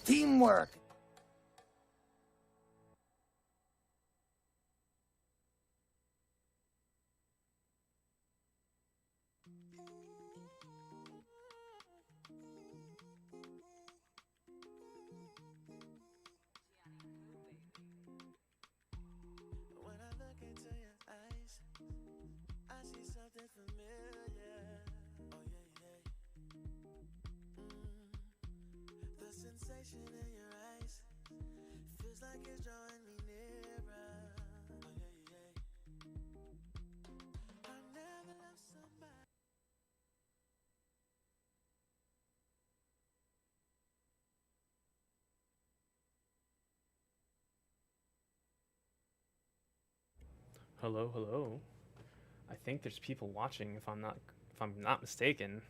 yes, teamwork. When I look into your eyes, I see something familiar. Oh yeah, yeah. The sensation in your eyes feels like it's drawing me nearer. Oh yeah, yeah. I never loved somebody. Hello, hello. I think there's people watching if I'm not mistaken.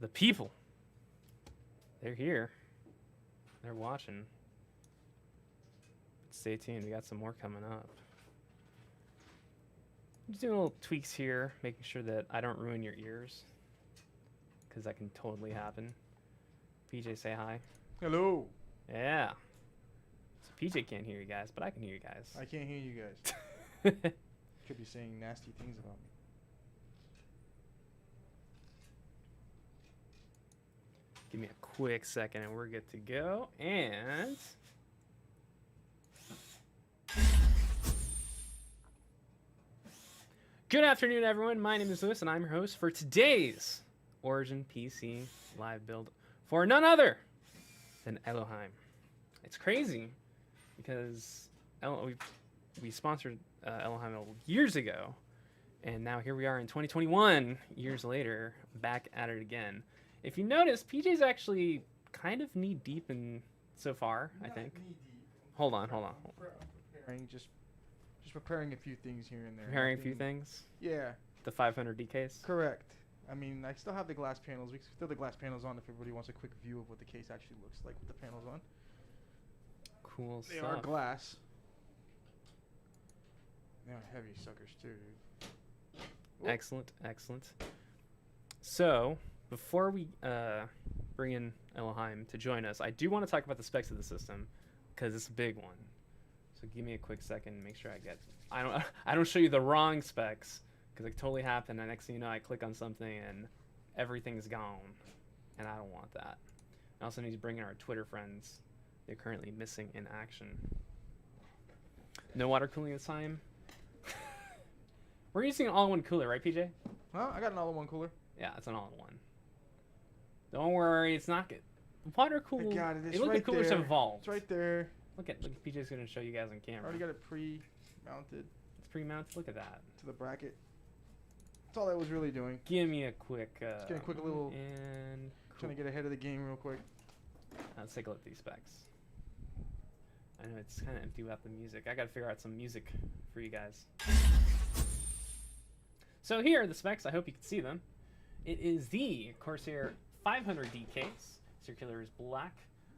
The people. They're here. They're watching. Stay tuned, we got some more coming up. Just doing little tweaks here, making sure that I don't ruin your ears. Because that can totally happen. PJ, say hi. Hello. Yeah. So PJ can't hear you guys, but I can hear you guys. I can't hear you guys. Could be saying nasty things about me. Give me a quick second and we're good to go. And good afternoon, everyone. My name is Lewis, and I'm your host for today's Origin PC live build for none other than Ellohime. It's crazy because we sponsored Ellohime years ago, and now here we are in 2021, years later, back at it again. If you notice, PJ's actually kind of knee deep in so far, I think. Hold on. Preparing, just preparing a few things here and there. Preparing a few things? Yeah. The 500D case? Correct. I mean, I still have the glass panels. We can still have the glass panels on if everybody wants a quick view of what the case actually looks like with the panels on. Cool They stuff. are glass. They are heavy suckers too, dude. Whoop. Excellent, excellent. So, before we bring in Ellohime to join us, I do want to talk about the specs of the system because it's a big one. So give me a quick second and make sure I don't show you the wrong specs because it totally happened. And next thing you know, I click on something and everything's gone, and I don't want that. I also need to bring in our Twitter friends. They're currently missing in action. No water cooling this time. We're using an all-in-one cooler, right, PJ? Huh? I got an all-in-one cooler. Yeah, it's an all-in-one. Don't worry, it's not good. Water cool. I got it. It's Look right at coolers there. evolved. It's right there. Look, PJ's gonna show you guys on camera. I already got it pre-mounted It's pre-mounted. Look at that. to the bracket. That's all I was really doing. Give me a quick. Just getting a quick little. And Trying to get ahead of the game real quick. let's take a look at these specs. I know it's kind of empty without the music. I gotta figure out some music for you guys. So here are the specs. I hope you can see them. It is the Corsair 500D case. Circular is black.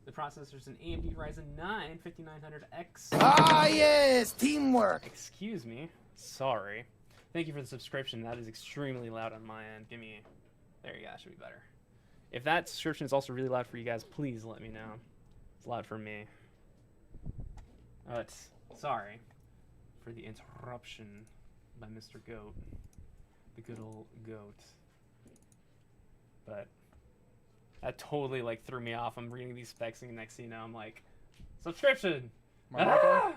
The processor's an AMD Ryzen 9 5900X. Ah, yes, teamwork. Excuse me. Sorry. Thank you for the subscription. That is extremely loud on my end. Give me... There you go. That should be better. If that subscription is also really loud for you guys, please let me know. It's loud for me. But, sorry for the interruption by Mr. Goat. The good old goat. But that totally like threw me off. I'm reading these specs and next thing you know I'm like, subscription! Ah!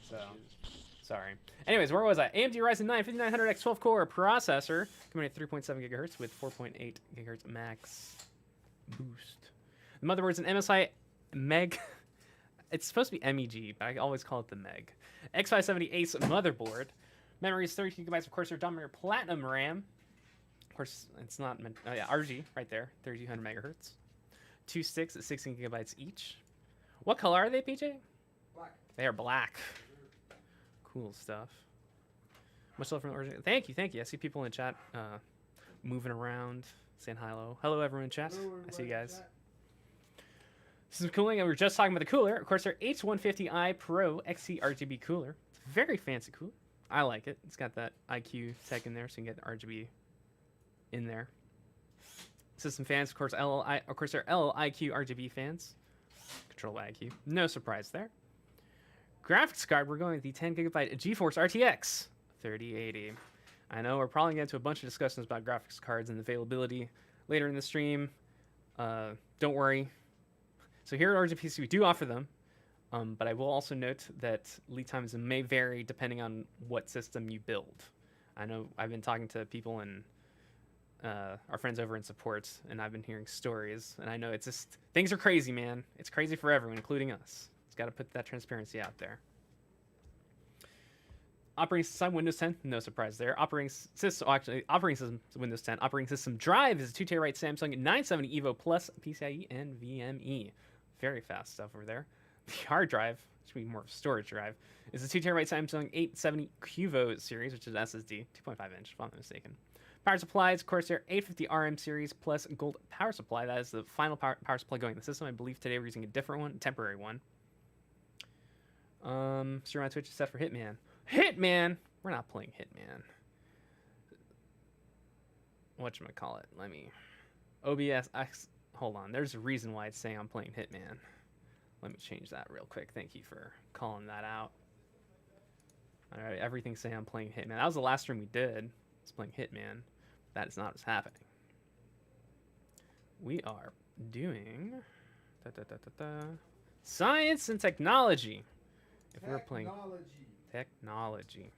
So, sorry. Anyways, where was I? AMD Ryzen 9 5900X 12 core processor coming at 3.7 gigahertz with 4.8 gigahertz max boost. The motherboard's an MSI Meg. It's supposed to be MEG, but I always call it the Meg. X570 Ace motherboard. Memory is 32 gigabytes of Corsair Dominator Platinum RAM. Of course, it's not meant. Oh yeah, RG right there, 3200 megahertz. Two sticks at 16 gigabytes each. What color are they, PJ? Black. They are black. Cool stuff. Much love from the origin. Thank you, thank you. I see people in the chat moving around, saying hello. Hello, everyone in chat. I see you guys. Some cooling, and we were just talking about the cooler. Of course, our H150i Pro XC RGB cooler. It's a very fancy cooler. I like it. It's got that IQ tech in there, so you can get the RGB in there. System fans, of course, they're LIQ RGB fans. Control IQ. No surprise there. Graphics card, we're going with the 10 gigabyte GeForce RTX 3080. I know we're probably going to get into a bunch of discussions about graphics cards and availability later in the stream. Don't worry. So here at RGPC, we do offer them, but I will also note that lead times may vary depending on what system you build. I know I've been talking to people and our friends over in support, and I've been hearing stories, and I know it's just, things are crazy, man. It's crazy for everyone, including us. It's got to put that transparency out there. Operating system Windows 10, no surprise there. Operating system Windows 10. Operating system drive is a 2 terabyte Samsung 970 Evo Plus PCIe and NVMe. Very fast stuff over there. The hard drive, which would be more of a storage drive, is a 2 terabyte Samsung 870 QVO series, which is SSD, 2.5 inch, if I'm not mistaken. Power supplies, of course, they're 850 RM series plus gold power supply. That is the final power supply going in the system. I believe today we're using a different one, a temporary one. Stream on Twitch is set for Hitman. Hitman! We're not playing Hitman. Whatchamacallit? Let me... OBS... Hold on. There's a reason why it's saying I'm playing Hitman. Let me change that real quick. Thank you for calling that out. Alright, everything's saying I'm playing Hitman. That was the last stream we did. I was playing Hitman. That is not what's happening. We are doing... Science and technology. If we're playing... Technology.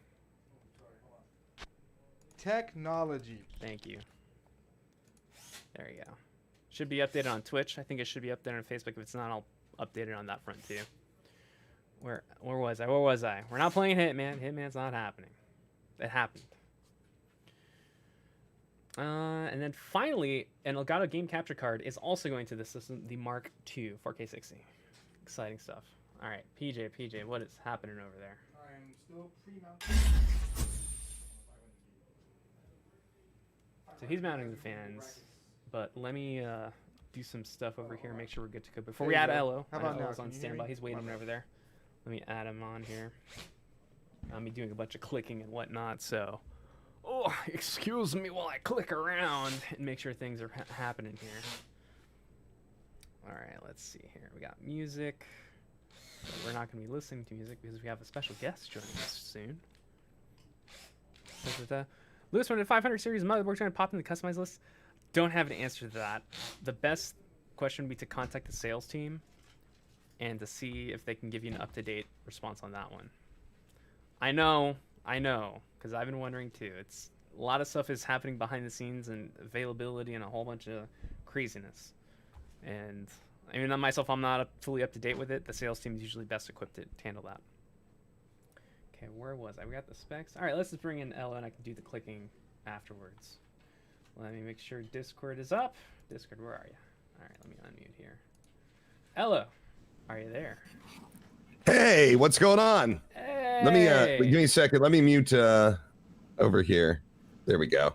Technology. Thank you. There you go. Should be updated on Twitch. I think it should be updated on Facebook. If it's not, I'll update it on that front too. Where was I? Where was I? We're not playing Hitman. Hitman's not happening. It happened. And then finally, an Elgato game capture card is also going to the system, the Mark II 4K60. Exciting stuff. All right, PJ, what is happening over there? I'm still pre-mounting. So he's mounting the fans, but let me do some stuff over here, make sure we're good to go. Before we add Ello, how about now? Ello's on standby. He's waiting over there. Let me add him on here. I'm doing a bunch of clicking and whatnot, so... Oh, excuse me while I click around and make sure things are happening here. All right, let's see here. We got music. But we're not going to be listening to music because we have a special guest joining us soon. Lewis wanted 500 series motherboard trying to pop in the customized list. Don't have an answer to that. The best question would be to contact the sales team and to see if they can give you an up-to-date response on that one. I know, because I've been wondering too. It's a lot of stuff is happening behind the scenes and availability and a whole bunch of craziness. And I mean, myself, I'm not fully up to date with it. The sales team is usually best equipped to handle that. Okay, where was I? We got the specs. All right, let's just bring in Ella and I can do the clicking afterwards. Let me make sure Discord is up. Discord, where are you? All right, let me unmute here. Ella, are you there? Hey, what's going on? Hey. Let me give me a second. Let me mute over here. There we go.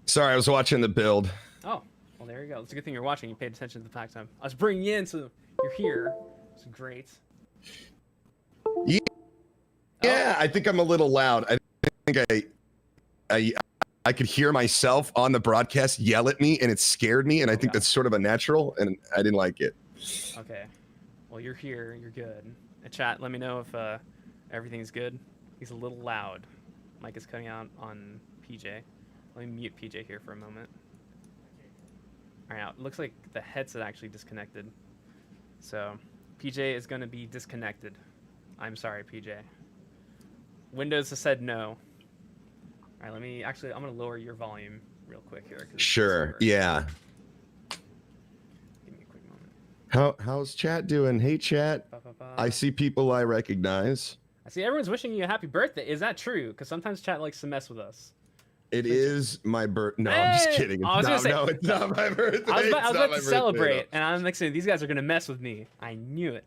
Sorry, I was watching the build. Oh, well, there you go. It's a good thing you're watching. You paid attention to the fact time. I was bringing you in, so you're here. It's great. Yeah, I think I'm a little loud. I think I could hear myself on the broadcast yell at me, and it scared me, and I think that's sort of unnatural, and I didn't like it. Okay. Well, you're here. You're good. Chat, let me know if everything's good. He's a little loud. Mic is cutting out on PJ. Let me mute PJ here for a moment. All right, now, it looks like the headset actually disconnected. So PJ is going to be disconnected. I'm sorry, PJ. Windows has said no. All right, I'm going to lower your volume real quick here. Sure, yeah. Give me a quick moment. How's chat doing? Hey, chat. I see people I recognize. I see everyone's wishing you a happy birthday. Is that true? Because sometimes chat likes to mess with us. It is my birthday. No, I'm just kidding. No, it's not my birthday. I was about to celebrate, no. and I'm like saying these guys are gonna mess with me. I knew it.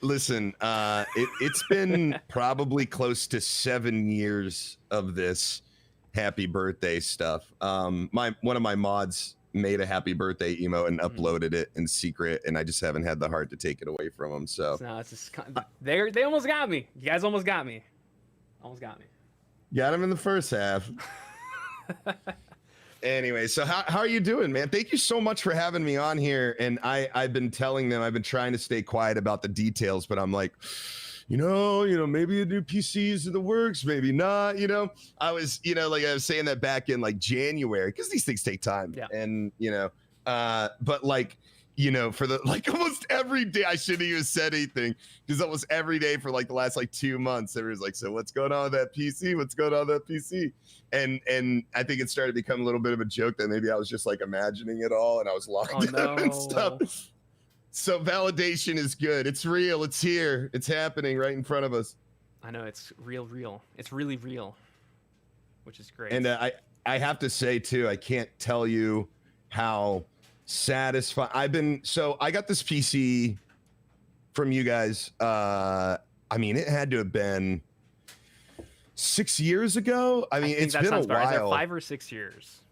Listen, it's been probably close to 7 years of this happy birthday stuff. One of my mods made a happy birthday emote and uploaded it in secret, and I just haven't had the heart to take it away from them. So no, it's just they almost got me. You guys almost got me. Got him in the first half. Anyway, so how are you doing, man? Thank you so much for having me on here. And I've been telling them, I've been trying to stay quiet about the details, but I'm like, maybe a new PC is in the works, maybe not. I was, like I was saying that back in like January, because these things take time. Yeah. And but like, for the like almost every day, I shouldn't even said anything, because almost every day for like the last like 2 months, everyone's like, so what's going on with that PC? What's going on with that PC? And I think it started to become a little bit of a joke that maybe I was just like imagining it all and I was locked down and stuff. So validation is good. It's real. It's here. It's happening right in front of us. I know, it's real. It's really real, which is great. And I have to say too, I can't tell you how satisfied I've been. So I got this PC from you guys. I mean, it had to have been 6 years ago. I mean, it's been a while. 5 or 6 years.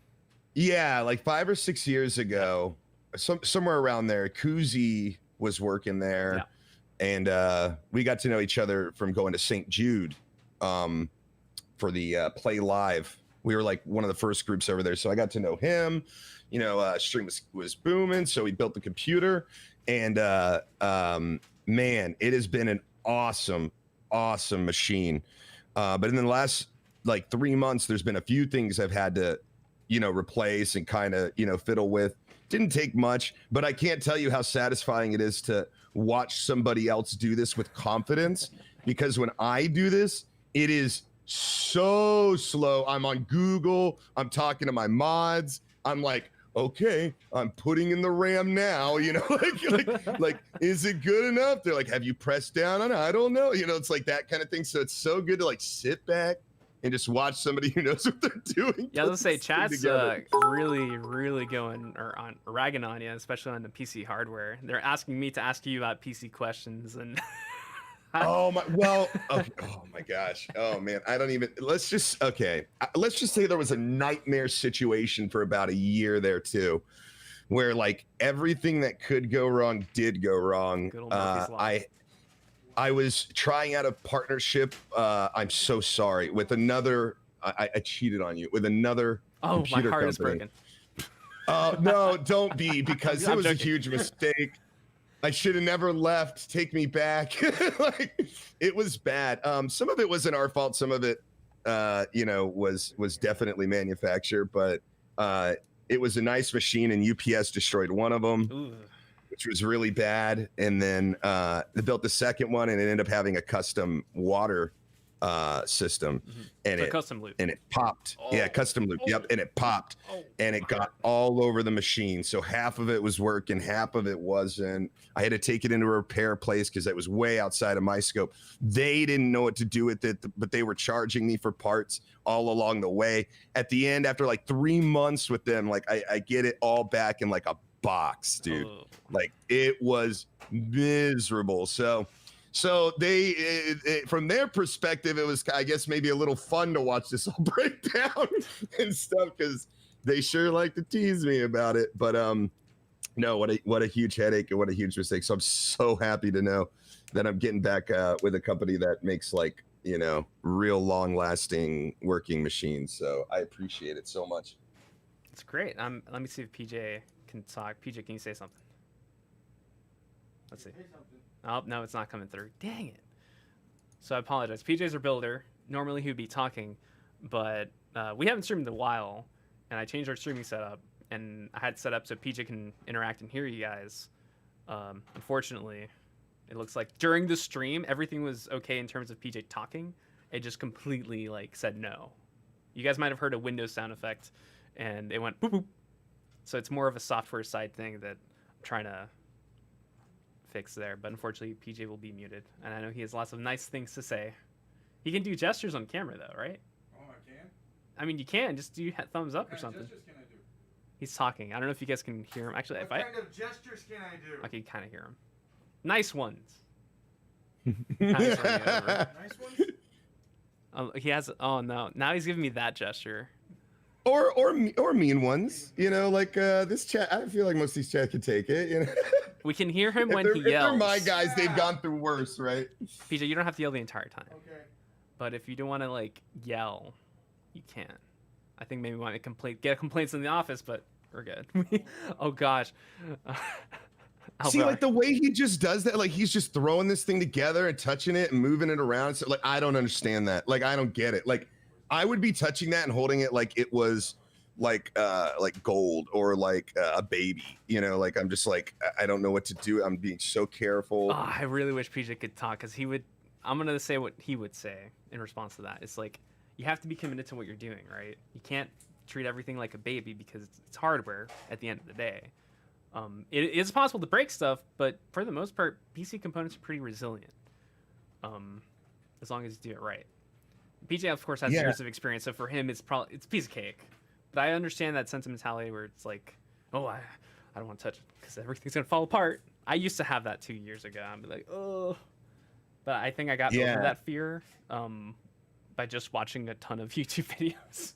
Yeah, like 5 or 6 years ago, somewhere around there. Kuzi was working there, and we got to know each other from going to St. Jude for the Play Live. We were like one of the first groups over there, so I got to know him. Stream was booming, so we built the computer, and man, it has been an awesome machine. But in the last like 3 months, there's been a few things I've had to, replace and kind of, fiddle with. Didn't take much, but I can't tell you how satisfying it is to watch somebody else do this with confidence, because when I do this, it is so slow. I'm on Google, I'm talking to my mods, I'm like, okay, I'm putting in the RAM now, like, is it good enough? They're like, have you pressed down on it? I don't know. It's like that kind of thing. So it's so good to like sit back and just watch somebody who knows what they're doing. Yeah, let's say chat's really going ragging on you, especially on the PC hardware. They're asking me to ask you about PC questions and. Oh my gosh. Oh man, I don't even. Let's just say there was a nightmare situation for about a year there too, where like everything that could go wrong did go wrong. Good old Murphy's Law. I was trying out a partnership. I'm so sorry, with another. I cheated on you with another. Oh, computer my heart company. is broken. Oh no, don't be, because it was a huge mistake. I should have never left. Take me back. Like, it was bad. Some of it wasn't our fault. Some of it, was definitely manufactured. But it was a nice machine, and UPS destroyed one of them, Ooh. which was really bad. And then they built the second one, and it ended up having a custom water system, and So custom loop. and it popped. Yeah, custom loop. Yep, and it popped, and it got all over the machine. So half of it was working, half of it wasn't. I had to take it into a repair place because it was way outside of my scope. They didn't know what to do with it, but they were charging me for parts all along the way. At the end, after like 3 months with them, like I get it all back in like a box, dude. Oh. Like, it was miserable. So they, from their perspective, it was, I guess, maybe a little fun to watch this all break down and stuff, because they sure like to tease me about it. But no, what a huge headache and what a huge mistake. So I'm so happy to know that I'm getting back with a company that makes like, real long-lasting working machines. So I appreciate it so much. It's great. Let me see if PJ can talk. PJ, can you say something? Let's see. Oh, no, it's not coming through. Dang it. So I apologize. PJ's our builder. Normally he would be talking, but we haven't streamed in a while, and I changed our streaming setup, and I had it set up so PJ can interact and hear you guys. Unfortunately, it looks like during the stream, everything was okay in terms of PJ talking. It just completely said no. You guys might have heard a Windows sound effect, and it went boop boop. So it's more of a software side thing that I'm trying to fix there, but unfortunately PJ will be muted, and I know he has lots of nice things to say. He can do gestures on camera though, right? Oh, I can? I mean, you can just do thumbs up or something. What kind of gestures can I do? He's talking. I don't know if you guys can hear him. Actually, What kind of gestures can I do? I can kind of hear him. Nice ones. Nice ones? He has. Oh no! Now he's giving me that gesture. Or mean ones, this chat. I feel like most of these chat can take it. We can hear him when he If they're yells. my guys, they've gone through worse, right? PJ, you don't have to yell the entire time. Okay. But if you don't want to yell, you can. I think maybe we want to get complaints in the office, but we're good. Oh gosh. See, Alvar. like the way he just does that, like he's just throwing this thing together and touching it and moving it around. So like, I don't understand that. Like, I don't get it. Like, I would be touching that and holding it like it was like gold or like a baby, you know, like I'm just like, I don't know what to do. I'm being so careful. Oh, I really wish PJ could talk, because I'm going to say what he would say in response to that. It's like, you have to be committed to what you're doing, right? You can't treat everything like a baby, because it's hardware at the end of the day. It is possible to break stuff, but for the most part, PC components are pretty resilient, as long as you do it right. PJ, of course, has years of experience, so for him, it's a piece of cake. But I understand that sentimentality where it's like, oh, I don't want to touch it because everything's gonna fall apart. I used to have that 2 years ago. I'd be like, oh, but I think I got over that fear by just watching a ton of YouTube videos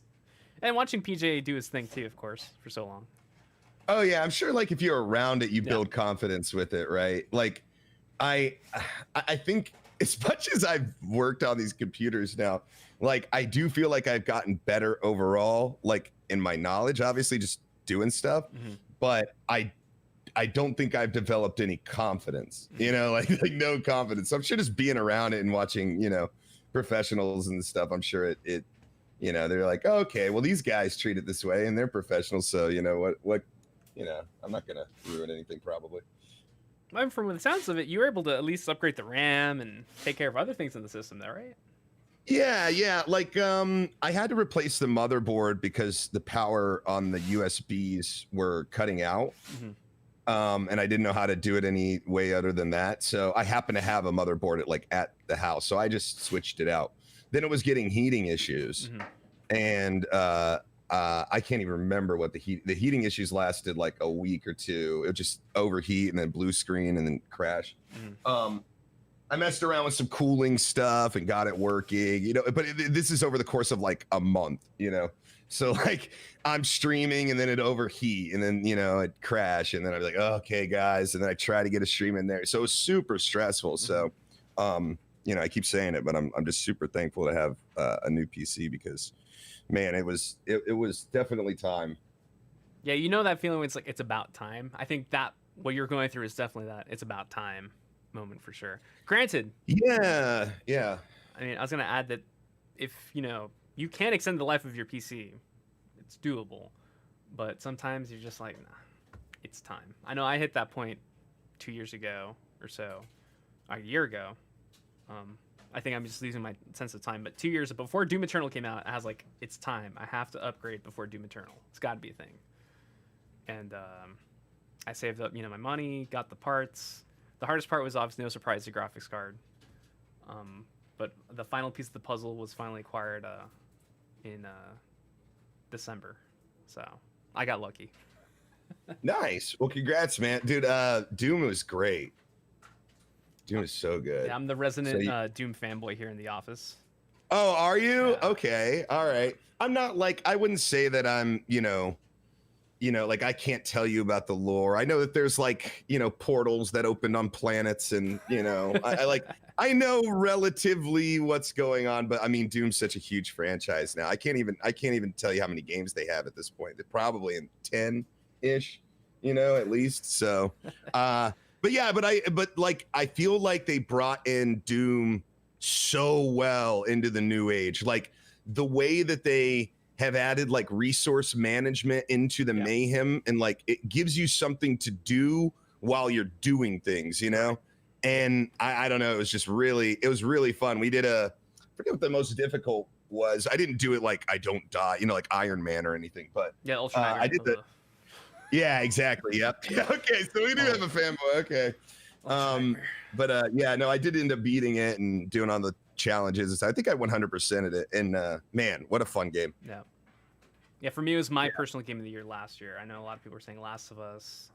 and watching PJ do his thing too, of course, for so long. Oh yeah, I'm sure like if you're around it, you build confidence with it, right? Like I think as much as I've worked on these computers now, like I do feel like I've gotten better overall, like in my knowledge, obviously just doing stuff, but I don't think I've developed any confidence, you know, like no confidence. So I'm sure just being around it and watching, you know, professionals and stuff, I'm sure it you know, they're like, okay, well these guys treat it this way and they're professionals, so you know what you know, I'm not gonna ruin anything probably. From the sounds of it, you were able to at least upgrade the RAM and take care of other things in the system, though, right? Yeah. Like, I had to replace the motherboard because the power on the USBs were cutting out. And I didn't know how to do it any way other than that. So I happen to have a motherboard at the house. So I just switched it out. Then it was getting heating issues. And I can't even remember what the heating issues lasted like a week or two. It would just overheat and then blue screen and then crash. I messed around with some cooling stuff and got it working, you know, but this is over the course of like a month, you know? So like I'm streaming and then it overheat and then, you know, it crash and then I'd be like, oh, okay, guys. And then I try to get a stream in there. So it was super stressful. So, you know, I keep saying it, but I'm just super thankful to have a new PC because man, it was definitely time. Yeah, you know that feeling when it's like it's about time. I think that what you're going through is definitely that it's about time moment for sure. Granted. Yeah. I mean, I was gonna add that if you know you can extend the life of your PC, it's doable. But sometimes you're just like, nah, it's time. I know I hit that point 2 years ago or so, a year ago. I think I'm just losing my sense of time. But 2 years before Doom Eternal came out, I was like, it's time. I have to upgrade before Doom Eternal. It's got to be a thing. And I saved up, you know, my money, got the parts. The hardest part was obviously no surprise the graphics card. But the final piece of the puzzle was finally acquired in December. So I got lucky. Nice. Well, congrats, man. Dude, Doom was great. Doom is so good. Yeah, I'm the resident Doom fanboy here in the office. Oh, are you? Yeah. Okay. All right. I'm not like, I wouldn't say that I'm, you know, like I can't tell you about the lore. I know that there's like, you know, portals that opened on planets and, you know, I know relatively what's going on, but I mean, Doom's such a huge franchise now. I can't even tell you how many games they have at this point. They're probably in 10-ish, you know, at least. So, but yeah, but like, I feel like they brought in Doom so well into the new age. Like the way that they have added like resource management into the mayhem and like it gives you something to do while you're doing things, you know? And I don't know, it was really fun. We did I forget what the most difficult was. I didn't do it like I don't die, you know, like Iron Man or anything, but yeah, Ultra I did the yeah, exactly. Yep. Okay, so we do have a fanboy. Okay. But yeah, no, I did end up beating it and doing all the challenges. I think I 100%ed it, and man, what a fun game. Yeah, for me it was my personal game of the year last year. I know a lot of people were saying Last of Us.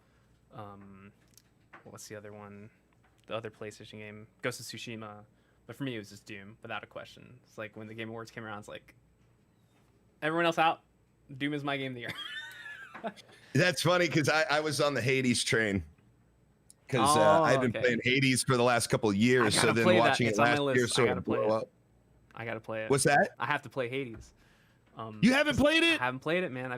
What's the other one? The other PlayStation game, Ghost of Tsushima. But for me it was just Doom, without a question. It's like when the Game Awards came around, it's like everyone else out, Doom is my game of the year. That's funny because I was on the Hades train because I've been playing Hades for the last couple of years. So then watching it last year sort of blow up. I gotta play it. What's that? I have to play Hades. You haven't played I it? haven't played it, man. I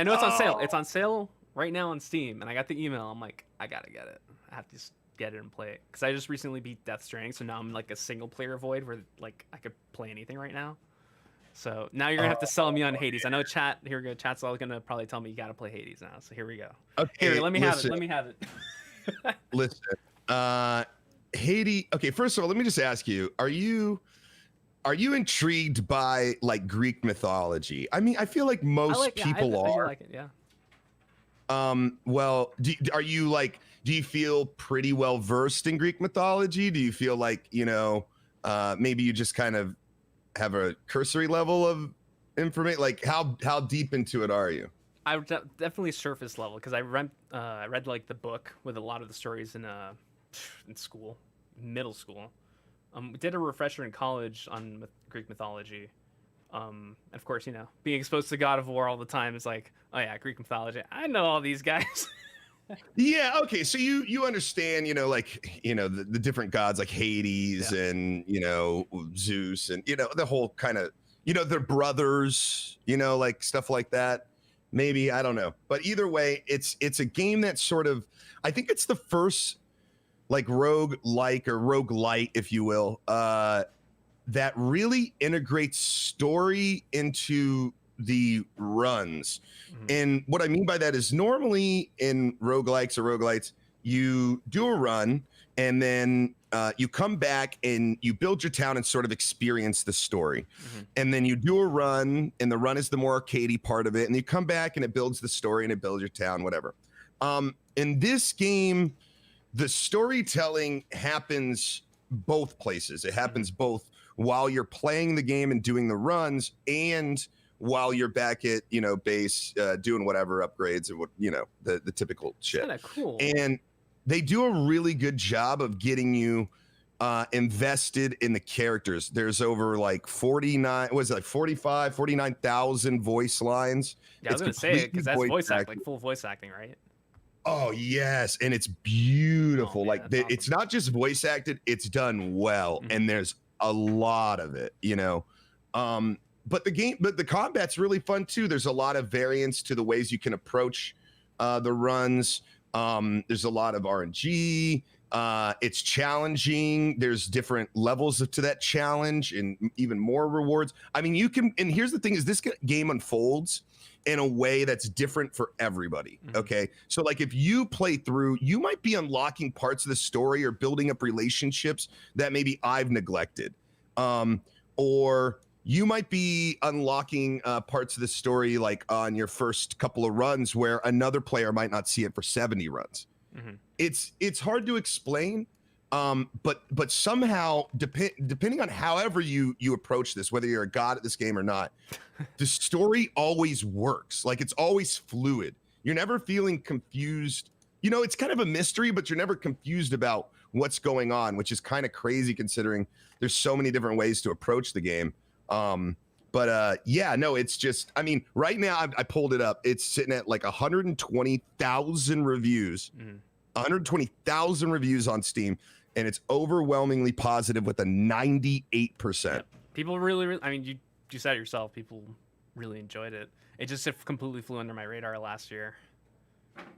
know it's on sale. Oh. It's on sale right now on Steam, and I got the email. I'm like, I gotta get it. I have to just get it and play it because I just recently beat Death Stranding, so now I'm like a single player void where like I could play anything right now. So now you're gonna have to sell me on Hades. I know chat. Here we go. Chat's all gonna probably tell me you gotta play Hades now. So here we go. Okay, Here, let me have it. listen. Let me have it. Listen, Hades. Okay, first of all, let me just ask you: Are you intrigued by like Greek mythology? I mean, I feel like most people I do are. like it, yeah. Well, are you like? Do you feel pretty well versed in Greek mythology? Do you feel like maybe you just kind of have a cursory level of information? Like, how deep into it are you? I would definitely surface level because I read like the book with a lot of the stories in school, middle school. We did a refresher in college on Greek mythology. And of course, being exposed to God of War all the time is like, oh yeah, Greek mythology. I know all these guys. Yeah. Okay. So you understand, the different gods like Hades and Zeus and the whole kind of their brothers, like stuff like that. Maybe, I don't know, but either way, it's a game that's sort of, I think it's the first like rogue-like or roguelite, if you will, that really integrates story into the runs. Mhm. And what I mean by that is normally in roguelikes or roguelites, you do a run and then you come back and you build your town and sort of experience the story. Mhm. And then you do a run, and the run is the more arcadey part of it. And you come back and it builds the story and it builds your town, whatever. In this game, the storytelling happens both places. It happens both while you're playing the game and doing the runs, and while you're back at base doing whatever upgrades and what the typical shit. Kind of cool. And they do a really good job of getting you invested in the characters. There's over like 49,000 voice lines. Yeah, I was gonna say it because that's voice acting, like full voice acting, right? Oh yes, and it's beautiful. Oh, man, Like that's it's not just voice acted; it's done well, Mhm. and there's a lot of it. But the combat's really fun too. There's a lot of variance to the ways you can approach the runs. There's a lot of RNG. It's challenging. There's different levels to that challenge and even more rewards. I mean, you can. And here's the thing: is this game unfolds in a way that's different for everybody. Mhm. Okay. So like if you play through, you might be unlocking parts of the story or building up relationships that maybe I've neglected. Or you might be unlocking parts of the story like on your first couple of runs where another player might not see it for 70 runs. Mhm. It's hard to explain. But somehow, depending on however you approach this, whether you're a god at this game or not, the story always works. Like it's always fluid. You're never feeling confused. It's kind of a mystery, but you're never confused about what's going on, which is kind of crazy considering there's so many different ways to approach the game. It's just, I mean, right now I pulled it up. It's sitting at like 120,000 reviews. Mhm. 120,000 reviews on Steam, and it's overwhelmingly positive with a 98%. Yep. People really, I mean, you said it yourself. People really enjoyed it. It just completely flew under my radar last year.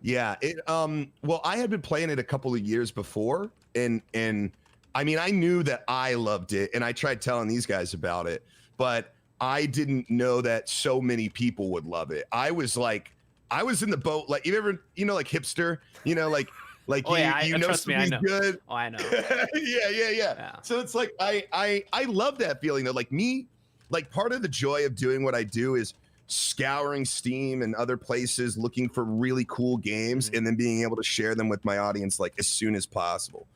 Yeah, well, I had been playing it a couple of years before, and I mean, I knew that I loved it, and I tried telling these guys about it, but I didn't know that so many people would love it. I was in the boat, like you ever, like hipster, Oh, yeah, trust me, I know. good. Oh, I know. Yeah. So it's like I love that feeling though. Like me, like part of the joy of doing what I do is scouring Steam and other places looking for really cool games and then being able to share them with my audience like as soon as possible.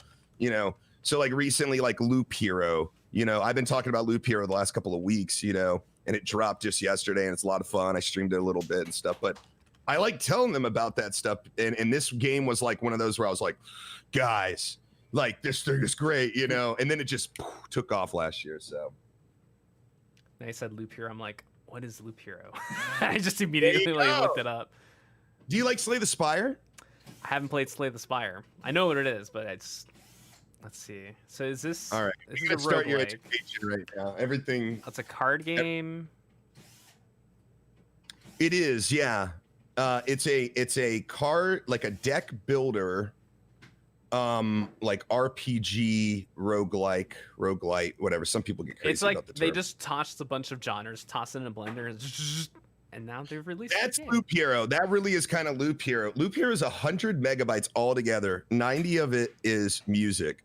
So like recently, like Loop Hero, I've been talking about Loop Hero the last couple of weeks, and it dropped just yesterday and it's a lot of fun. I streamed it a little bit and stuff, but I like telling them about that stuff. And this game was like one of those where I was like, guys, like this thing is great, and then it just took off last year. So They said Loop Hero. I'm like, what is Loop Hero? I just immediately looked it up. Do you like Slay the Spire? I haven't played Slay the Spire. I know what it is, but let's see. So is this? All right, This you is gotta a start your roguelike. education right now. Everything. It's a card game. It is, yeah. It's a car, like a deck builder, like RPG roguelite, whatever. Some people get crazy It's like about the term. they just tossed a bunch of genres, tossed it in a blender, and now they've released. That's the game. Loop Hero. That really is kind of Loop Hero. Loop Hero is 100 megabytes altogether. 90 of it is music,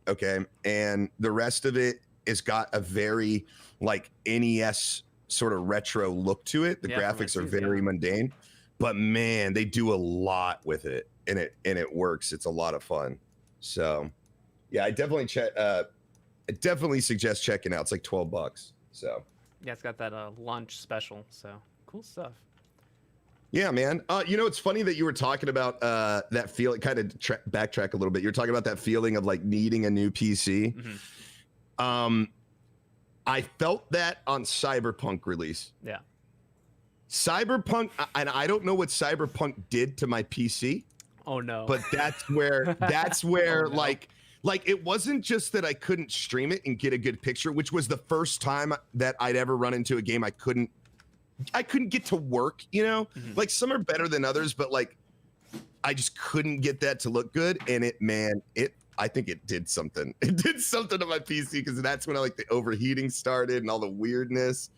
okay, and the rest of it has got a very like NES sort of retro look to it. The graphics are very mundane, but man, they do a lot with it, and it works. It's a lot of fun. So, yeah, I definitely suggest checking out. It's like $12. So, yeah, it's got that launch special. So cool stuff. Yeah, man. It's funny that you were talking about that feeling. Kind of backtrack a little bit. You're talking about that feeling of like needing a new PC. Mm-hmm. I felt that on Cyberpunk release. Yeah. Cyberpunk, and I don't know what Cyberpunk did to my PC. Oh no. But that's where Oh, no. like it wasn't just that I couldn't stream it and get a good picture, which was the first time that I'd ever run into a game I couldn't get to work, Mm-hmm. Like some are better than others, but like I just couldn't get that to look good. And I think it did something. It did something to my PC because that's when the overheating started and all the weirdness.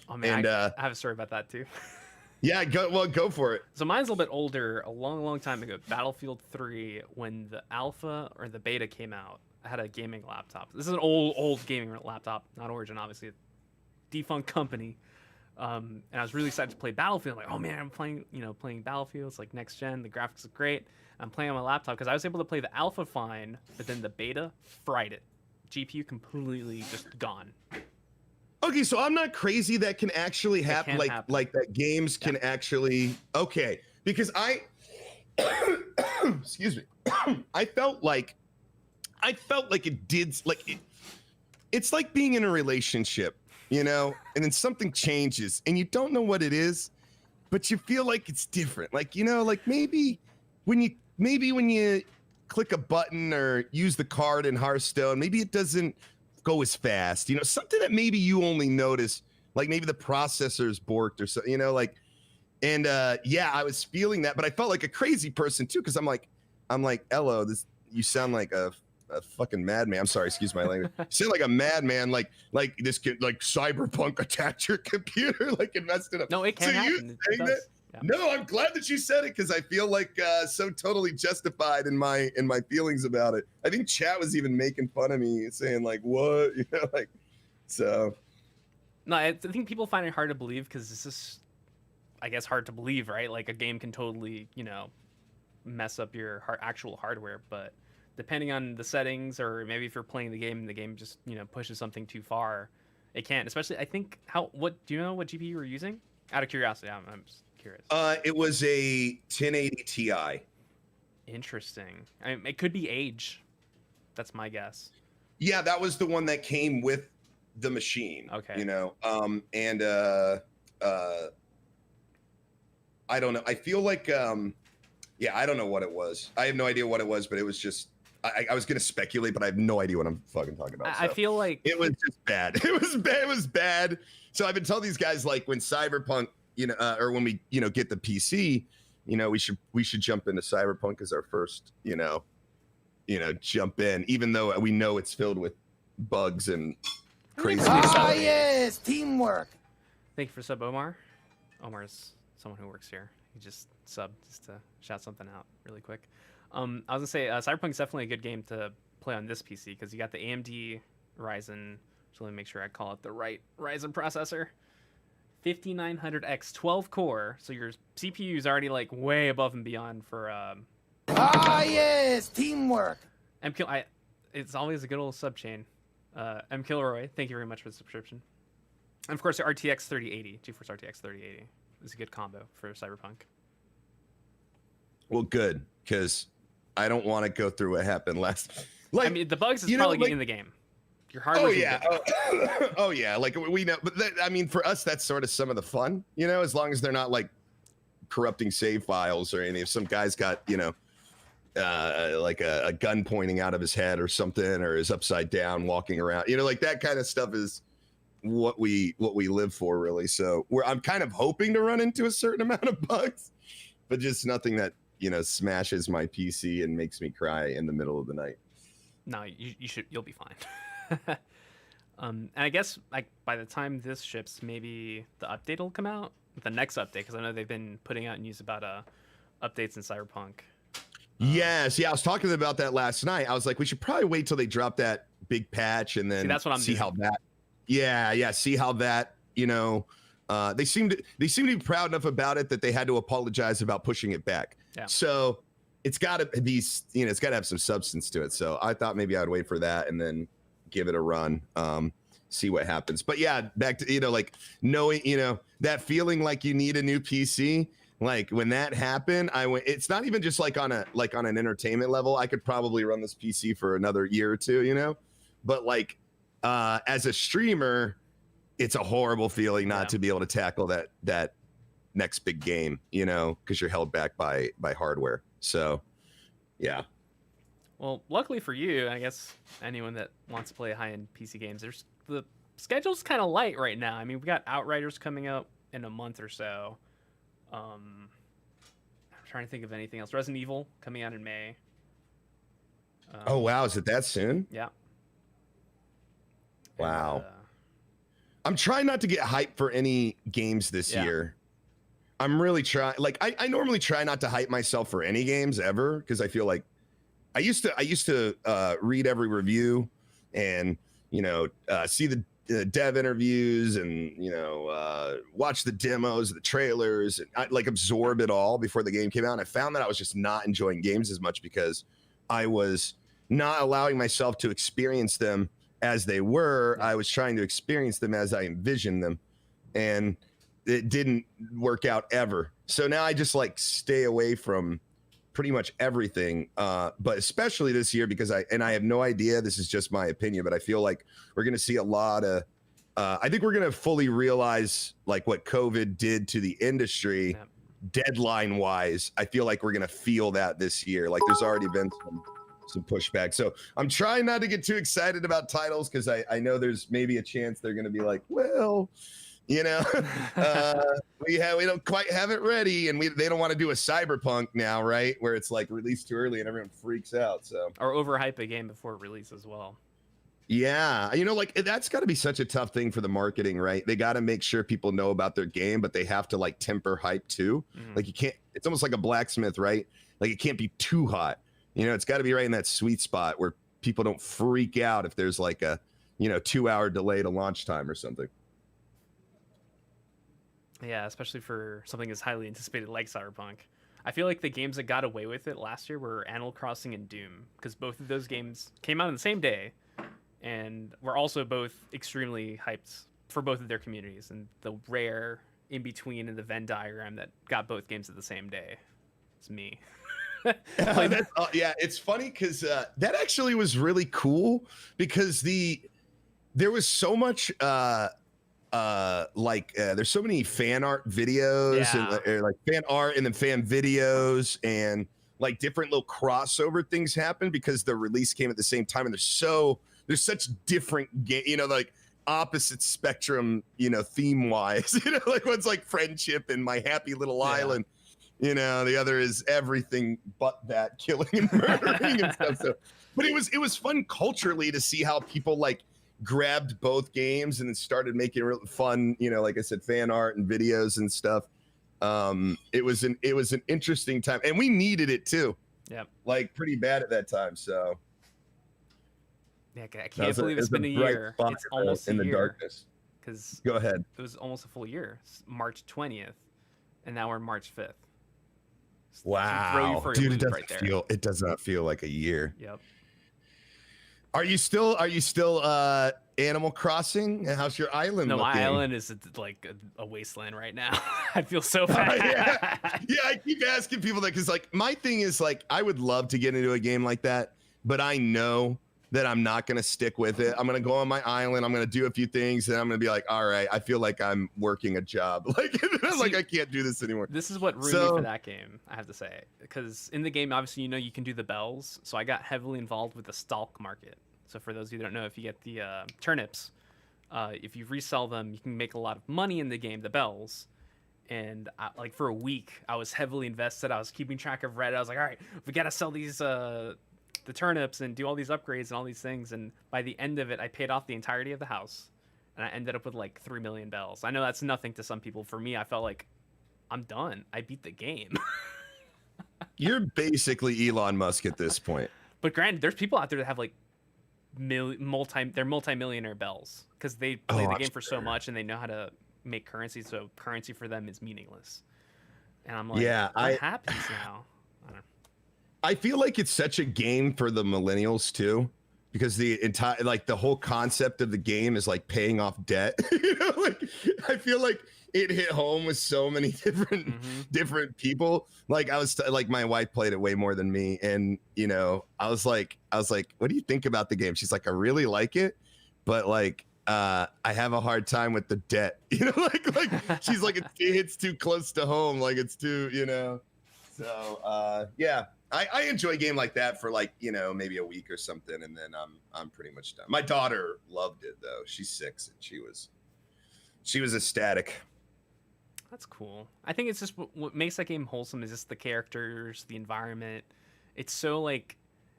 Oh man, and I have a story about that too. Yeah, go for it. So mine's a little bit older, a long time ago. Battlefield 3, when the alpha or the beta came out, I had a gaming laptop. This is an old gaming laptop, not Origin, obviously, a defunct company. And I was really excited to play Battlefield. Like, oh man, I'm playing Battlefield. It's like next gen. The graphics look great. I'm playing on my laptop because I was able to play the alpha fine, but then the beta fried it. GPU completely just gone. Okay, so I'm not crazy. That can actually happen. Like that games can actually. Okay, because excuse me. I felt like it did. It's like being in a relationship, and then something changes, and you don't know what it is, but you feel like it's different. Like maybe when you click a button or use the card in Hearthstone, maybe it doesn't go as fast, something that maybe you only notice, like maybe the processor's borked or so, and I was feeling that, but I felt like a crazy person too, because I'm like, Ello, you sound like a fucking madman. I'm sorry, excuse my language. You sound like a madman, like this kid, like Cyberpunk attacked your computer, like it messed it up. No, it can happen. It does. Yeah. No, I'm glad that you said it because I feel like so totally justified in my feelings about it. I think chat was even making fun of me, saying like, "What?" So. No, I think people find it hard to believe because this is, I guess, hard to believe, right? Like a game can totally, mess up your actual hardware, but depending on the settings, or maybe if you're playing the game and the game just, pushes something too far, it can. Especially, I think do you know what GPU you were using? Out of curiosity, I'm just curious. It was a 1080 Ti. Interesting. I mean, it could be age. That's my guess. Yeah, that was the one that came with the machine. Okay. I don't know. I feel like I don't know what it was. I have no idea what it was, but it was just I was gonna speculate, but I have no idea what I'm fucking talking about. I feel like it was just bad. It was bad. It was bad. So I've been telling these guys, like, when Cyberpunk, or when we, get the PC, we should jump into Cyberpunk as our first, jump in, even though we know it's filled with bugs and crazy stuff. Yes, teamwork. Thank you for sub, Omar. Omar's someone who works here. He just subbed just to shout something out really quick. I was gonna say Cyberpunk is definitely a good game to play on this PC because you got the AMD Ryzen. So let me make sure I call it the right Ryzen processor. 5900X 12 core. So your CPU is already like way above and beyond for yes, teamwork. It's always a good old sub chain. M Kilroy, thank you very much for the subscription. And of course, the RTX 3080, GeForce RTX 3080 is a good combo for Cyberpunk. Well, good, because I don't want to go through what happened last. Like, I mean, the bugs is probably in the game. Your hardware. Oh yeah, oh yeah. Like we know, but for us, that's sort of some of the fun, as long as they're not like corrupting save files or anything. If some guy's got, like a gun pointing out of his head or something, or is upside down walking around, like that kind of stuff is what we live for, really. So I'm kind of hoping to run into a certain amount of bugs, but just nothing that smashes my PC and makes me cry in the middle of the night. No, you'll be fine. And I guess like by the time this ships, maybe the update will come out, the next update, because I know they've been putting out news about updates in Cyberpunk. Yes, yeah, I was talking about that last night. I was like, we should probably wait till they drop that big patch and then See, that's what I'm see doing. how that. Yeah, see how that. They seem to be proud enough about it that they had to apologize about pushing it back. Yeah. So it's got to be, it's got to have some substance to it. So I thought maybe I'd wait for that and then give it a run, see what happens. But yeah, back to like knowing that feeling like you need a new PC. Like when that happened, I went. It's not even just like on an entertainment level. I could probably run this PC for another year or two, but like as a streamer, it's a horrible feeling not to be able to tackle that next big game, because you're held back by hardware. So, yeah. Well, luckily for you, I guess anyone that wants to play high-end PC games, the schedule's kind of light right now. I mean, we got Outriders coming out in a month or so. I'm trying to think of anything else. Resident Evil coming out in May. Oh wow, is it that soon? Yeah. Wow. And, I'm trying not to get hyped for any games this year. I'm really trying. Like I normally try not to hype myself for any games ever because I feel like I used to read every review and see the dev interviews and watch the demos, the trailers, and I like absorb it all before the game came out. And I found that I was just not enjoying games as much because I was not allowing myself to experience them as they were. I was trying to experience them as I envisioned them, and it didn't work out ever. So now I just like stay away from pretty much everything, but especially this year because I have no idea, this is just my opinion, but I feel like we're going to see a lot of I think we're going to fully realize like what COVID did to the industry deadline wise. I feel like we're going to feel that this year. Like there's already been some pushback. So I'm trying not to get too excited about titles because I know there's maybe a chance they're going to be like, well, we don't quite have it ready, and they don't want to do a Cyberpunk now, right? Where it's like released too early and everyone freaks out. So or overhype a game before release as well. Yeah, like that's got to be such a tough thing for the marketing, right? They got to make sure people know about their game, but they have to like temper hype too. Like you can't. It's almost like a blacksmith, right? Like it can't be too hot. It's got to be right in that sweet spot where people don't freak out if there's like a 2-hour delay to launch time or something. Yeah, especially for something as highly anticipated like Cyberpunk. I feel like the games that got away with it last year were Animal Crossing and Doom, because both of those games came out on the same day, and were also both extremely hyped for both of their communities, and the rare in-between in the Venn diagram that got both games at the same day. It's me. Yeah, it's funny because that actually was really cool because there was so much... there's so many fan art videos and like fan art and then fan videos and like different little crossover things happen because the release came at the same time, and there's such different game, like opposite spectrum, theme wise, like one's like friendship and my happy little island, the other is everything but that, killing and murdering and stuff. So, but it was fun culturally to see how people like grabbed both games and then started making real fun, like I said, fan art and videos and stuff. It was an interesting time, and we needed it too. Yeah, like pretty bad at that time. So yeah, I can't believe it's been a year. It's almost in a the year. Darkness. Because go ahead. It was almost a full year. It's March 20th, and now we're March 5th. Wow, dude, it does not feel like a year. Yep. Are you still Animal Crossing? And how's your island looking? My island is like a wasteland right now. I feel so bad. Yeah, I keep asking people that because like my thing is like I would love to get into a game like that, but I know that I'm not going to stick with it. I'm going to go on my island. I'm going to do a few things, and I'm going to be like, all right, I feel like I'm working a job. Like, like I can't do this anymore. This is what ruined me for that game, I have to say. Because in the game, obviously, you can do the bells. So I got heavily involved with the stalk market. So for those of you who don't know, if you get the turnips, if you resell them, you can make a lot of money in the game, the bells. And like for a week, I was heavily invested. I was keeping track of Reddit. I was like, all right, we got to sell these the turnips and do all these upgrades and all these things. And by the end of it, I paid off the entirety of the house, and I ended up with like 3 million bells. I know that's nothing to some people. For me, I felt like I'm done. I beat the game. You're basically Elon Musk at this point. But granted, there's people out there that have like they're multi-millionaire bells because they play the game for so much and they know how to make currency. So currency for them is meaningless. And I'm like, Yeah, what happens now? I don't know. I feel like it's such a game for the millennials too, because the entire like the whole concept of the game is like paying off debt. You know, like I feel like it hit home with so many different people. Like I was like my wife played it way more than me, and you know I was like, what do you think about the game? She's like, I really like it, but like I have a hard time with the debt. You know, like she's like it hits too close to home, like it's too, you know. So yeah. I enjoy a game like that for like, you know, maybe a week or something, and then I'm pretty much done. My daughter loved it though. She's 6 and she was ecstatic. That's cool. I think it's just what makes that game wholesome is just the characters, the environment. It's so like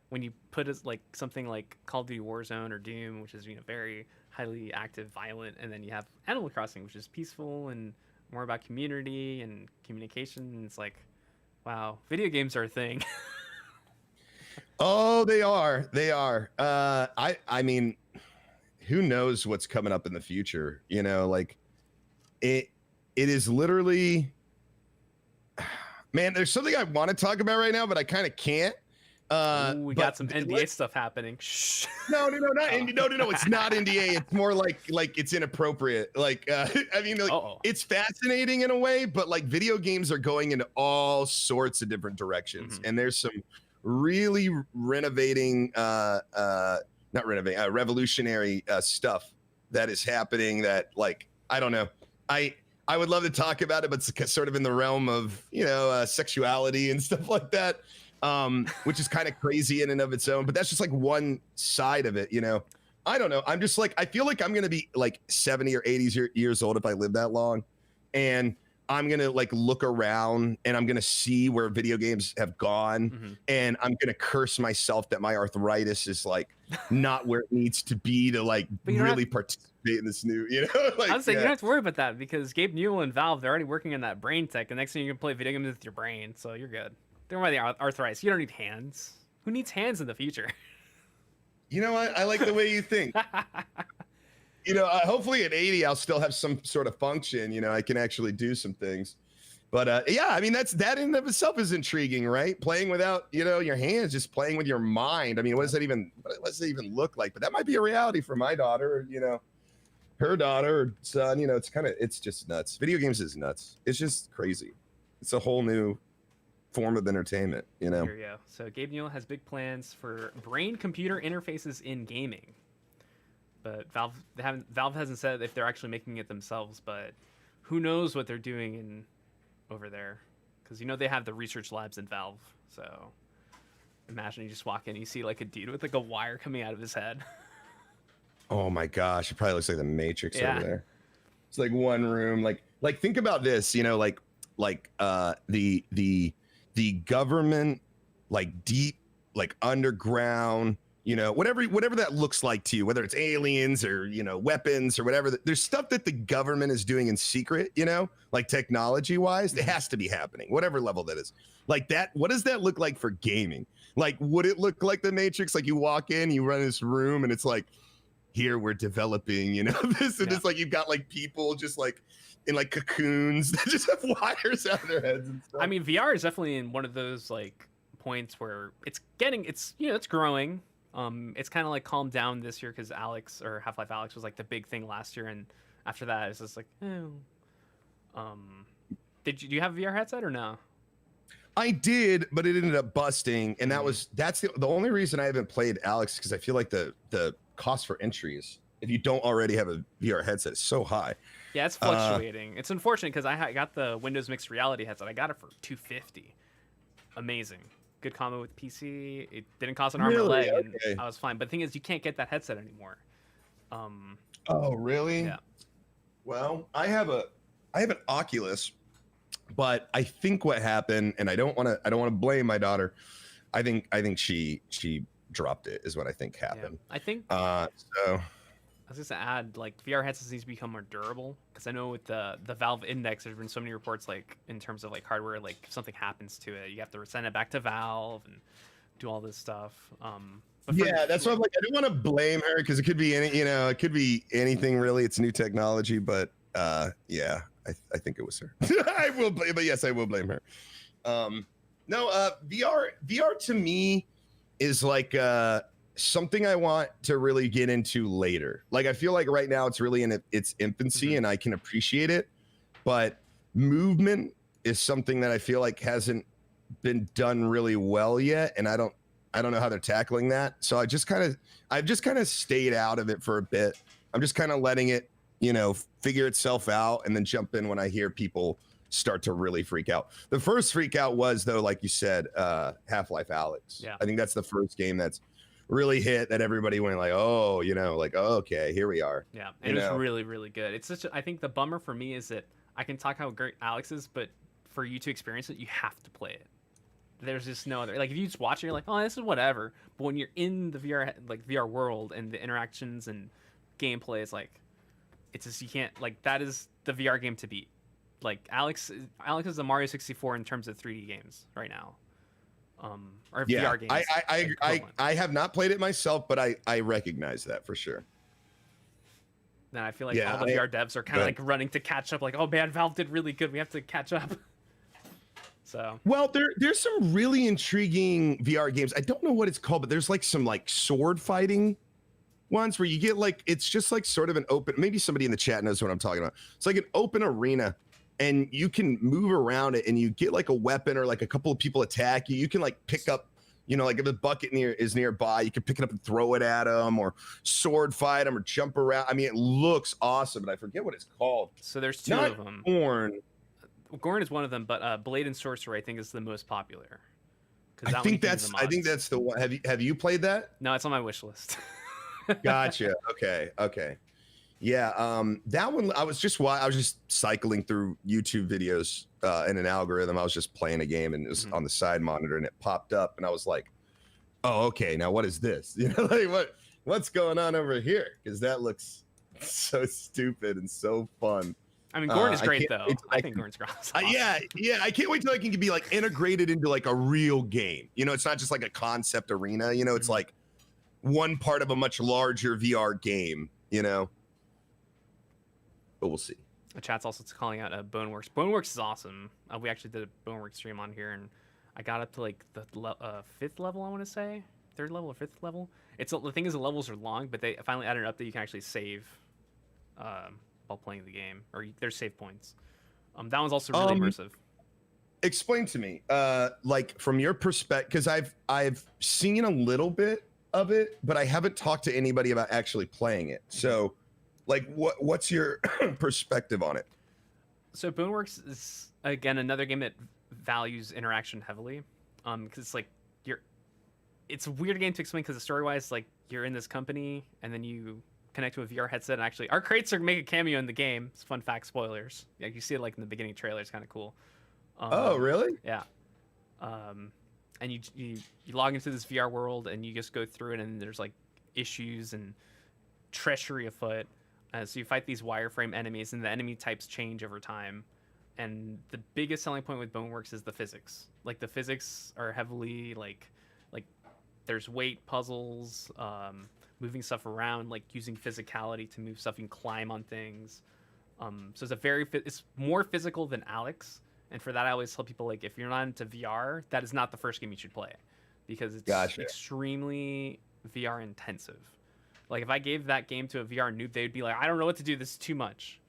when you put it like something like Call of Duty Warzone or Doom, which is, you know, very highly active, violent, and then you have Animal Crossing, which is peaceful and more about community and communication. And it's like, wow, video games are a thing. Oh, they are. They are. I mean, who knows what's coming up in the future? You know, like it is literally, man, there's something I want to talk about right now, but I kind of can't. We got some NDA stuff happening. Shh. No, not no. It's not NDA. It's more like it's inappropriate. Like, I mean, like, it's fascinating in a way, but like video games are going into all sorts of different directions, and there's some really revolutionary stuff that is happening. That like, I don't know. I would love to talk about it, but it's sort of in the realm of, you know, sexuality and stuff like that. Which is kind of crazy in and of its own, but that's just like one side of it, you know. I don't know. I'm just like, I feel like I'm gonna be like 70 or 80 years old if I live that long, and I'm gonna like look around and I'm gonna see where video games have gone, and I'm gonna curse myself that my arthritis is like not where it needs to be to like really participate in this new, you know. Like, I was saying, you don't have to worry about that because Gabe Newell and Valve, they're already working on that brain tech. The next thing you can play video games with your brain, so you're good. Don't worry about the arthritis. You don't need hands. Who needs hands in the future? You know what? I like the way you think. You know, hopefully at 80, I'll still have some sort of function. You know, I can actually do some things. But yeah, I mean, that in and of itself is intriguing, right? Playing without, you know, your hands, just playing with your mind. I mean, what does it even look like? But that might be a reality for my daughter, or, you know, her daughter or son. You know, it's just nuts. Video games is nuts. It's just crazy. It's a whole new form of entertainment, you know. Here we go. So Gabe Newell has big plans for brain-computer interfaces in gaming, but Valve hasn't said if they're actually making it themselves. But who knows what they're doing over there? Because you know they have the research labs in Valve. So imagine you just walk in, and you see like a dude with like a wire coming out of his head. Oh my gosh, it probably looks like the Matrix over there. It's like one room. Like think about this, you know, like the government, like deep, like underground, you know, whatever that looks like to you, whether it's aliens or, you know, weapons or whatever. There's stuff that the government is doing in secret, you know, like technology wise, it has to be happening, whatever level that is. Like that, what does that look like for gaming? Like, would it look like the Matrix? Like you walk in, you run this room, and it's like, here we're developing, you know, this, and it's like you've got like people just like in like cocoons that just have wires out of their heads and stuff. I mean, VR is definitely in one of those like points where it's you know, it's growing. It's kind of like calmed down this year because Alex or Half-Life Alex was like the big thing last year, and after that it's just like, do you have a VR headset or no? I did, but it ended up busting, and that's the only reason I haven't played Alex, because I feel like the cost for entries, if you don't already have a VR headset, is so high. Yeah, it's fluctuating. It's unfortunate because I got the Windows Mixed Reality headset. I got it for $250. Amazing. Good combo with PC. It didn't cost an arm or leg, and I was fine. But the thing is, you can't get that headset anymore. Oh, really? Yeah. Well, I have an Oculus, but I think what happened, and I don't want to blame my daughter. I think she dropped it is what I think happened. I think So I was just to add, like, VR headsets needs to become more durable, because I know with the Valve Index, there's been so many reports, like, in terms of like hardware, like if something happens to it, you have to send it back to Valve and do all this stuff. But yeah, that's why I'm like, I don't want to blame her because it could be it could be anything really. It's new technology, but yeah, I think it was her. I will blame, but yes, I will blame her. No, VR to me is like something I want to really get into later. Like I feel like right now it's really in its infancy and I can appreciate it, but movement is something that I feel like hasn't been done really well yet, and I don't know how they're tackling that. So I've just kind of stayed out of it for a bit. I'm just kind of letting it, figure itself out and then jump in when I hear people start to really freak out. The first freak out was, though, like you said, Half-Life Alyx. Yeah. I think that's the first game that's really hit that everybody went like, oh, oh, okay, here we are. Yeah, and it was really, really good. It's I think the bummer for me is that I can talk how great Alyx is, but for you to experience it, you have to play it. There's just no other, like, if you just watch it, you're like, oh, this is whatever. But when you're in the VR world and the interactions and gameplay, it's like, it's just, you can't, like, that is the VR game to beat. Like, Alyx is the Mario 64 in terms of 3D games right now. Or Yeah, VR games. I have not played it myself, but I recognize that for sure. Then I feel like all the VR devs are kind of like running to catch up, like, oh man, Valve did really good, we have to catch up. So well, there's some really intriguing VR games. I don't know what it's called, but there's like some like sword fighting ones where you get like, it's just like sort of an open, maybe somebody in the chat knows what I'm talking about. It's like an open arena and you can move around it and you get like a weapon or like a couple of people attack you. You can like pick up, like if a bucket is nearby, you can pick it up and throw it at them or sword fight them or jump around. I mean, it looks awesome, but I forget what it's called. So there's two of them. Gorn is one of them, but Blade and Sorcerer I think is the most popular. I think that's the one. Have you played that? No, it's on my wish list. Gotcha. Okay. Yeah. That one I was just cycling through YouTube videos in an algorithm. I was just playing a game and it was on the side monitor and it popped up and I was like, oh, okay. Now what is this? Like what's going on over here? Because that looks so stupid and so fun. I mean, Gorn is great though. I think Gorn's great. Awesome. Yeah. I can't wait till I can be like integrated into like a real game. It's not just like a concept arena. It's like one part of a much larger VR game. But we'll see. The chat's also calling out Boneworks. Boneworks is awesome. We actually did a Boneworks stream on here, and I got up to like the 5th level. I want to say 3rd level or 5th level. The thing is the levels are long, but they finally added an update. You can actually save while playing the game, or there's save points. That one's also really immersive. Explain to me, like from your perspective, because I've seen a little bit of it, but I haven't talked to anybody about actually playing it. So, like, what's your perspective on it? So Boneworks is again another game that values interaction heavily, because it's like it's a weird game to explain because the story-wise, like you're in this company and then you connect to a VR headset, and actually our crates are make a cameo in the game. It's fun fact, spoilers. Yeah, you see it like in the beginning trailer. It's kind of cool. Oh, really? Yeah. And you log into this VR world and you just go through it, and there's like issues and treachery afoot. So you fight these wireframe enemies, and the enemy types change over time. And the biggest selling point with Boneworks is the physics. Like the physics are heavily like there's weight puzzles, moving stuff around, like using physicality to move stuff. You can climb on things. So it's more physical than Alyx. And for that, I always tell people, like, if you're not into VR, that is not the first game you should play, because it's extremely VR intensive. Like, if I gave that game to a VR noob, they'd be like, I don't know what to do. This is too much.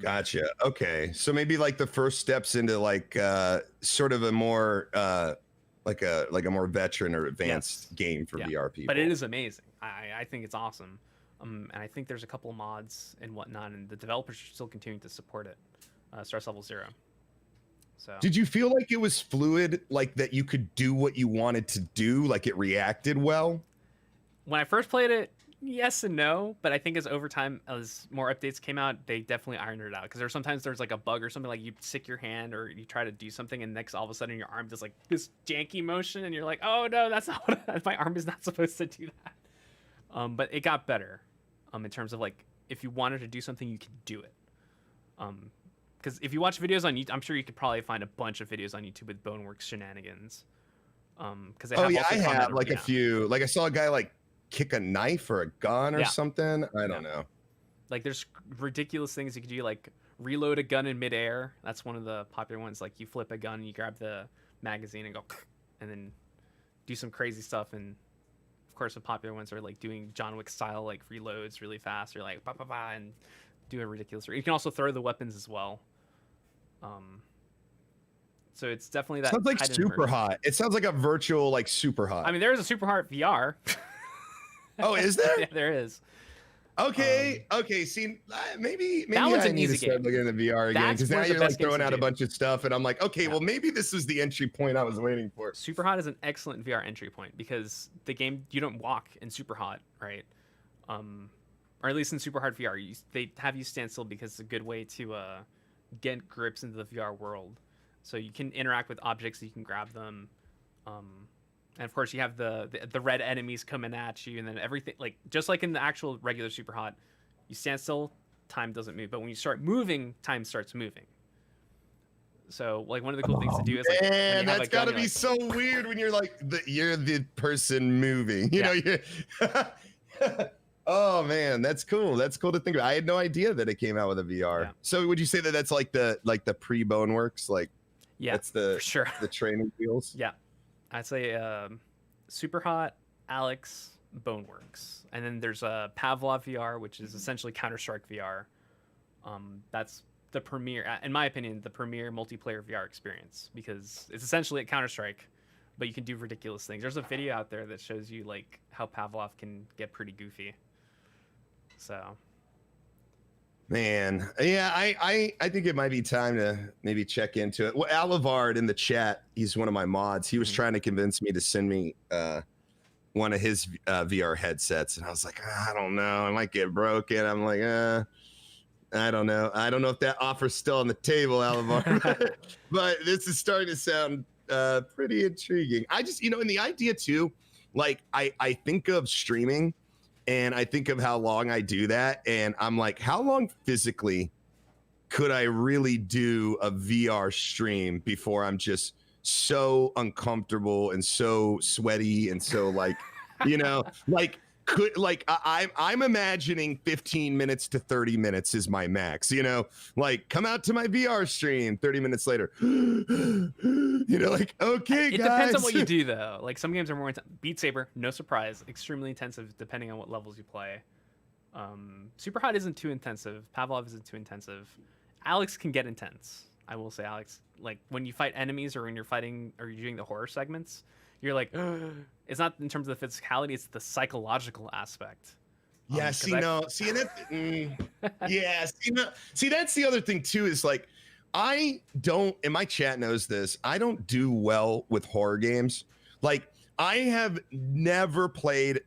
Gotcha. Okay. So maybe like the first steps into like sort of a more like a more veteran or advanced game for VR people. But it is amazing. I think it's awesome. And I think there's a couple mods and whatnot, and the developers are still continuing to support it. Starts level 0. So did you feel like it was fluid, like that you could do what you wanted to do, like it reacted well? When I first played it, yes and no, but I think as over time, as more updates came out, they definitely ironed it out. Because there's like a bug or something, like you stick your hand or you try to do something, and next all of a sudden your arm does like this janky motion, and you're like, oh no, that's not what my arm is not supposed to do that. But it got better, in terms of like if you wanted to do something, you could do it. Because if you watch videos on YouTube, I'm sure you could probably find a bunch of videos on YouTube with Boneworks shenanigans. Because I have like a few. Like I saw a guy like kick a knife or a gun or something. I don't know. Like there's ridiculous things you could do, like reload a gun in midair. That's one of the popular ones. Like you flip a gun, and you grab the magazine and go, and then do some crazy stuff. And of course, the popular ones are like doing John Wick style like reloads really fast, or like and do a ridiculous. You can also throw the weapons as well. So it's definitely that. Sounds like super hot. It sounds like a virtual like super hot. I mean, there is a super hot VR. Oh, is there? Yeah, there is. Okay. Okay. See, maybe that one's I an need easy to start game. looking at the VR again, That's because one now of the you're like best games throwing to out a do. bunch of stuff, and I'm like, okay, well maybe this is the entry point I was waiting for. Super hot is an excellent VR entry point because the game, you don't walk in super hot, right? Or at least in super hard VR, they have you stand still because it's a good way to get grips into the VR world. So you can interact with objects, you can grab them, and of course you have the red enemies coming at you, and then everything, like just like in the actual regular super hot, you stand still, time doesn't move, but when you start moving, time starts moving. So like one of the cool things to do is like, when you have that's a gun, gotta be so weird when you're like you're the person moving. You know, you're oh man, that's cool. That's cool to think about. I had no idea that it came out with a VR. Yeah. So would you say that that's like the pre-Boneworks, like? Yeah, that's the for sure. The training wheels. Yeah, I'd say Super Hot, Alex, Boneworks, and then there's Pavlov VR, which is essentially Counter-Strike VR. That's the premier, in my opinion, the premier multiplayer VR experience, because it's essentially a Counter-Strike, but you can do ridiculous things. There's a video out there that shows you like how Pavlov can get pretty goofy. So. Man, yeah, I think it might be time to maybe check into it. Well, Alivard in the chat, he's one of my mods. He was trying to convince me to send me one of his VR headsets, and I was like, I don't know, I might get broken. I'm like, I don't know. I don't know if that offer's still on the table, Alivard. But this is starting to sound pretty intriguing. I just, and the idea too, like I think of streaming. And I think of how long I do that, and I'm like, how long physically could I really do a VR stream before I'm just so uncomfortable and so sweaty and so like, I'm imagining 15 minutes to 30 minutes is my max, like come out to my VR stream 30 minutes later, like, okay, it guys. Depends on what you do though. Like some games are more intense. Beat Saber, no surprise, extremely intensive depending on what levels you play. Super Hot isn't too intensive. Pavlov isn't too intensive. Alex can get intense. I will say, Alex, like when you fight enemies or when you're fighting or you're doing the horror segments, you're like, it's not in terms of the physicality, it's the psychological aspect. Yeah, that's the other thing too, is like, I don't, and my chat knows this, I don't do well with horror games. Like, I have never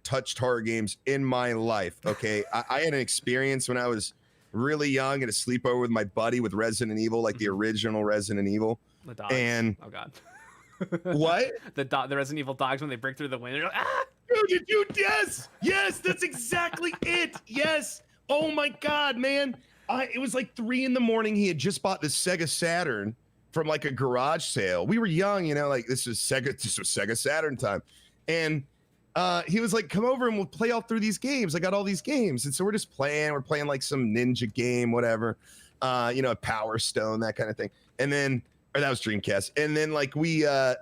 touched horror games in my life, okay? I had an experience when I was really young at a sleepover with my buddy with Resident Evil, like the original Resident Evil. The dogs. And oh god. What? The Resident Evil dogs, when they break through the window, they're like, ah! Dude, yes, that's exactly it. Yes. Oh my god, man. It was like 3 a.m. He had just bought the Sega Saturn from like a garage sale. We were young, like this was Sega Saturn time. And he was like, come over and we'll play all through these games. I got all these games. And so we're playing like some ninja game, whatever. Power Stone, that kind of thing. And then, or that was Dreamcast. And then like we go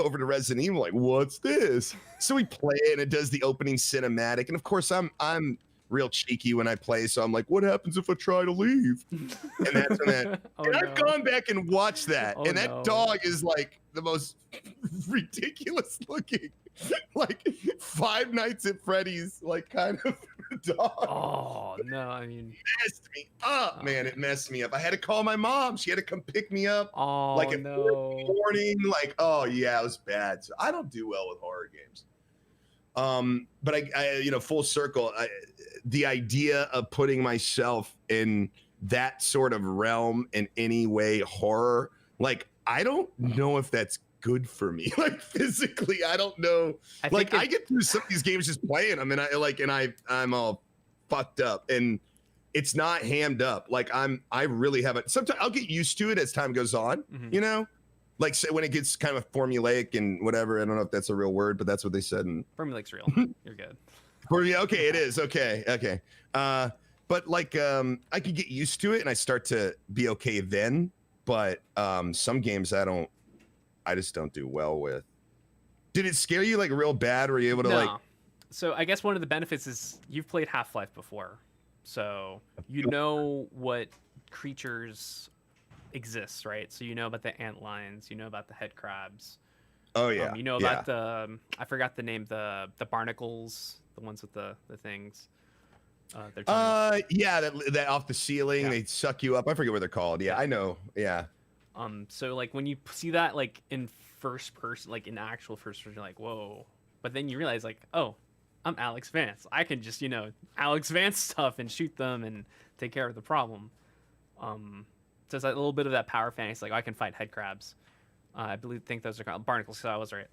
over to Resident Evil, like, what's this? So we play it and it does the opening cinematic. And of course I'm real cheeky when I play, so I'm like, what happens if I try to leave? And that's when that. I've gone back and watched that, and that dog is like the most ridiculous looking, like Five Nights at Freddy's, like kind of dog. Oh no, I mean, it messed me up, man. It messed me up. I had to call my mom. She had to come pick me up. Oh like at no. 4 in the morning. Like, oh yeah, it was bad. So I don't do well with horror games. But full circle, the idea of putting myself in that sort of realm in any way, horror, like, I don't know if that's good for me. Like, physically, I don't know. Like, I get through some of these games just playing them, and I'm all fucked up, and it's not hammed up. Like, I really haven't. Sometimes I'll get used to it as time goes on, you know? Like, say when it gets kind of formulaic and whatever. I don't know if that's a real word, but that's what they said. And formulaic's real. You're good. Okay, it is. Okay. But like, I could get used to it and I start to be okay then. But some games I just don't do well with. Did it scare you like real bad? Were you able to like? So I guess one of the benefits is you've played Half-Life before, so you know what creatures exist, right? So you know about the antlions, you know about the head crabs. Oh yeah. You know about the I forgot the name, the barnacles, the ones with the things. Yeah, that off the ceiling, they suck you up. I forget what they're called. Yeah, I know. Yeah. So like when you see that like in first person, like in actual first person, you're like, whoa. But then you realize like, oh, I'm Alex Vance. I can just, Alex Vance stuff and shoot them and take care of the problem. So it's like a little bit of that power fantasy, like I can fight head crabs. I think those are called barnacles, so I was right.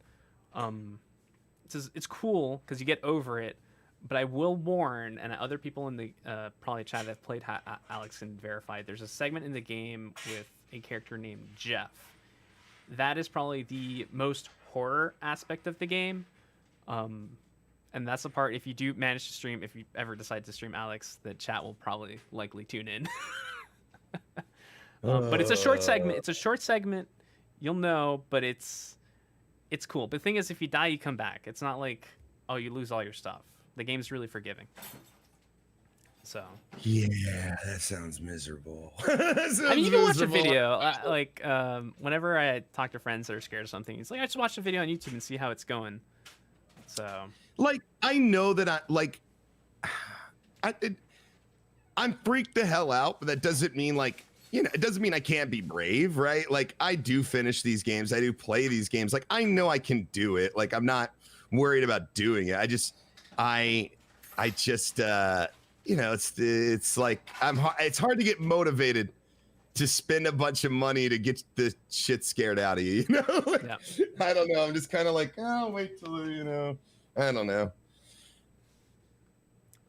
It's cool because you get over it, but I will warn, and other people in the probably chat that have played Alex can verify, there's a segment in the game with a character named Jeff. That is probably the most horror aspect of the game. And that's the part, if you do manage to stream, if you ever decide to stream Alex, the chat will probably likely tune in. But it's a short segment. You'll know, but it's cool. But the thing is, if you die, you come back. It's not like, oh, you lose all your stuff. The game's really forgiving. So. Yeah, that sounds miserable. You can watch a video. Whenever I talk to friends that are scared of something, it's like, I just watch a video on YouTube and see how it's going. So. Like, I know that I'm freaked the hell out, but that doesn't mean like, it doesn't mean I can't be brave, right? Like, I do finish these games. I do play these games. Like, I know I can do it. Like, I'm not worried about doing it. It's like, it's hard to get motivated to spend a bunch of money to get the shit scared out of you, Yeah. I don't know. I'm just kind of like, oh, wait till, I don't know.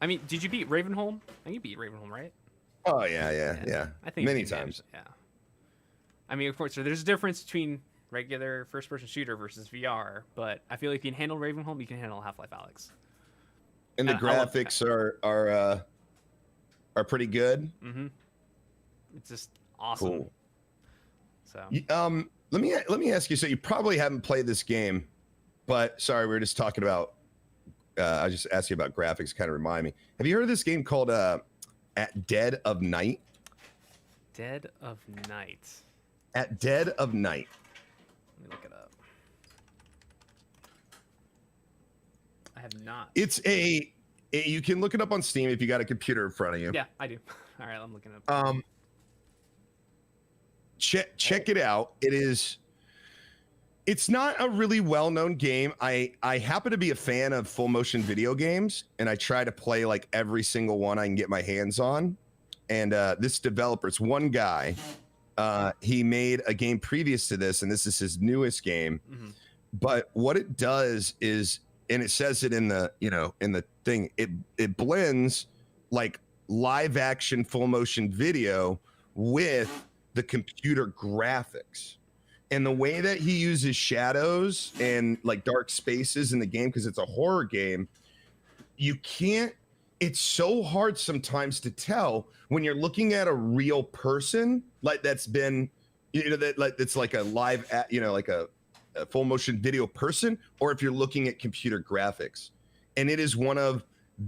I mean, did you beat Ravenholm? I think you beat Ravenholm, right? Oh yeah. I think many times. Yeah. I mean, of course, so there's a difference between regular first-person shooter versus VR, but I feel like if you can handle Ravenholm, you can handle Half-Life Alyx. And the graphics are pretty good. Mm-hmm. It's just awesome. Cool. So. Let me ask you. So you probably haven't played this game, but sorry, we were just talking about. I just asked you about graphics. Kind of remind me. Have you heard of this game called At Dead of Night? Dead of Night. At Dead of Night. Let me look it up. I have not. You can look it up on Steam if you got a computer in front of you. Yeah, I do. All right, I'm looking it up. Check it out. It's not a really well-known game. I happen to be a fan of full motion video games, and I try to play like every single one I can get my hands on. And this developer, it's one guy. He made a game previous to this, and this is his newest game. Mm-hmm. But what it does is, and it says it in the thing, it blends like live action full motion video with the computer graphics. And the way that he uses shadows and like dark spaces in the game, because it's a horror game, it's so hard sometimes to tell when you're looking at a real person, like that's been, that's like a live, like a full motion video person, or if you're looking at computer graphics. And it is one of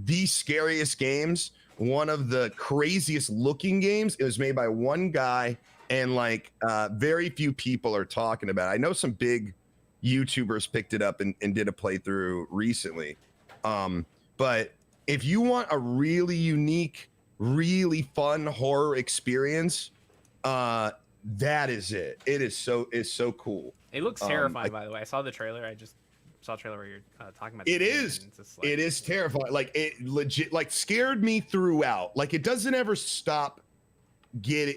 the scariest games, one of the craziest looking games. It was made by one guy, and like very few people are talking about it. I know some big YouTubers picked it up and did a playthrough recently. But if you want a really unique, really fun horror experience, that is it. It's so cool. It looks terrifying, by the way. I saw the trailer. I just saw a trailer where you're talking about. It the game, is. and it's just like, It is terrifying. Like it legit, like scared me throughout. Like it doesn't ever stop.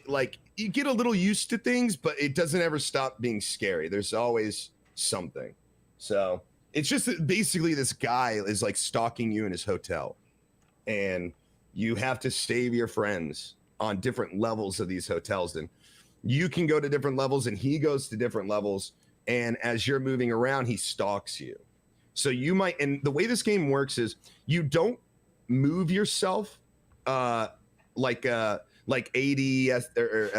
Like you get a little used to things, but it doesn't ever stop being scary. There's always something. So it's just that basically this guy is like stalking you in his hotel, and you have to save your friends on different levels of these hotels. And you can go to different levels, and he goes to different levels. And as you're moving around, he stalks you. So you might, and the way this game works is you don't move yourself like ADS or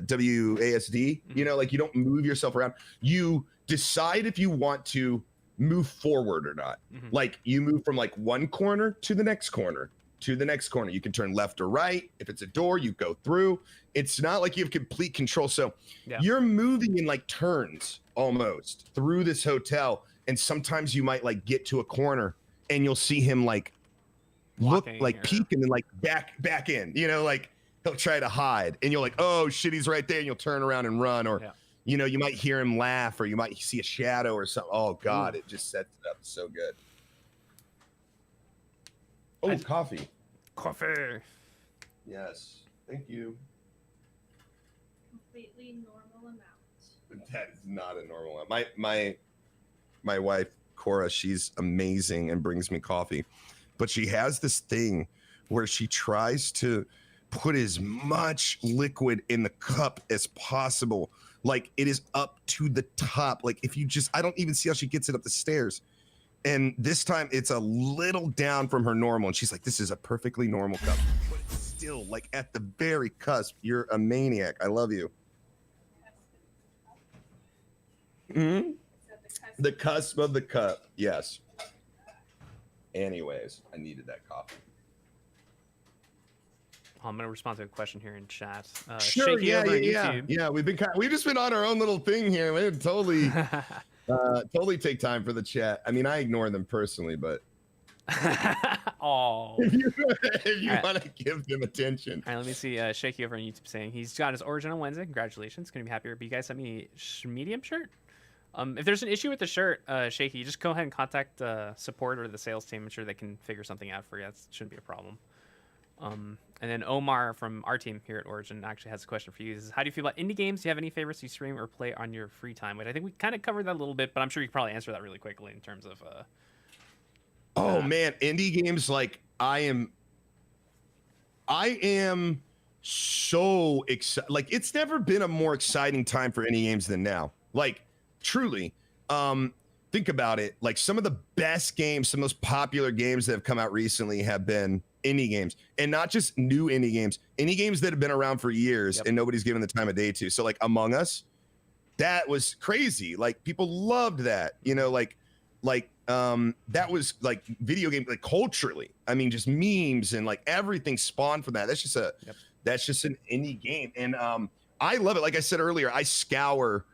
WASD, you know, like you don't move yourself around. You decide if you want to move forward or not. Like you move from like one corner to the next corner to the next corner. You can turn left or right. If it's a door, you go through. It's not like you have complete control. So you're moving in like turns almost through this hotel. And sometimes you might like get to a corner and you'll see him like look like peek and then like back in, you know, like he'll try to hide and you're like, oh shit, he's right there. And you'll turn around and run, or, you know, you might hear him laugh, or you might see a shadow or something. Oh God, it just sets it up so good. Oh, coffee. Coffee. Yes. Thank you. Completely normal amount. That is not a normal one. My wife, Cora, she's amazing and brings me coffee. But she has this thing where she tries to put as much liquid in the cup as possible. Like it is up to the top. Like if you just, I don't even see how she gets it up the stairs. And this time it's a little down from her normal. And she's like, this is a perfectly normal cup. But it's still like at the very cusp. You're a maniac. I love you. Mm-hmm. The cusp of the cup. Yes. Anyways, I needed that coffee. I'm gonna respond to a question here in chat. Sure, Shaky over on YouTube. Yeah. We've just been on our own little thing here. We totally, totally take time for the chat. I mean, I ignore them personally, but Oh. if you want to give them attention. All right, let me see. Shaky over on YouTube saying he's got his origin on Wednesday. Congratulations, gonna be happier. But you guys sent me medium shirt. If there's an issue with the shirt, Shaky, you just go ahead and contact support or the sales team. I'm sure they can figure something out for you. That shouldn't be a problem. And then Omar from our team here at Origin actually has a question for you. This is, how do you feel about indie games? Do you have any favorites you stream or play on your free time? Which I think we kind of covered that a little bit, but I'm sure you could probably answer that really quickly in terms of. Oh man, indie games! Like I am so excited. Like it's never been a more exciting time for indie games than now. Like truly. Think about it. Like some of the best games, some of the most popular games that have come out recently have been indie games, and not just new indie games that have been around for years and nobody's given the time of day to. So like Among Us, that was crazy. Like people loved that, you know, like that was like video game, like culturally. I mean, just memes and like everything spawned from that. That's just that's just an indie game. And I love it. Like I said earlier, I scour,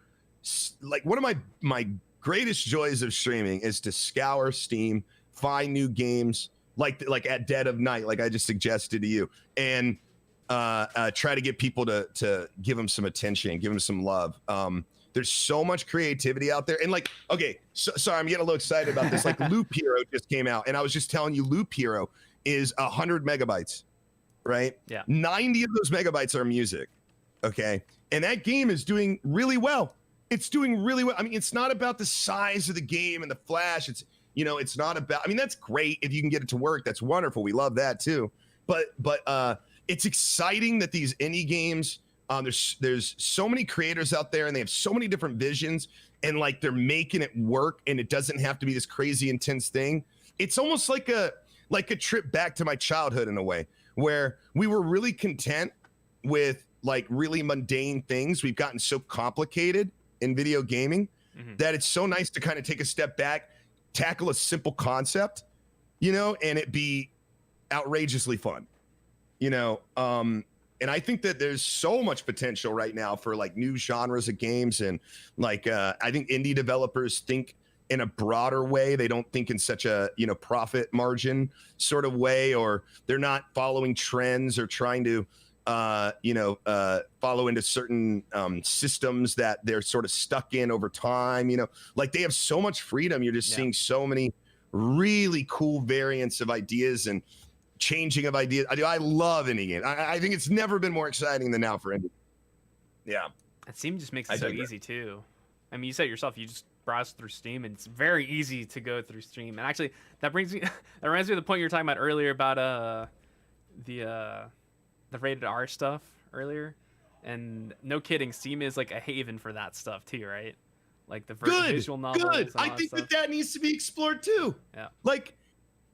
like one of my greatest joys of streaming is to scour Steam, find new games, like at dead of night, like I just suggested to you, and try to get people to give them some attention, give them some love. There's so much creativity out there, and like, okay, sorry, I'm getting a little excited about this. Like Loop Hero just came out, and I was just telling you, Loop Hero is 100 megabytes, right? Yeah. 90 of those megabytes are music, okay, and that game is doing really well. It's doing really well. I mean, it's not about the size of the game and the flash. It's, you know, it's not about, I mean, that's great. If you can get it to work, that's wonderful. We love that too. But it's exciting that these indie games, there's so many creators out there and they have so many different visions, and like they're making it work, and it doesn't have to be this crazy intense thing. It's almost like a trip back to my childhood in a way, where we were really content with like really mundane things. We've gotten so complicated in video gaming that it's so nice to kind of take a step back, tackle a simple concept, you know, and it be outrageously fun, you know. And I think that there's so much potential right now for like new genres of games, and like I think indie developers think in a broader way. They don't think in such a, you know, profit margin sort of way, or they're not following trends or trying to follow into certain systems that they're sort of stuck in over time. Like they have so much freedom. You're just seeing so many really cool variants of ideas and changing of ideas. I love indie games. I think it's never been more exciting than now for indie. Yeah. And Steam just makes it so easy too. I mean, you said it yourself, you just browse through Steam, and it's very easy to go through Steam. And actually, that reminds me of the point you were talking about earlier about the rated R stuff earlier. And no kidding, Steam is like a haven for that stuff too, right? Like the visual novels. Good. I think that needs to be explored too. Yeah. Like,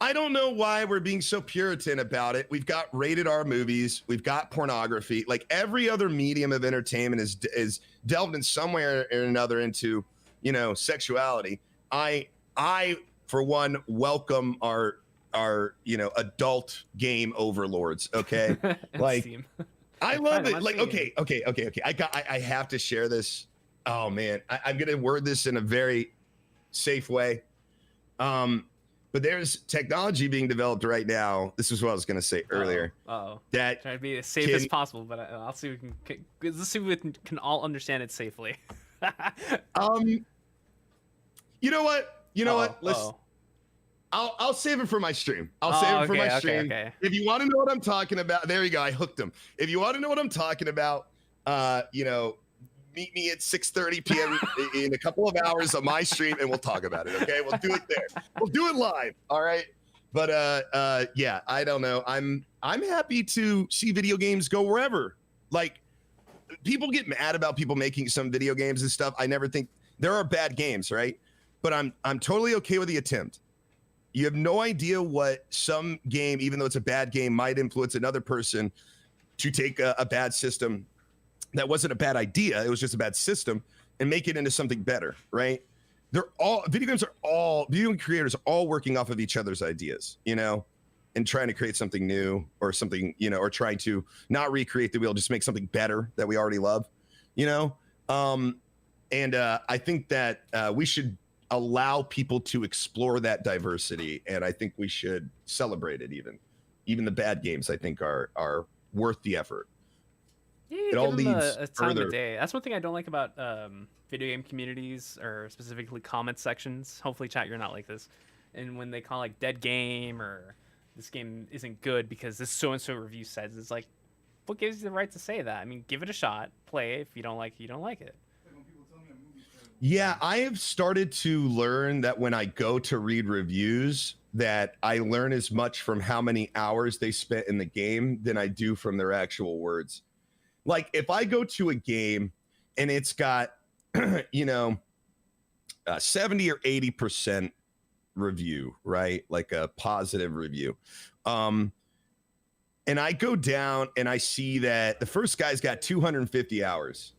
I don't know why we're being so Puritan about it. We've got rated R movies. We've got pornography. Like every other medium of entertainment is delved in some way or another into, sexuality. I for one welcome our adult game overlords. Okay, like Steam. I love it. Like okay. I have to share this. Oh man, I'm gonna word this in a very safe way. But there's technology being developed right now. This is what I was going to say earlier. That trying to be as safe as possible, but I'll see if let's see if we can all understand it safely. You know what? I'll save it for my stream. I'll save it for my stream. Okay. If you want to know what I'm talking about, there you go. I hooked him. If you want to know what I'm talking about, meet me at 6:30 p.m. in a couple of hours on my stream, and we'll talk about it. Okay, we'll do it there. We'll do it live. All right. But yeah, I don't know. I'm happy to see video games go wherever. Like, people get mad about people making some video games and stuff. I never think there are bad games, right? But I'm totally okay with the attempt. You have no idea what some game, even though it's a bad game, might influence another person to take a bad system that wasn't a bad idea, it was just a bad system, and make it into something better, right? Video game creators are all working off of each other's ideas, and trying to create something new or something, or trying to not recreate the wheel, just make something better that we already love, and I think that we should allow people to explore that diversity, and I think we should celebrate it. Even the bad games, I think, are worth the effort. Yeah, it all leads a time further. of day. That's one thing I don't like about video game communities, or specifically comment sections. Hopefully, chat, you're not like this. And when they call like dead game, or this game isn't good because this so and so review says, it's like, what gives you the right to say that? I mean, give it a shot, play. If you don't like it, you don't like it. Yeah, I have started to learn that when I go to read reviews, that I learn as much from how many hours they spent in the game than I do from their actual words. Like, if I go to a game and it's got, 70 or 80% review, right? Like a positive review. And I go down and I see that the first guy's got 250 hours.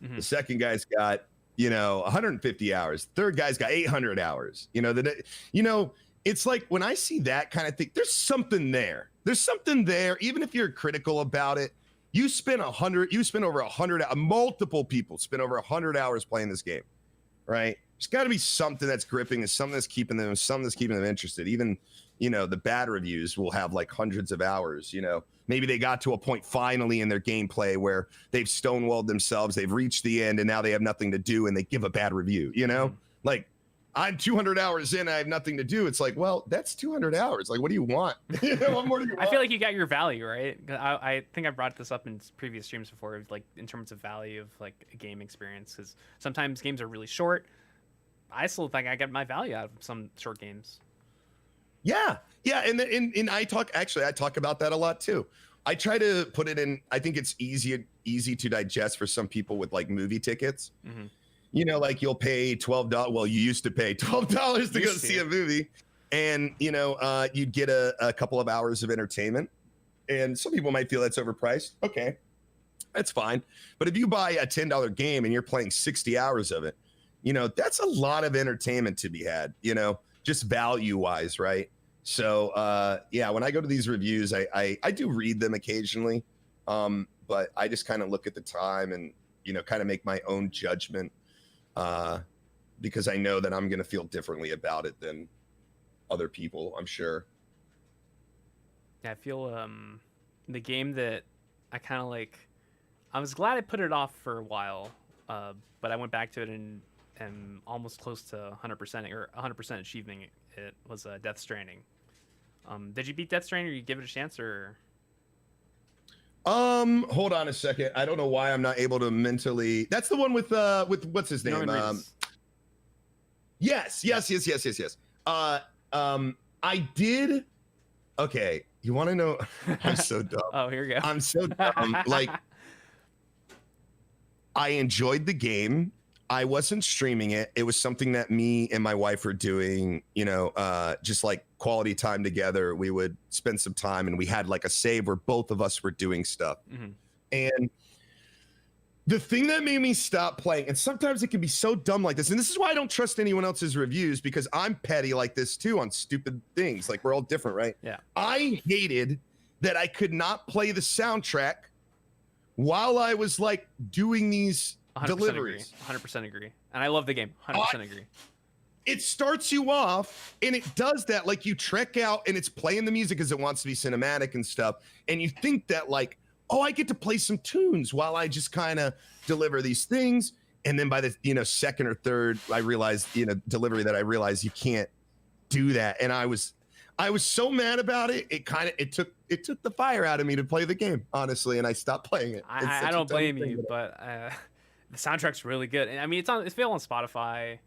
Mm-hmm. The second guy's got, 150 hours. Third guy's got 800 hours. It's like when I see that kind of thing, there's something there. There's something there. Even if you're critical about it, you spent over 100, multiple people spent over 100 hours playing this game, right? There's got to be something that's gripping, and something that's keeping them interested. Even, the bad reviews will have like hundreds of hours, Maybe they got to a point finally in their gameplay where they've stonewalled themselves, they've reached the end, and now they have nothing to do, and they give a bad review, Mm-hmm. Like, I'm 200 hours in, I have nothing to do. It's like, well, that's 200 hours. Like, what do you want? What more do you want? I feel like you got your value, right? I think I brought this up in previous streams before, like in terms of value of like a game experience, because sometimes games are really short. I still think I get my value out of some short games. Yeah, and I talk about that a lot too. I try to put it in. I think it's easy to digest for some people with like movie tickets. Mm-hmm. Like you'll pay $12. Well, you used to pay $12 to go see a movie, and you'd get a couple of hours of entertainment. And some people might feel that's overpriced. Okay, that's fine. But if you buy a $10 game and you're playing 60 hours of it, that's a lot of entertainment to be had. Just value wise, right? So when I go to these reviews, I do read them occasionally, but I just kind of look at the time and kind of make my own judgment, because I know that I'm going to feel differently about it than other people, I'm sure. Yeah, I feel the game that I kind of like. I was glad I put it off for a while, but I went back to it and am almost close to 100% or 100% achieving it. It was Death Stranding. Did you beat Death Stranding, or you give it a chance, or? Hold on a second. I don't know why I'm not able to mentally. That's the one with what's his name? Norman Reedus. Yes. I did. Okay, you want to know? I'm so dumb. Oh, here we go. I'm so dumb. Like, I enjoyed the game. I wasn't streaming it. It was something that me and my wife were doing, you know, just like quality time together. We would spend some time, and we had like a save where both of us were doing stuff. Mm-hmm. And the thing that made me stop playing, and sometimes it can be so dumb like this, and this is why I don't trust anyone else's reviews, because I'm petty like this too on stupid things. Like, we're all different, right? Yeah. I hated that I could not play the soundtrack while I was like doing these 100% deliveries. Agree. 100% agree. And I love the game. 100% agree. It starts you off, and it does that. Like, you trek out, and it's playing the music because it wants to be cinematic and stuff. And you think that, like, oh, I get to play some tunes while I just kind of deliver these things. And then by the, you know, second or third, I realized, you know, delivery that I realized you can't do that. And I was so mad about it. It took the fire out of me to play the game, honestly. And I stopped playing it. I don't blame you, but the soundtrack's really good. And I mean, it's available on Spotify,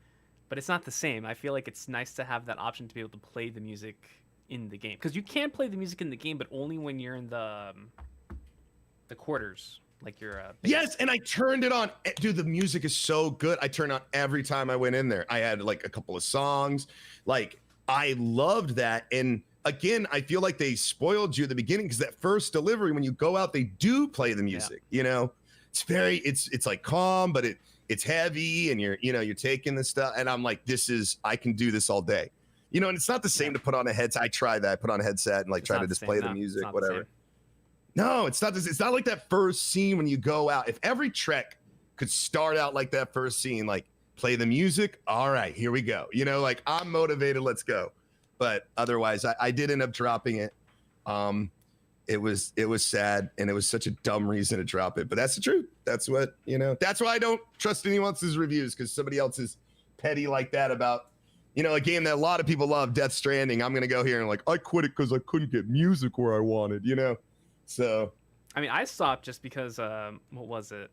but it's not the same. I feel like it's nice to have that option to be able to play the music in the game, because you can play the music in the game, but only when you're in the quarters, like you're yes, and I turned it on. Dude, the music is so good. I turned on every time I went in there. I had like a couple of songs. Like, I loved that. And again, I feel like they spoiled you at the beginning, because that first delivery, when you go out, they do play the music. You know, it's like calm, but it's heavy, and you're taking this stuff, and I'm like, I can do this all day. You know, and it's not the same to put on a headset. I tried that. I put on a headset and like try to display the music, whatever. No, it's not this. It's not like that first scene when you go out. If every trek could start out like that first scene, like play the music. All right, here we go. You know, like, I'm motivated. Let's go. But otherwise, I did end up dropping it. It was sad, and it was such a dumb reason to drop it. But that's the truth. That's what, you know. That's why I don't trust anyone else's reviews, because somebody else is petty like that about, you know, a game that a lot of people love, Death Stranding. I'm gonna go here and like, I quit it because I couldn't get music where I wanted. You know. So, I mean, I stopped just because what was it?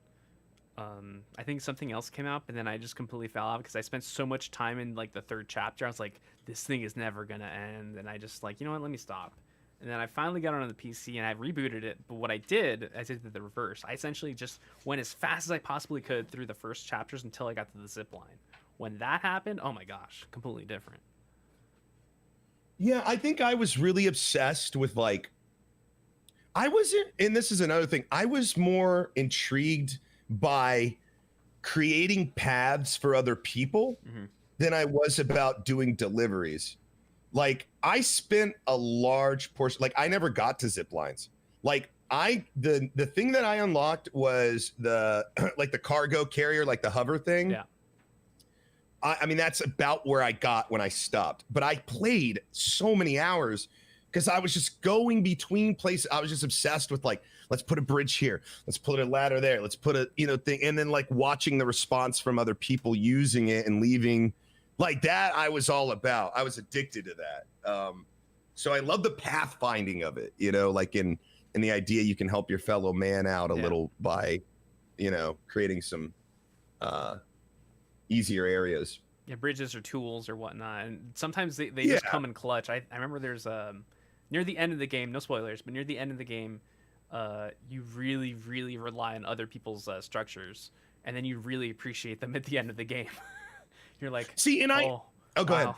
I think something else came out, and then I just completely fell out because I spent so much time in like the third chapter. I was like, this thing is never gonna end, and I just like, you know what? Let me stop. And then I finally got on the PC and I rebooted it. But what I did the reverse. I essentially just went as fast as I possibly could through the first chapters until I got to the zip line. When that happened, oh my gosh, completely different. Yeah, I think I was really obsessed with like. I wasn't, and this is another thing, I was more intrigued by creating paths for other people than I was about doing deliveries. Like, I spent a large portion, like, I never got to zip lines. Like, the thing that I unlocked was the, like, the cargo carrier, like the hover thing. Yeah. I mean, that's about where I got when I stopped. But I played so many hours because I was just going between places. I was just obsessed with like, let's put a bridge here. Let's put a ladder there. Let's put a, thing. And then like watching the response from other people using it and leaving like that. I was all about, I was addicted to that. So I love the pathfinding of it, like in the idea you can help your fellow man out a little by, creating some easier areas. Yeah, bridges or tools or whatnot. And sometimes they just come in clutch. I remember there's near the end of the game, no spoilers, but near the end of the game, you really, really rely on other people's structures. And then you really appreciate them at the end of the game. You're like, see, and go ahead.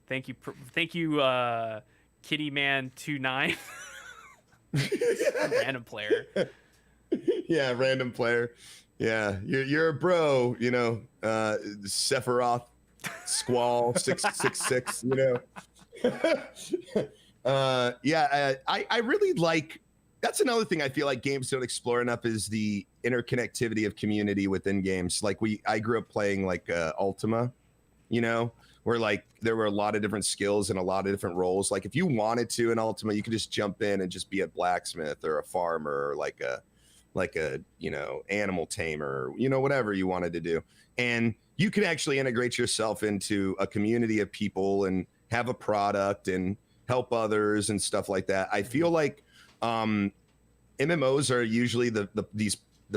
Thank you, Kitty Man 29. Random player. Yeah, random player. Yeah, you're a bro, Sephiroth, Squall, 666, I really like. That's another thing I feel like games don't explore enough is the interconnectivity of community within games. Like I grew up playing like Ultima, you know, where like there were a lot of different skills and a lot of different roles. Like if you wanted to in Ultima, you could just jump in and just be a blacksmith or a farmer or like a you know, animal tamer, you know, whatever you wanted to do. And you could actually integrate yourself into a community of people and have a product and help others and stuff like that. I feel like MMOs are usually the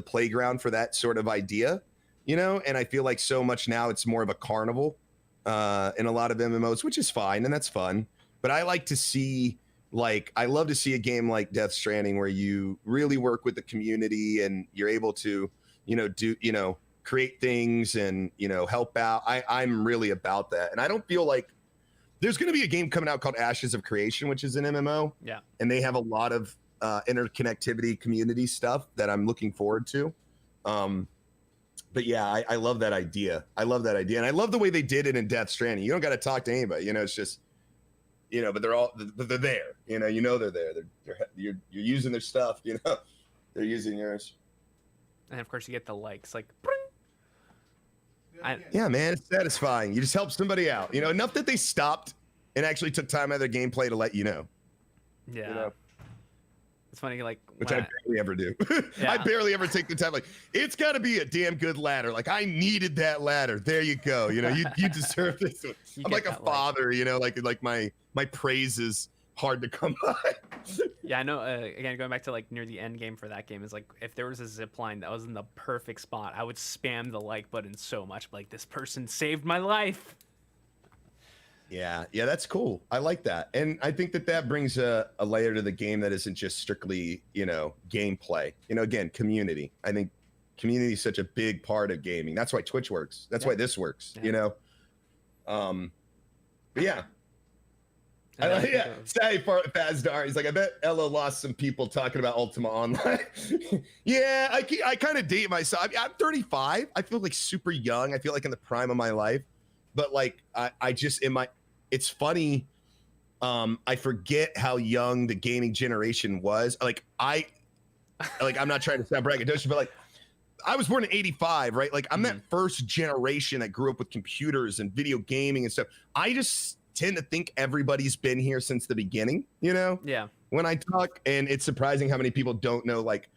playground for that sort of idea, you know, and I feel like so much now it's more of a carnival in a lot of MMOs, which is fine and that's fun. But I like to see, like, I love to see a game like Death Stranding where you really work with the community and you're able to, you know, do, you know, create things and, you know, help out. I'm really about that. And I don't feel like there's going to be a game coming out called Ashes of Creation, which is an MMO. Yeah. And they have a lot of interconnectivity community stuff that I'm looking forward to. But yeah, I love that idea. I love that idea. And I love the way they did it in Death Stranding. You don't got to talk to anybody, you know, it's just, you know, but they're there, you know they're there. You're using their stuff, you know, they're using yours. And of course you get the likes, like, Yeah, man, it's satisfying. You just help somebody out, you know, enough that they stopped and actually took time out of their gameplay to let you know. yeah. You know? It's funny, like, Which I barely ever do. Yeah. I barely ever take the time. Like, it's got to be a damn good ladder. Like, I needed that ladder. There you go. You know, you deserve this. You I'm get like a that, father. You know, like my praise is hard to come by. Yeah, I know. Again, going back to like near the end game for that game is like if there was a zip line that was in the perfect spot, I would spam the like button so much. Like, this person saved my life. Yeah, that's cool. I like that, and I think that brings a layer to the game that isn't just strictly, you know, gameplay. You know, again, community. I think community is such a big part of gaming. That's why Twitch works. That's why this works. Yeah. You know, but yeah. And Say for Fazdar, he's like, I bet Ella lost some people talking about Ultima Online. Yeah, I kind of date myself. I mean, I'm 35. I feel like super young. I feel like in the prime of my life, but like I just it's funny. I forget how young the gaming generation was. Like I'm not trying to sound braggadocious, but like I was born in 85, right? Like I'm that first generation that grew up with computers and video gaming and stuff. I just tend to think everybody's been here since the beginning, you know? Yeah. When I talk, and it's surprising how many people don't know like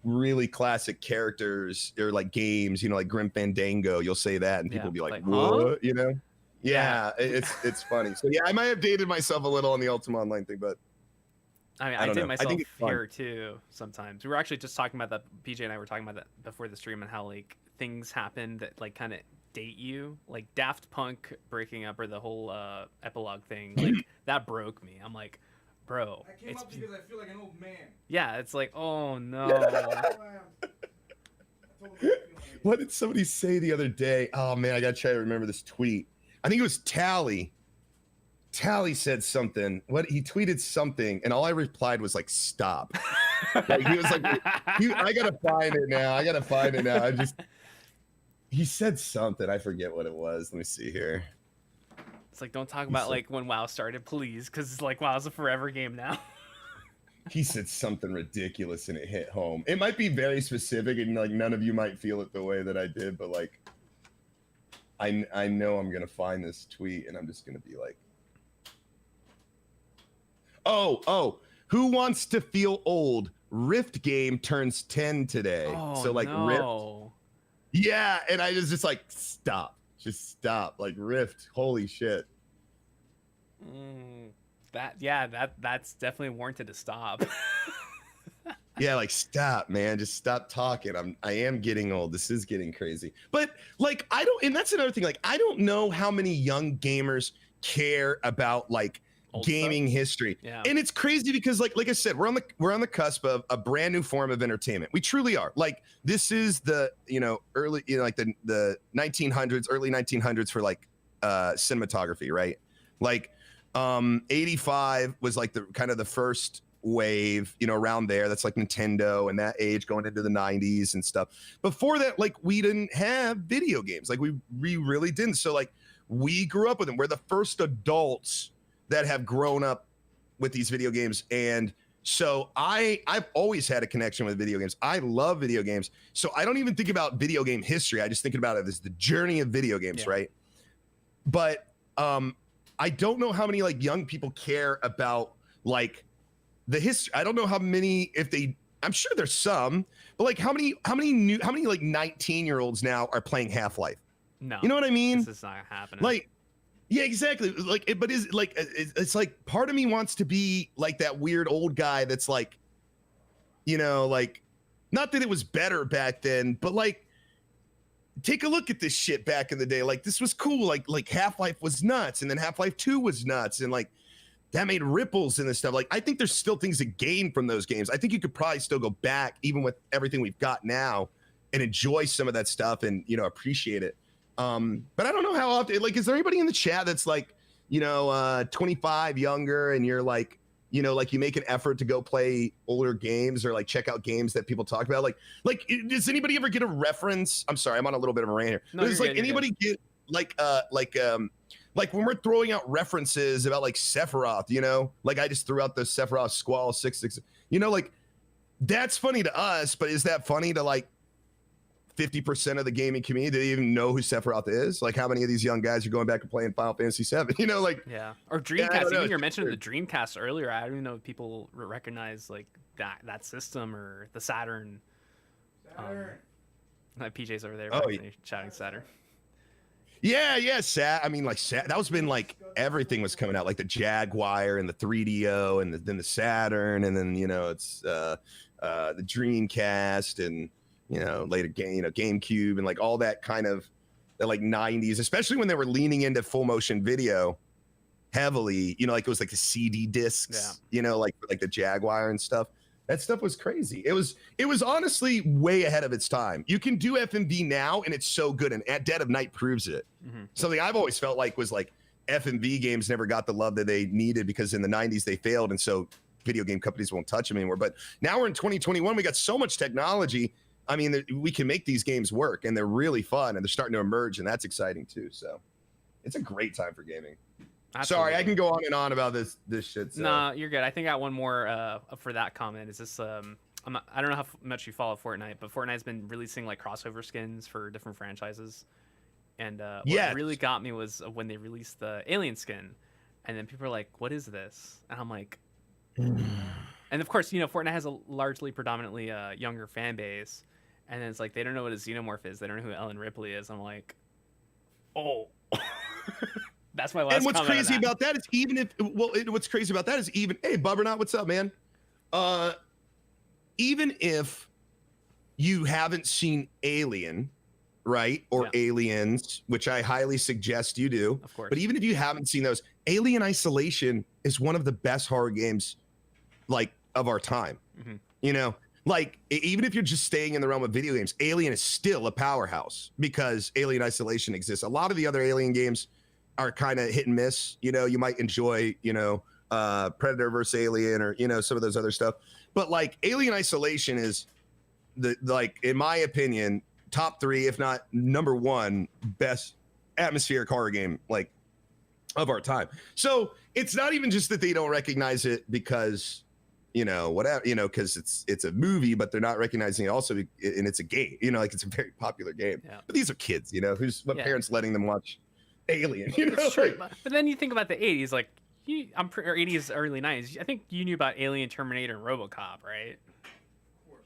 really classic characters or like games, you know, like Grim Fandango. You'll say that and people will be like, what? Huh? You know? Yeah, it's funny. So yeah, I might have dated myself a little on the Ultima Online thing, but I mean, I I don't did know. I myself think it's fun. here too sometimes. We were actually just talking about that. PJ and I were talking about that before the stream and how like things happen that like kind of date you, like Daft Punk breaking up or the whole epilogue thing. Like that broke me. I'm like, bro, I came up because I feel like an old man. yeah, it's like, oh no. What did somebody say the other day? Oh man, I gotta try to remember this tweet. I think it was Tally. Tally said something. He tweeted something, and all I replied was like, "Stop." Like, he was like, "I gotta find it now. He said something. I forget what it was. Let me see here. It's like, don't talk about like when WoW started, please, because like WoW's a forever game now. He said something ridiculous, and it hit home. It might be very specific, and like none of you might feel it the way that I did, but like, I know I'm gonna find this tweet, and I'm just gonna be like, oh, who wants to feel old? Rift game turns 10 today. Oh, So like no. Rift. Yeah, and I was just like, stop. Just stop. Like Rift, holy shit. That's definitely warranted to stop. Yeah, like stop, man. Just stop talking. I am getting old. This is getting crazy. But like and that's another thing. Like, I don't know how many young gamers care about like Old gaming stuff. history. Yeah. And it's crazy because like I said, we're on the cusp of a brand new form of entertainment. We truly are. Like, this is the, you know, early, you know, like the 1900s, early 1900s for like cinematography, right? Like 85 was like the kind of the first wave, you know, around there. That's like Nintendo and that age going into the 90s and stuff. Before that, like, we didn't have video games. Like, we really didn't. So like, we grew up with them. We're the first adults that have grown up with these video games. And so I've always had a connection with video games. I love video games. So I don't even think about video game history. I just think about it as the journey of video games, Yeah. right? but I don't know how many like young people care about like the history. I don't know how many, if they, I'm sure there's some, but like how many like 19-year-olds now are playing Half-Life? No. You know what I mean? This is not happening. Like, yeah, exactly. Like, but is like, it's like part of me wants to be like that weird old guy that's like, you know, like, not that it was better back then, but like, take a look at this shit back in the day. Like, this was cool. Like Half-Life was nuts, and then Half-Life 2 was nuts, and like that made ripples and this stuff. Like, I think there's still things to gain from those games. I think you could probably still go back, even with everything we've got now, and enjoy some of that stuff and, you know, appreciate it. But I don't know how often, like, is there anybody in the chat that's like, you know, 25 younger, and you're like, you know, like you make an effort to go play older games or like check out games that people talk about? Like, does anybody ever get a reference? I'm sorry, I'm on a little bit of a rant here. No, Does you're like good, anybody get like when we're throwing out references about like Sephiroth, you know, like I just threw out the Sephiroth Squall 666, you know, like that's funny to us, but is that funny to like 50% of the gaming community? Do they even know who Sephiroth is? Like, how many of these young guys are going back and playing Final Fantasy VII? You know, like, yeah, or Dreamcast. Yeah, I don't know. Even you're mentioning the Dreamcast earlier. I don't even know if people recognize like that system or the Saturn. My PJ's over there. Oh, yeah. Shouting Saturn. yeah, I mean, like, that was been like everything was coming out, like the Jaguar and the 3DO and then the Saturn, and then, you know, it's the Dreamcast and, you know, later GameCube and like all that kind of the like 90s, especially when they were leaning into full motion video heavily, you know, like it was like the CD discs, you know, like the Jaguar and stuff. That stuff was crazy. It was honestly way ahead of its time. You can do FMV now and it's so good, and at Dead of Night proves it. Something I've always felt like was like FMV games never got the love that they needed because in the 90s they failed, and so video game companies won't touch them anymore. But now we're in 2021, we got so much technology. I mean, we can make these games work, and they're really fun, and they're starting to emerge, and that's exciting too. So it's a great time for gaming. Absolutely. Sorry, I can go on and on about this shit. So. Nah, you're good. I think I got one more for that comment. Is this I don't know how much you follow Fortnite, but Fortnite's been releasing like crossover skins for different franchises. And what really got me was when they released the Alien skin, and then people are like, "What is this?" And I'm like, and of course, you know, Fortnite has a largely predominantly younger fan base. And then it's like, they don't know what a xenomorph is. They don't know who Ellen Ripley is. I'm like, oh. That's my last And what's comment crazy on that. about that is what's crazy about that is hey, Bubbernot, what's up, man? Even if you haven't seen Alien, right? Or Aliens, which I highly suggest you do. Of course. But even if you haven't seen those, Alien Isolation is one of the best horror games like of our time. You know? Like, even if you're just staying in the realm of video games, Alien is still a powerhouse because Alien Isolation exists. A lot of the other Alien games are kind of hit and miss. You know, you might enjoy, you know, Predator versus Alien or, you know, some of those other stuff. But like Alien Isolation is like, in my opinion, top 3, if not number 1 best atmospheric horror game like of our time. So it's not even just that they don't recognize it because, you know, whatever, you know, because it's a movie, but they're not recognizing it also, and it's a game, you know, like it's a very popular game. But these are kids, you know, parents letting them watch Alien, you know? It's true. But then you think about the 80s, like, or 80s, early 90s. I think you knew about Alien, Terminator, and RoboCop, right? Of course,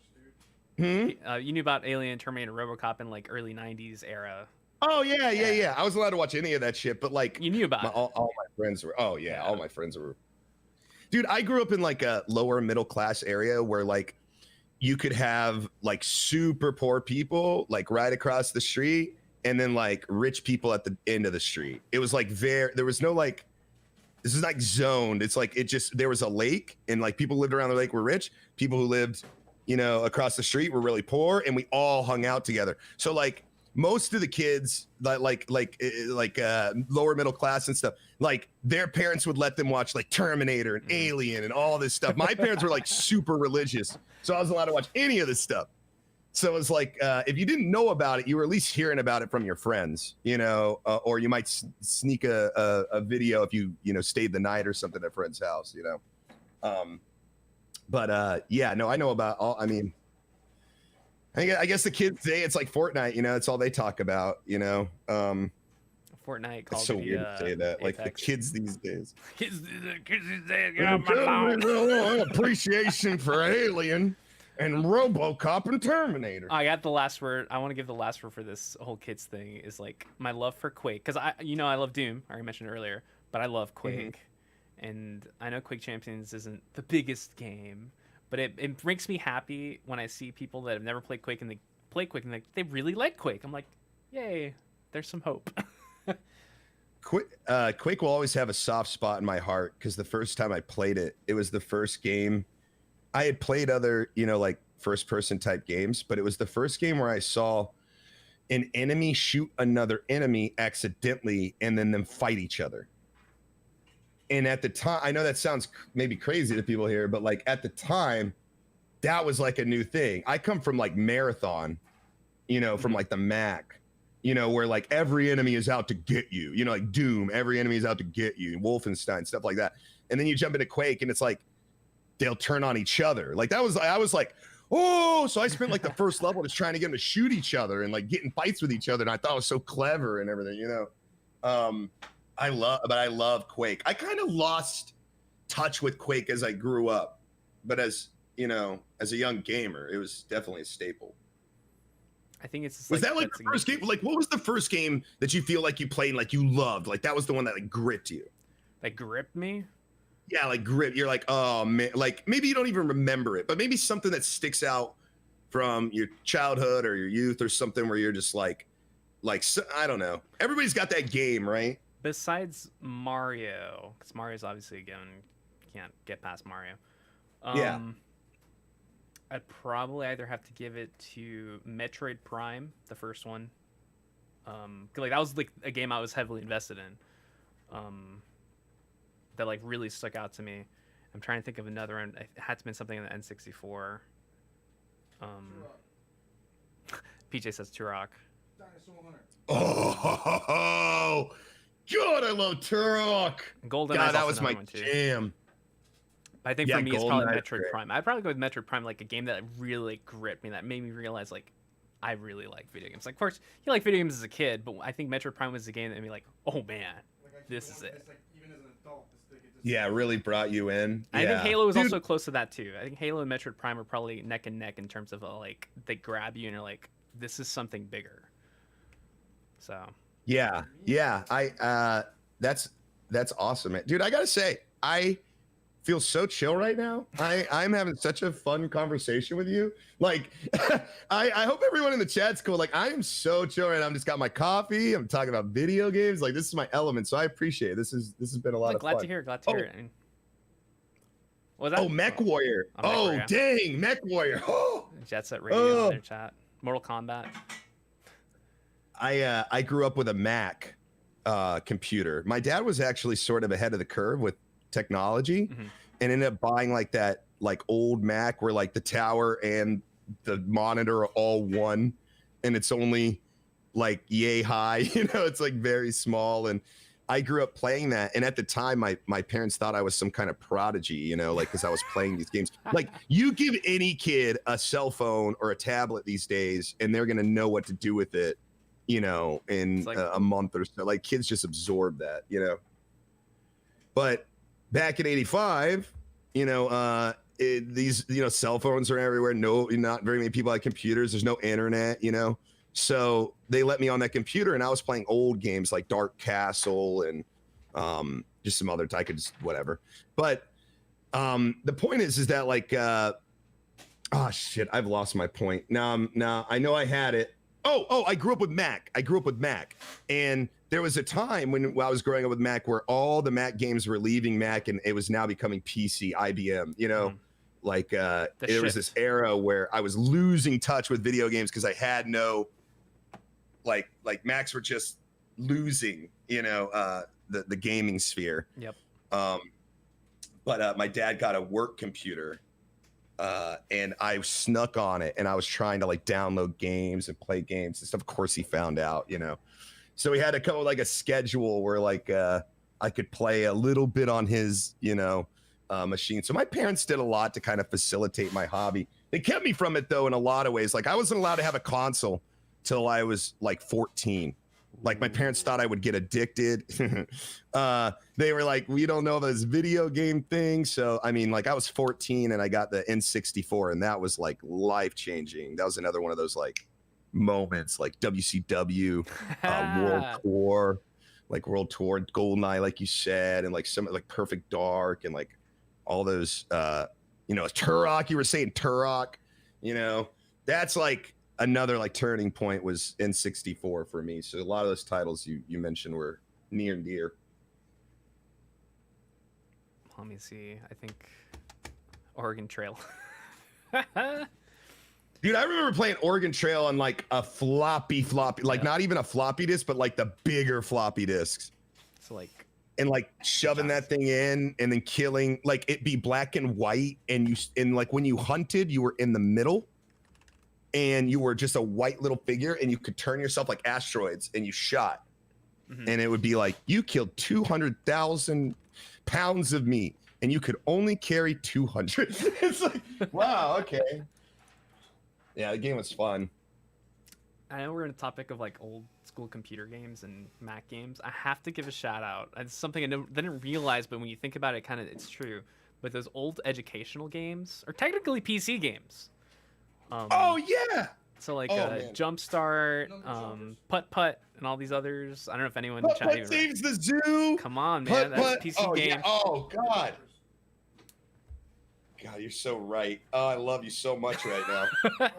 dude. You knew about Alien, Terminator, RoboCop in like early 90s era. Oh yeah. I was allowed to watch any of that shit, but like you knew about all my friends were. Oh yeah, all my friends were. Dude, I grew up in like a lower middle class area where like you could have like super poor people like right across the street, and then like rich people at the end of the street. It was like there was no like, this is like zoned. It's like there was a lake, and like people who lived around the lake were rich. People who lived, you know, across the street were really poor, and we all hung out together. So like most of the kids that like lower middle class and stuff, like their parents would let them watch like Terminator and Alien and all this stuff. My parents were like super religious, so I was allowed to watch any of this stuff. So it's like, if you didn't know about it, you were at least hearing about it from your friends, you know, or you might sneak a video if you stayed the night or something at a friend's house, you know. Yeah, no, I know about all. I mean, I guess the kids today, it's like Fortnite, you know, it's all they talk about, you know. Fortnite, Call It's of so Duty, weird to say that. Like the Apex. kids these days. Kids these days, get off my lawn. Appreciation for Alien and RoboCop and Terminator. I got the last word. I want to give the last word for this whole kids thing is like my love for Quake, because I love Doom. I already mentioned it earlier, but I love Quake, and I know Quake Champions isn't the biggest game, but it makes me happy when I see people that have never played Quake and they play Quake and they really like Quake. I'm like, yay, there's some hope. Quake will always have a soft spot in my heart because the first time I played it, it was the first game. I had played other, like first-person type games, but it was the first game where I saw an enemy shoot another enemy accidentally and then them fight each other. And at the time, I know that sounds maybe crazy to people here, but like at the time, that was like a new thing. I come from like Marathon, from like the Mac, where like every enemy is out to get you, like Doom, every enemy is out to get you, Wolfenstein, stuff like that. And then you jump into Quake and it's like, they'll turn on each other. Like I was like, oh, so I spent like the first level just trying to get them to shoot each other and like get in fights with each other. And I thought it was so clever and everything, I love Quake. I kind of lost touch with Quake as I grew up, but as a young gamer, it was definitely a staple. I think it's just was that like the first game? Like, what was the first game that you feel like you played and like you loved? Like that was the one that like gripped you. That gripped me? Yeah, like grip. You're like, oh man, like maybe you don't even remember it, but maybe something that sticks out from your childhood or your youth or something where you're just like I don't know. Everybody's got that game, right? Besides Mario, because Mario's obviously again can't get past Mario. Yeah. I'd probably either have to give it to Metroid Prime, the first one. Like that was like a game I was heavily invested in. That like really stuck out to me. I'm trying to think of another one. It had to have been something in the N64. PJ says Turok. Oh, God, I love Turok. Golden. God, that was my jam. I think for me, it's probably Metroid Prime. I'd probably go with Metroid Prime, like a game that really gripped me, that made me realize, like, I really like video games. Like, of course, you like video games as a kid, but I think Metroid Prime was the game that made me like, oh man, this is it. Yeah, really brought you in. I think Halo was also close to that too. I think Halo and Metroid Prime are probably neck and neck in terms of like they grab you and you're like, this is something bigger. So. Yeah. That's awesome, man. Dude, I gotta say, I feel so chill right now. I'm having such a fun conversation with you. Like, I hope everyone in the chat's cool. Like, I am so chill right now. I'm just got my coffee. I'm talking about video games. Like, this is my element. So I appreciate it. This has been a lot of fun. Glad to hear. Glad to hear it. I mean, what was that? Oh, Mech Warrior. Dang, Mech Warrior. Oh, Jet Set Radio in their chat. Mortal Kombat. I grew up with a Mac computer. My dad was actually sort of ahead of the curve with technology and ended up buying like that like old Mac where like the tower and the monitor are all one and it's only like yay high, it's like very small. And I grew up playing that, and at the time my parents thought I was some kind of prodigy, like because I was playing these games. Like, you give any kid a cell phone or a tablet these days and they're gonna know what to do with it, in like a month or so. Like, kids just absorb that, but back in 85, these, cell phones are everywhere. No, not very many people had computers. There's no internet, So they let me on that computer, and I was playing old games like Dark Castle and just some other. I could just whatever. But the point is that like, shit, I've lost my point. Now I know I had it. Oh, I grew up with Mac. And there was a time when I was growing up with Mac where all the Mac games were leaving Mac and it was now becoming PC, IBM, like there was this era where I was losing touch with video games because I had no, like Macs were just losing, the gaming sphere. Yep. But my dad got a work computer and I snuck on it and I was trying to like download games and play games and stuff. Of course he found out, So we had to come with like a schedule where like I could play a little bit on his, machine. So my parents did a lot to kind of facilitate my hobby. They kept me from it though in a lot of ways. Like, I wasn't allowed to have a console till I was like 14. Like my parents thought I would get addicted. They were like, we don't know this video game thing. So I mean, like I was 14 and I got the N64, and that was like life changing. That was another one of those like moments, like WCW, World Tour, GoldenEye, like you said, and like some like Perfect Dark, and like all those, Turok. You were saying Turok, that's like another like turning point was N64 for me. So a lot of those titles you mentioned were near and dear. Let me see. I think Oregon Trail. Dude, I remember playing Oregon Trail on like a floppy, like not even a floppy disk, but like the bigger floppy disks. So like, and like shoving that thing in and then killing, like it be black and white, and like when you hunted, you were in the middle. And you were just a white little figure, and you could turn yourself like asteroids, and you shot. Mm-hmm. And it would be like, you killed 200,000 pounds of meat, and you could only carry 200. It's like, wow, okay. Yeah, the game was fun. I know we're in a topic of like old school computer games and Mac games. I have to give a shout out. It's something I didn't realize, but when you think about it, it's true. But those old educational games, or technically PC games. Oh yeah. So like Jumpstart, Putt Putt, and all these others. I don't know if anyone Putt Putt Saves the Zoo. Come on, man, that's a PC game. Yeah. Oh God. God, you're so right. Oh, I love you so much right now.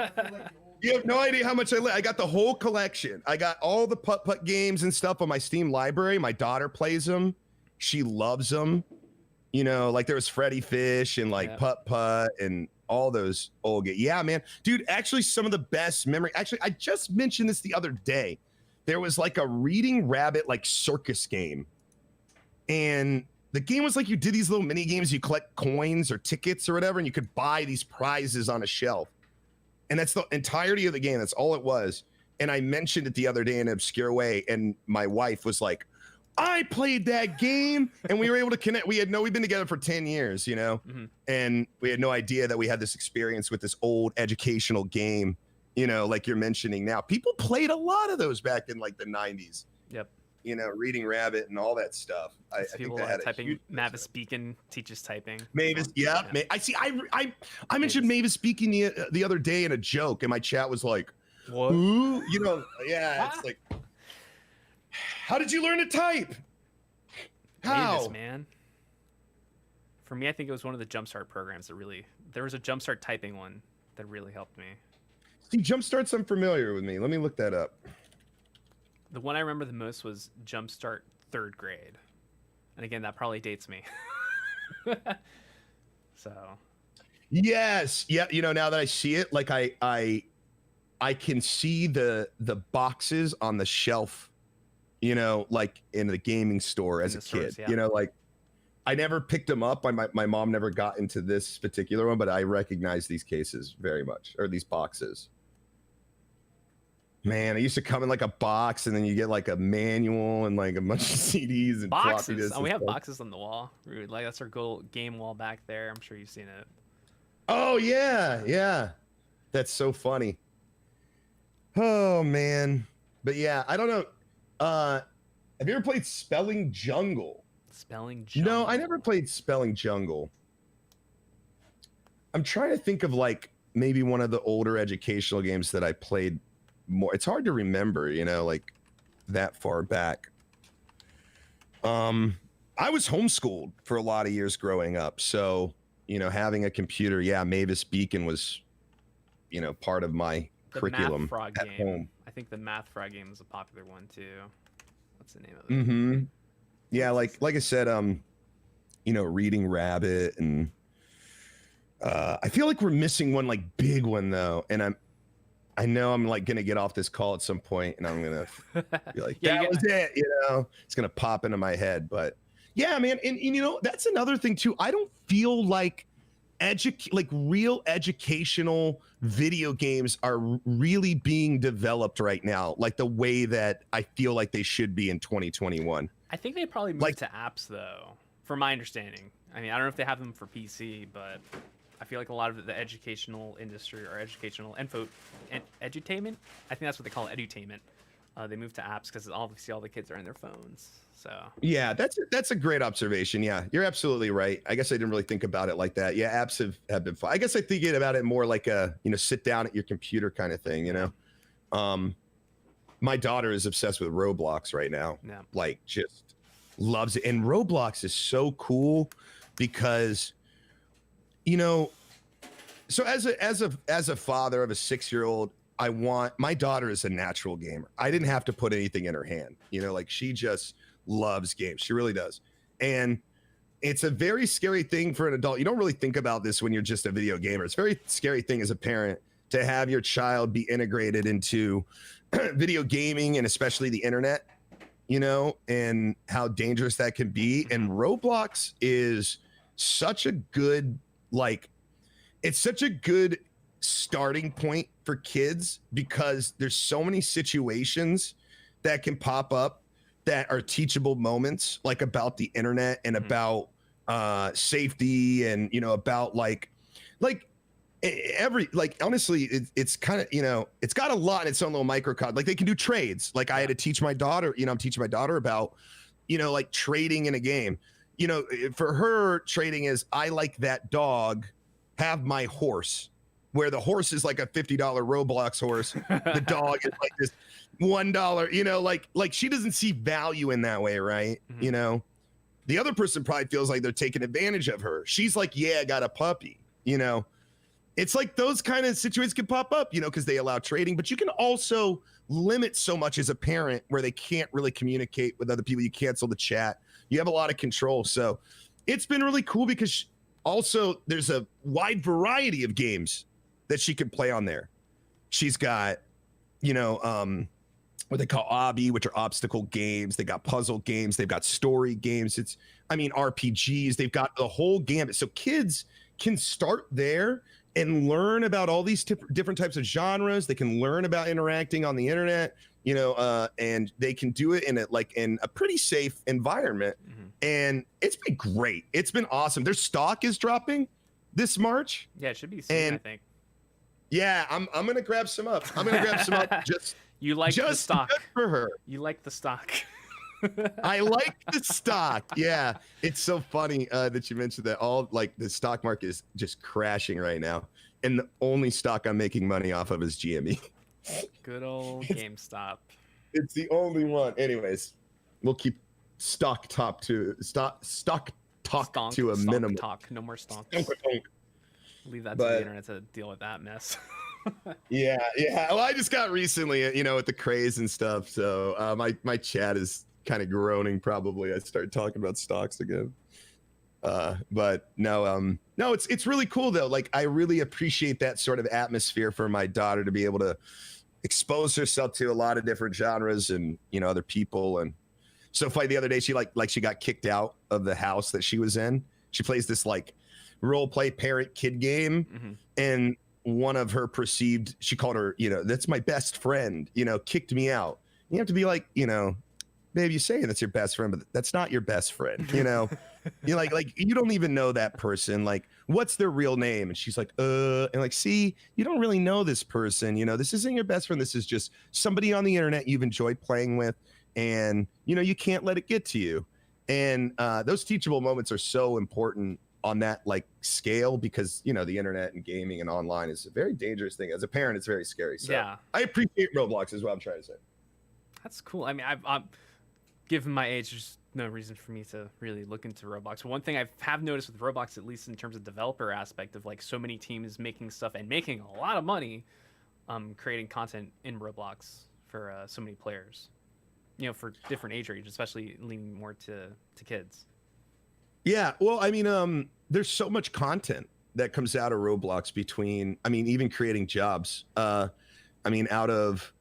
You have no idea how much I got the whole collection. I got all the Putt Putt games and stuff on my Steam library. My daughter plays them. She loves them. Like there was Freddy Fish and like Putt Putt and all those old games. Yeah, man. Dude, actually some of the best memory. Actually, I just mentioned this the other day. There was like a Reading Rabbit like circus game. And the game was like you did these little mini games. You collect coins or tickets or whatever, and you could buy these prizes on a shelf. And that's the entirety of the game. That's all it was. And I mentioned it the other day in an obscure way, and my wife was like, I played that game, and we were able to connect. We've been together for 10 years, Mm-hmm. and we had no idea that we had this experience with this old educational game, like you're mentioning now. People played a lot of those back in like the 90s. Yep. Reading Rabbit and all that stuff. I think that had typing. Mavis Beacon teaches typing. Mavis, yeah. I see. I mentioned Mavis Beacon the other day in a joke, and my chat was like, "What?" Ooh, it's like, how did you learn to type? How? Mavis, man. For me, I think it was one of the Jumpstart programs there was a Jumpstart typing one that really helped me. See, Jumpstart's unfamiliar with me. Let me look that up. The one I remember the most was Jumpstart 3rd grade. And again, that probably dates me. So. Yes. Yeah. Now that I see it, like I can see the boxes on the shelf, like in the gaming store as a kid, like I never picked them up. My mom never got into this particular one, but I recognize these cases very much, or these boxes. Man, it used to come in like a box, and then you get like a manual and like a bunch of CDs and floppy disks. We have boxes on the wall. Like that's our game wall back there. I'm sure you've seen it. Oh yeah. That's so funny. Oh man. But yeah, I don't know. Have you ever played Spelling Jungle? Spelling Jungle? No, I never played Spelling Jungle. I'm trying to think of like maybe one of the older educational games that I played more. It's hard to remember, like that far back. I was homeschooled for a lot of years growing up. So, having a computer, Mavis Beacon was, part of my curriculum at home. I think the Math Frog game was a popular one too. What's the name of it? Mm-hmm. Yeah, like I said, Reading Rabbit, and I feel like we're missing one like big one though, and I know I'm like gonna get off this call at some point, and I'm gonna be like, that was it, it's gonna pop into my head. But yeah, man, and that's another thing too. I don't feel like real educational video games are really being developed right now, like the way that I feel like they should be in 2021. I think they probably moved to apps though, from my understanding. I mean, I don't know if they have them for PC, but I feel like a lot of the educational industry or educational edutainment, I think that's what they call it, edutainment, they moved to apps because obviously all the kids are in their phones. So Yeah, that's a great observation. Yeah, you're absolutely right. I guess I didn't really think about it like that. Yeah, apps have been fun. I guess I think about it more like a, sit down at your computer kind of thing, My daughter is obsessed with Roblox right now. Yeah. Like just loves it. And Roblox is so cool because so as a father of a 6-year-old, my daughter is a natural gamer. I didn't have to put anything in her hand. Like she just loves games. She really does. And it's a very scary thing for an adult. You don't really think about this when you're just a video gamer. It's a very scary thing as a parent to have your child be integrated into video gaming and especially the internet, and how dangerous that can be. And Roblox is such a good, it's such a good starting point for kids because there's so many situations that can pop up that are teachable moments, like about the internet and about safety and about honestly it's kind of it's got a lot in its own little microcosm. Like they can do trades. Like I had to teach my daughter, I'm teaching my daughter about like trading in a game. For her, trading is I like that dog, have my horse, where the horse is like a $50 Roblox horse. The dog is like this $1, like she doesn't see value in that way, right? The other person probably feels like they're taking advantage of her. She's like, yeah, I got a puppy, It's like those kind of situations can pop up, because they allow trading, but you can also limit so much as a parent where they can't really communicate with other people. You cancel the chat. You have a lot of control. So it's been really cool because also there's a wide variety of games that she can play on there. She's got, what they call obby, which are obstacle games. They got puzzle games. They've got story games. RPGs. They've got the whole gamut. So kids can start there and learn about all these different types of genres. They can learn about interacting on the internet, and they can do it in a pretty safe environment. And it's been great. It's been awesome. Their stock is dropping this March. Yeah, it should be soon, I think. Yeah, I'm gonna grab some up. Just you like the stock for her. You like the stock. I like the stock. Yeah, it's so funny that you mentioned that. All the stock market is just crashing right now, and the only stock I'm making money off of is GME. Good old GameStop. It's the only one. Anyways, we'll keep stock talk to a minimum. Talk. No more stonks. Leave that to But the internet to deal with that mess. Yeah. Well, I just got recently, with the craze and stuff. So my chat is kind of groaning. Probably I started talking about stocks again. But no, it's really cool though. Like I really appreciate that sort of atmosphere for my daughter to be able to expose herself to a lot of different genres and other people. And so funny, the other day she she got kicked out of the house that she was in. She plays this role play parent kid game, and one of her perceived, she called her, that's my best friend, kicked me out. You have to be like, babe, you saying that's your best friend, but that's not your best friend. You're like you don't even know that person. Like, what's their real name? And she's like, and see, you don't really know this person. This isn't your best friend. This is just somebody on the internet you've enjoyed playing with, and you can't let it get to you. And those teachable moments are so important on that scale because the internet and gaming and online is a very dangerous thing. As a parent, it's very scary. So yeah, I appreciate Roblox is what I'm trying to say. That's cool. I mean, I'm given my age, there's no reason for me to really look into Roblox. One thing I have noticed with Roblox, at least in terms of developer aspect of so many teams making stuff and making a lot of money, creating content in Roblox for so many players, for different age ranges, especially leaning more to kids. Yeah, well, I mean, there's so much content that comes out of Roblox between, even creating jobs. Out of,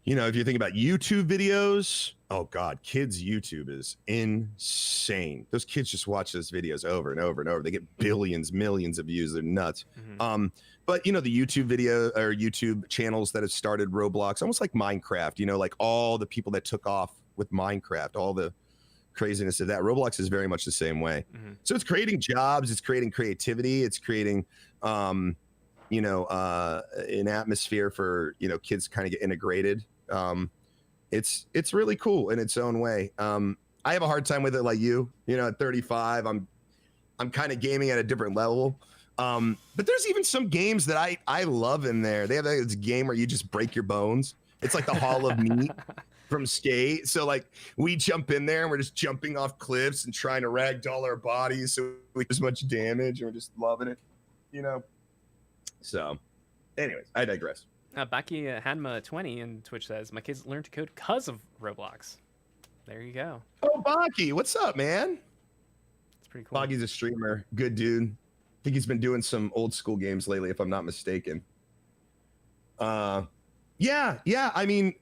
if you think about YouTube videos, oh God, kids' YouTube is insane. Those kids just watch those videos over and over and over. They get billions, millions of views. They're nuts. But the YouTube video or YouTube channels that have started Roblox, almost like Minecraft, all the people that took off with Minecraft, all the craziness of that. Roblox is very much the same way. So it's creating jobs, it's creating creativity, it's creating an atmosphere for kids to kind of get integrated. it's really cool in its own way. I have a hard time with it, like you know, at 35, I'm kind of gaming at a different level. But there's even some games that I love in there. They have this game where you just break your bones. It's like the Hall of Meat from Skate. So like we jump in there and we're just jumping off cliffs and trying to ragdoll our bodies so we do as much damage, and we're just loving it, you know. So, anyways, I digress. Baki Hanma20 in Twitch says, my kids learned to code because of Roblox. There you go. Oh, Baki, what's up, man? It's pretty cool. Baki's a streamer, good dude. I think he's been doing some old school games lately, if I'm not mistaken. Yeah. I mean,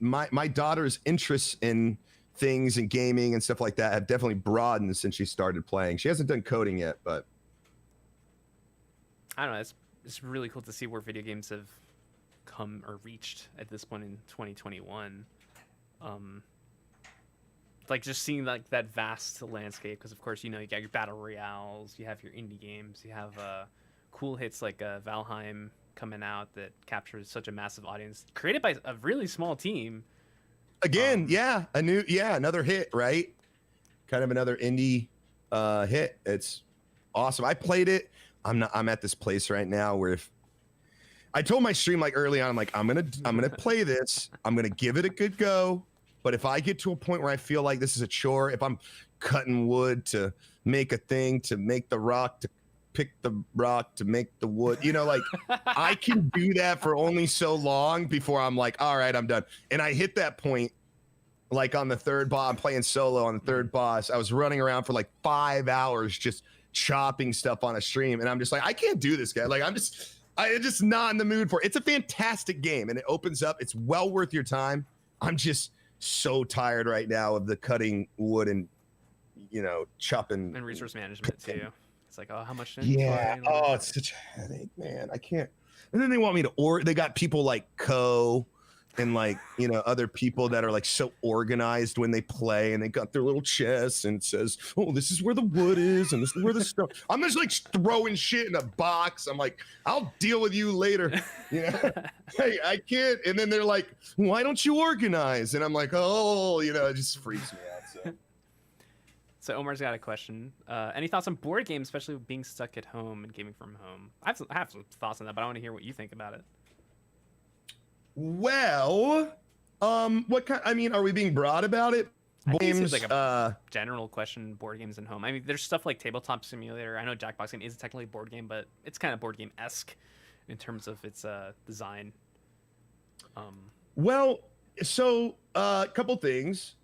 my daughter's interests in things and gaming and stuff like that have definitely broadened since she started playing. She hasn't done coding yet, but I don't know. It's really cool to see where video games have come or reached at this point in 2021. Like just seeing like that vast landscape, because of course, you know, you got your battle royales, you have your indie games, you have cool hits like Valheim coming out that captures such a massive audience, created by a really small team. Again, another hit, right? Kind of another indie hit. It's awesome. I played it. I'm at this place right now where if I told my stream like early on, I'm like, I'm gonna play this. I'm gonna give it a good go. But if I get to a point where I feel like this is a chore, if I'm cutting wood to make a thing, to make the rock, to pick the rock, to make the wood, you know, like I can do that for only so long before I'm like, all right, I'm done. And I hit that point, like on the third boss, I'm playing solo on the third boss. I was running around for like 5 hours just chopping stuff on a stream. And I'm just like, I can't do this, guy. Like I'm just not in the mood for it. It's a fantastic game and it opens up. It's well worth your time. I'm just so tired right now of the cutting wood and, you know, chopping And resource management too. It's like, oh, how much? Yeah. Oh, it's such a headache, man. I can't. And then they want me to they got people like and like, you know, other people that are like so organized when they play, and they got their little chests and it says, oh, this is where the wood is and this is where the stuff. I'm just like throwing shit in a box. I'm like, I'll deal with you later. You know, hey, I can't. And then they're like, why don't you organize? And I'm like, oh, you know, it just freaks me out. So Omar's got a question. Any thoughts on board games, especially being stuck at home and gaming from home? I have some thoughts on that, but I want to hear what you think about it. Well, what kind? I mean, are we being broad about it? I think Games, it seems like a general question. Board games and home. I mean, there's stuff like Tabletop Simulator. I know Jackboxing is technically a board game, but it's kind of board game-esque in terms of its design. Well, so a couple things.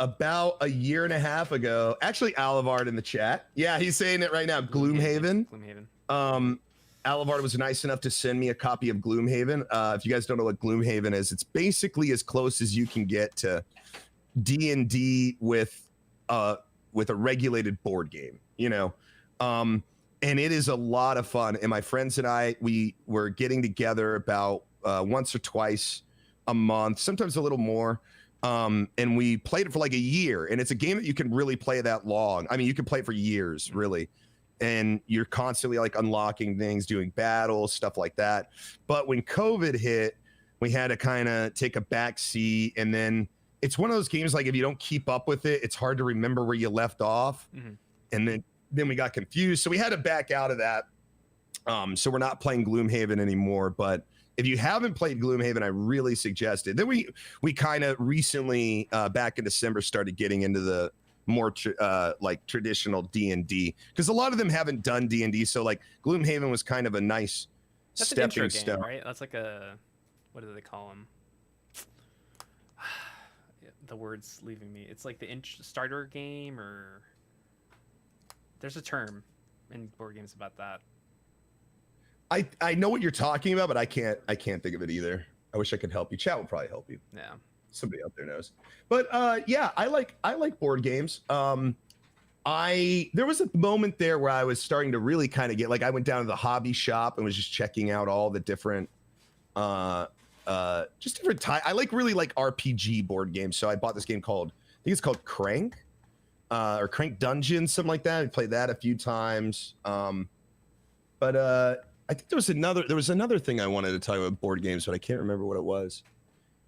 About a year and a half ago, actually, Alivard in the chat. Yeah, he's saying it right now. Gloomhaven. Alivard was nice enough to send me a copy of Gloomhaven. If you guys don't know what Gloomhaven is, it's basically as close as you can get to D&D with a regulated board game, you know. And it is a lot of fun. And my friends and I, we were getting together about once or twice a month, sometimes a little more. And we played it for like a year. And it's a game that you can really play that long. I mean, you can play it for years, really. And you're constantly like unlocking things, doing battles, stuff like that. But when COVID hit, we had to kind of take a back seat. And then it's one of those games, like if you don't keep up with it, it's hard to remember where you left off. Mm-hmm. And then we got confused. So we had to back out of that. So we're not playing Gloomhaven anymore. But if you haven't played Gloomhaven, I really suggest it. Then we kind of recently, back in December, started getting into the more like traditional D&D, because a lot of them haven't done D&D. So like Gloomhaven was kind of a nice stepping stone, right? That's like a, what do they call them? The word's leaving me. It's like the starter game, or there's a term in board games about that. I know what you're talking about, but I can't think of it either. I wish I could help you. Chat will probably help you. Yeah. Somebody out there knows. But yeah, I like board games. There was a moment there where I was starting to really kind of get, like, I went down to the hobby shop and was just checking out all the different just different types. I really like RPG board games. So I bought this game called, I think it's called Crank, or Crank Dungeons, something like that. I played that a few times. But I think there was another thing I wanted to talk about board games, but I can't remember what it was.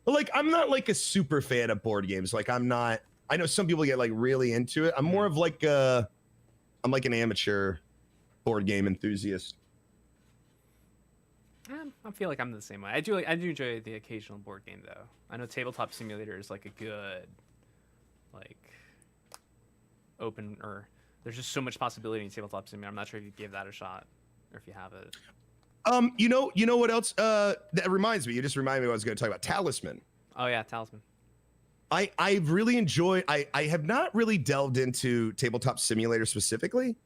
Like, I'm not like a super fan of board games. Like, I'm not. I know some people get like really into it. I'm more of like I'm like an amateur board game enthusiast. I feel like I'm the same way. I do enjoy the occasional board game though. I know Tabletop Simulator is like a good, like, open, or there's just so much possibility in Tabletop Simulator. I'm not sure if you gave that a shot or if you have it. You know what else? That reminds me. You just reminded me what I was going to talk about. Talisman. Oh yeah, Talisman. I really enjoy. I have not really delved into Tabletop Simulator specifically,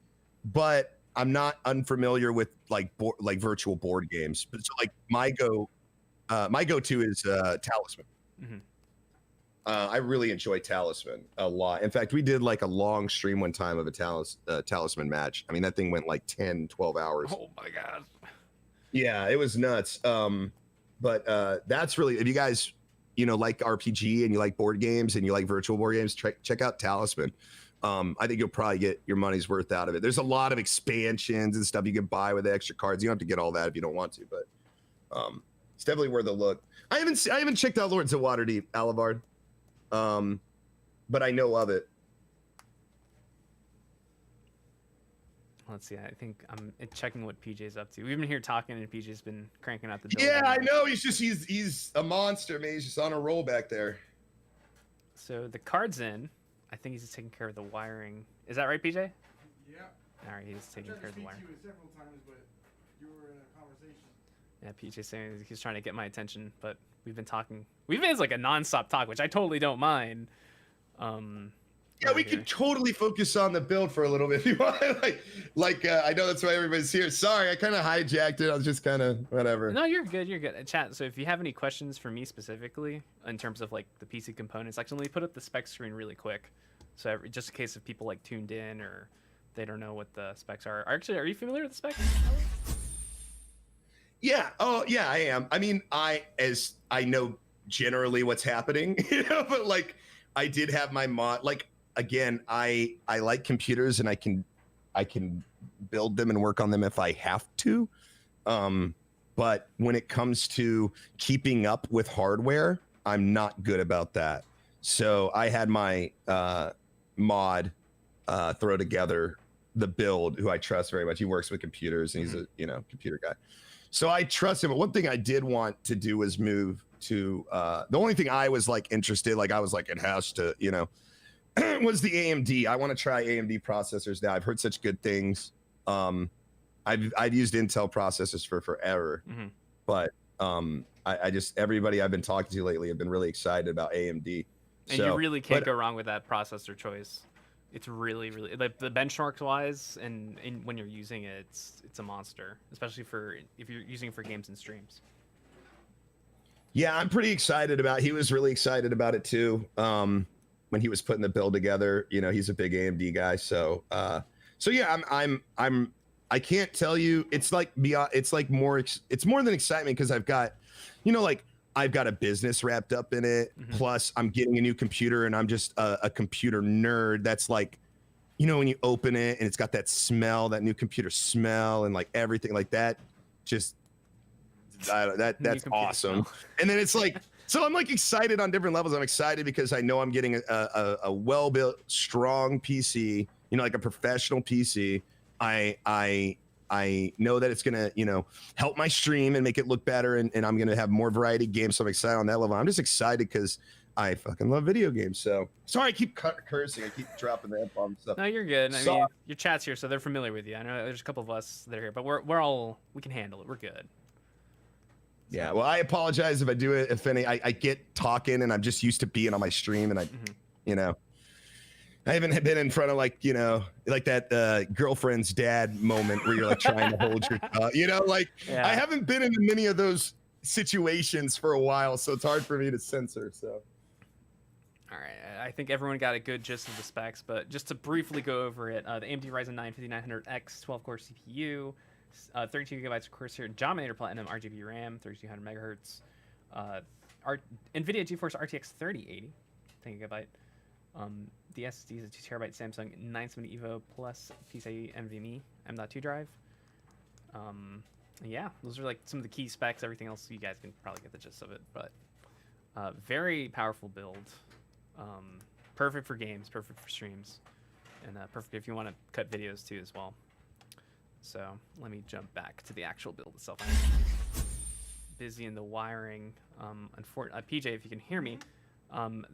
but I'm not unfamiliar with like virtual board games. But so like my go-to is Talisman. Mm-hmm. I really enjoy Talisman a lot. In fact, we did like a long stream one time of a Talisman match. I mean, that thing went like 10, 12 hours. Oh my god. Yeah, it was nuts. But that's really, if you guys, like RPG and you like board games and you like virtual board games, check out Talisman. I think you'll probably get your money's worth out of it. There's a lot of expansions and stuff you can buy with the extra cards. You don't have to get all that if you don't want to, but it's definitely worth a look. I haven't checked out Lords of Waterdeep, Alivard, but I know of it. Let's see. I think I'm checking what PJ's up to. We've been here talking, and PJ's been cranking out the build. Yeah, I know. He's a monster, man. He's just on a roll back there. So the card's in. I think he's just taking care of the wiring. Is that right, PJ? Yeah. All right, he's taking care of the wiring. I tried to speak to you several times, but you were in a conversation. Yeah, PJ's saying he's trying to get my attention, but we've been talking. We've been like a nonstop talk, which I totally don't mind. Yeah, we could totally focus on the build for a little bit if you want. I know that's why everybody's here. Sorry, I kind of hijacked it. I was just kind of whatever. No, you're good. You're good. Chat. So if you have any questions for me specifically in terms of like the PC components, actually, let me put up the spec screen really quick. So just in case if people like tuned in or they don't know what the specs are. Actually, are you familiar with the specs? Yeah. Oh, yeah, I am. I mean, I know generally what's happening, but like I did have my mod. Like, again, I like computers and I can build them and work on them if I have to. But when it comes to keeping up with hardware, I'm not good about that. So I had my mod throw together the build, who I trust very much. He works with computers and he's a computer guy. So I trust him. But one thing I did want to do was move to the only thing I was like interested, like I was like, it has to, was the AMD. I want to try AMD processors now. I've heard such good things. I've used Intel processors for forever, but I just, everybody I've been talking to lately have been really excited about AMD. And you really can't go wrong with that processor choice. It's really, really, like the benchmarks wise, and when you're using it, it's a monster, especially if you're using it for games and streams. Yeah, I'm pretty excited about. He was really excited about it too. When he was putting the build together, he's a big AMD guy. So yeah, I can't tell you. It's like beyond. It's like more. It's more than excitement because I've got, I've got a business wrapped up in it. Plus, I'm getting a new computer, and I'm just a computer nerd. That's like, when you open it and it's got that smell, that new computer smell, and like everything like that. Just that's awesome. And then it's like, so I'm like excited on different levels. I'm excited because I know I'm getting a well-built, strong PC. Like a professional PC. I know that it's gonna, help my stream and make it look better, and I'm gonna have more variety of games. So I'm excited on that level. I'm just excited because I fucking love video games. So sorry, I keep cursing. I keep dropping the F-bomb stuff. No, you're good. I mean, your chat's here, so they're familiar with you. I know there's a couple of us that are here, but we can handle it. We're good. Yeah, well, I apologize if I do it. If I get talking, and I'm just used to being on my stream, and I haven't been in front of like that girlfriend's dad moment where you're like trying to hold your, I haven't been in many of those situations for a while, so it's hard for me to censor. So, all right, I think everyone got a good gist of the specs, but just to briefly go over it, the AMD Ryzen 9 5900X 12-core CPU, 32 gigabytes of Corsair Dominator Platinum RGB RAM, 3200 megahertz, NVIDIA GeForce RTX 3080, 10 gigabyte. The SSD is a 2 terabyte Samsung 970 EVO plus PCIe NVMe M.2 drive. Yeah, those are like some of the key specs. Everything else, you guys can probably get the gist of it. But Very powerful build. Perfect for games, perfect for streams, and perfect if you want to cut videos too as well. So let me jump back to the actual build itself. Busy in the wiring. PJ, if you can hear me,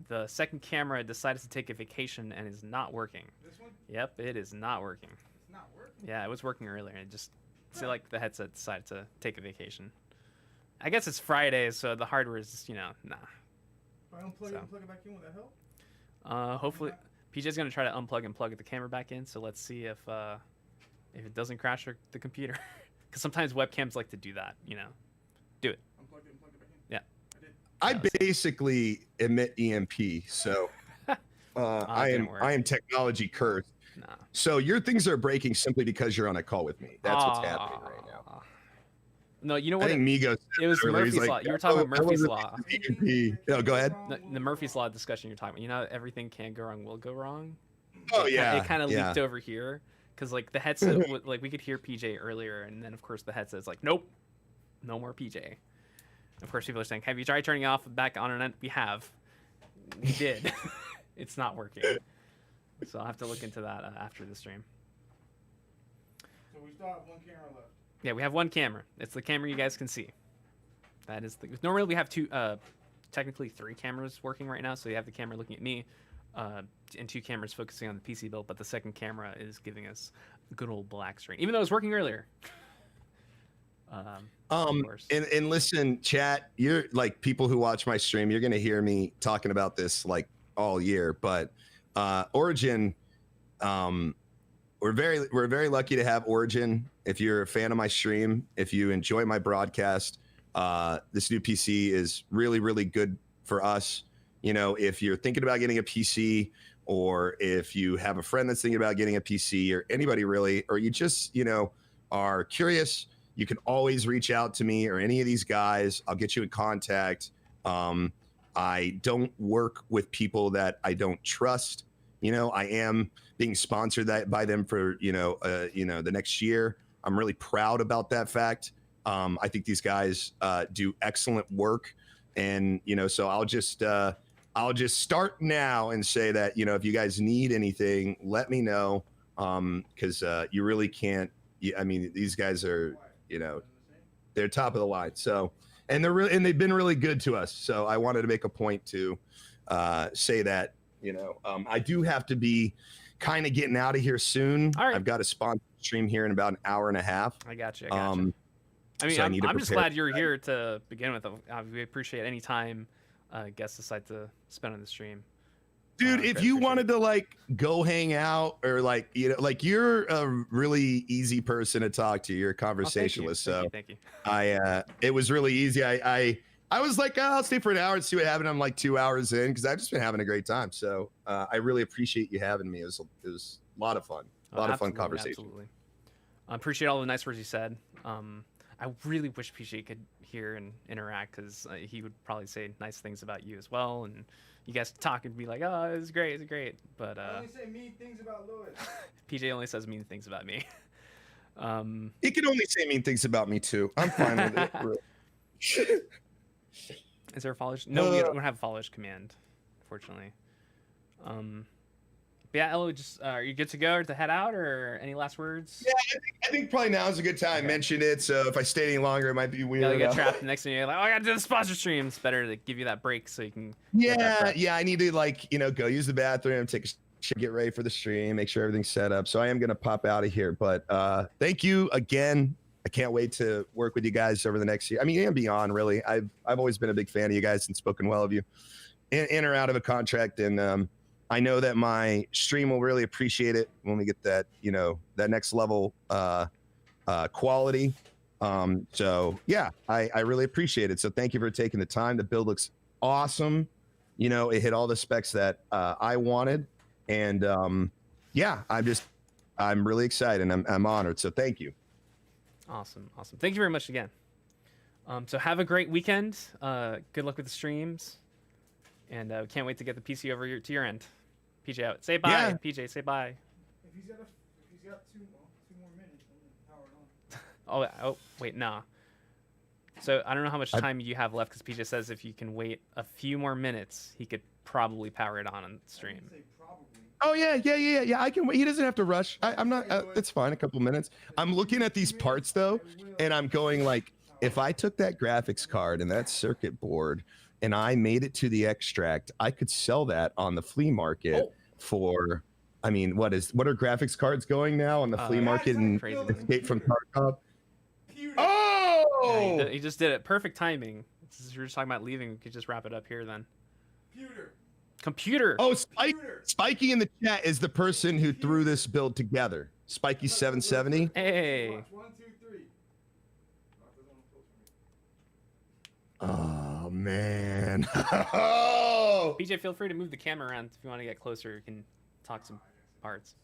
the second camera decided to take a vacation and is not working. This one? Yep, it is not working. It's not working. Yeah, it was working earlier, and it just feel like the headset decided to take a vacation. I guess it's Friday, so the hardware is just, nah. If I unplug it and plug it back in, will that help? Hopefully, PJ's gonna try to unplug and plug the camera back in. So let's see if it doesn't crash the computer, because sometimes webcams like to do that. Do it. Unplug it and plug it back in. Yeah. I did. I basically emit EMP, so I am technology cursed. Nah. So your things are breaking simply because you're on a call with me. That's what's happening right now. No, you know I what? think Migo said It was earlier, he's Murphy's like, Law. You were talking about Murphy's Law. EMP. No, go ahead. The Murphy's Law discussion you're talking about. You know, how everything can go wrong will go wrong. Oh yeah. It kind of leaked over here because like the headset, like we could hear PJ earlier, and then of course the headset's like, nope, no more PJ. Of course, people are saying, have you tried turning off back on and we have. We did. It's not working. So I'll have to look into that after the stream. So we still have one camera left. Yeah, we have one camera. It's the camera you guys can see. That is normally we have technically three cameras working right now. So you have the camera looking at me, and two cameras focusing on the PC build. But the second camera is giving us a good old black screen, even though it was working earlier. And listen, chat, you're like people who watch my stream, you're gonna hear me talking about this like all year. But Origin, we're very lucky to have Origin. If you're a fan of my stream, if you enjoy my broadcast, this new PC is really, really good for us. If you're thinking about getting a PC, or if you have a friend that's thinking about getting a PC, or anybody really, or you just, are curious, you can always reach out to me or any of these guys. I'll get you in contact. I don't work with people that I don't trust. I am being sponsored by them for, the next year. I'm really proud about that fact. I think these guys do excellent work. And, so I'll just start now and say that, if you guys need anything, let me know. Because you really can't. These guys are, they're top of the line. So, and they've been really good to us. So I wanted to make a point to say that, I do have to be kind of getting out of here soon. All right. I've got a sponsor stream here in about an hour and a half. I got you. So I'm just glad you're here to begin with. We appreciate any time guests decide to spend on the stream. Dude, if you wanted to like go hang out or like, you're a really easy person to talk to. You're a conversationalist. Thank you. It was really easy. I was like, I'll stay for an hour and see what happened. I'm like 2 hours in because I've just been having a great time. So I really appreciate you having me. It was a lot of fun. A lot of fun conversation. Absolutely. I appreciate all the nice words you said. I really wish PJ could hear and interact because he would probably say nice things about you as well. And you guys talk and be like, oh, it's great. It's great. But I only say mean things about Lewis. PJ only says mean things about me. He can only say mean things about me too. I'm fine with it. Really. Is there a follow? No, we don't have a follow command, unfortunately. But yeah, Elo, just are you good to go or to head out, or any last words? Yeah, I think probably now is a good time. Okay. Mention it, so if I stay any longer, it might be weird. You get trapped. The next thing you're like, oh, I got to do the sponsor stream. It's better to give you that break so you can. Yeah. I need to go use the bathroom, take a shit, get ready for the stream, make sure everything's set up. So I am gonna pop out of here. But thank you again. I can't wait to work with you guys over the next year. And beyond, really. I've always been a big fan of you guys and spoken well of you, in or out of a contract. And I know that my stream will really appreciate it when we get that, that next level quality. So yeah, I really appreciate it. So thank you for taking the time. The build looks awesome. It hit all the specs that I wanted. And yeah, I'm really excited. I'm honored. So thank you. Awesome. Thank you very much again. So have a great weekend. Good luck with the streams. And can't wait to get the PC over to your end. PJ out. Say bye. Yeah. PJ, say bye. If he's got two more minutes, then power it on. Oh, wait, nah. So I don't know how much I- time you have left because PJ says if you can wait a few more minutes, he could probably power it on stream. Oh yeah. I can wait. He doesn't have to rush. I'm not. It's fine. A couple minutes. I'm looking at these parts though, and I'm going like, if I took that graphics card and that circuit board, and I made it to the extract, I could sell that on the flea market for. I mean, what are graphics cards going now on the flea market and crazy. Escape from Tarkov? Yeah, Oh! he just did it. Perfect timing. Since we were just talking about leaving, we could just wrap it up here then. Computer. Oh, Spiky in the chat is the person who threw this build together. Spiky 770. Hey. Oh man. Oh! PJ, feel free to move the camera around if you want to get closer. You can talk some parts.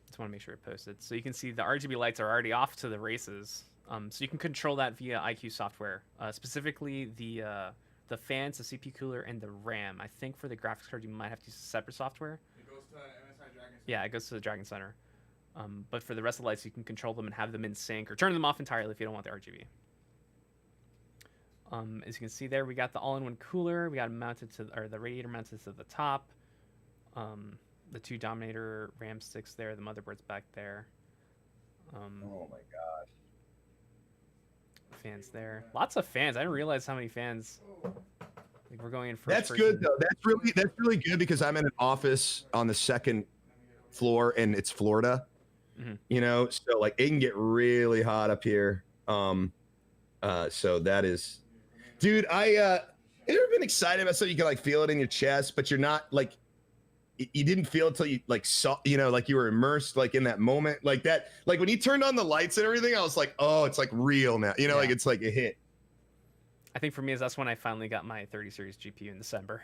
Just want to make sure it posted. So you can see the RGB lights are already off to the races. So you can control that via IQ software, specifically the fans, the CPU cooler, and the RAM. I think for the graphics card, you might have to use separate software. It goes to MSI Dragon Center. Yeah, it goes to the Dragon Center. But for the rest of the lights, you can control them and have them in sync, or turn them off entirely if you don't want the RGB. As you can see there, we got the all-in-one cooler. We got it mounted to, or the radiator mounted to the top. The two Dominator RAM sticks there. The motherboard's back there. Oh my god. Fans there. Lots of fans. I didn't realize how many fans. Like we're going in first. That's good though. That's really good because I'm in an office on the second floor and it's Florida. You know, so like it can get really hot up here. So that is, dude. You ever been excited about something you can like feel it in your chest, but you're not like. You didn't feel it till you like saw, you know, like you were immersed like in that moment, like that, like when you turned on the lights and everything, I was like, oh, it's like real now, you know, like it's like a hit. I think for me is that's when I finally got my 30 series GPU in December,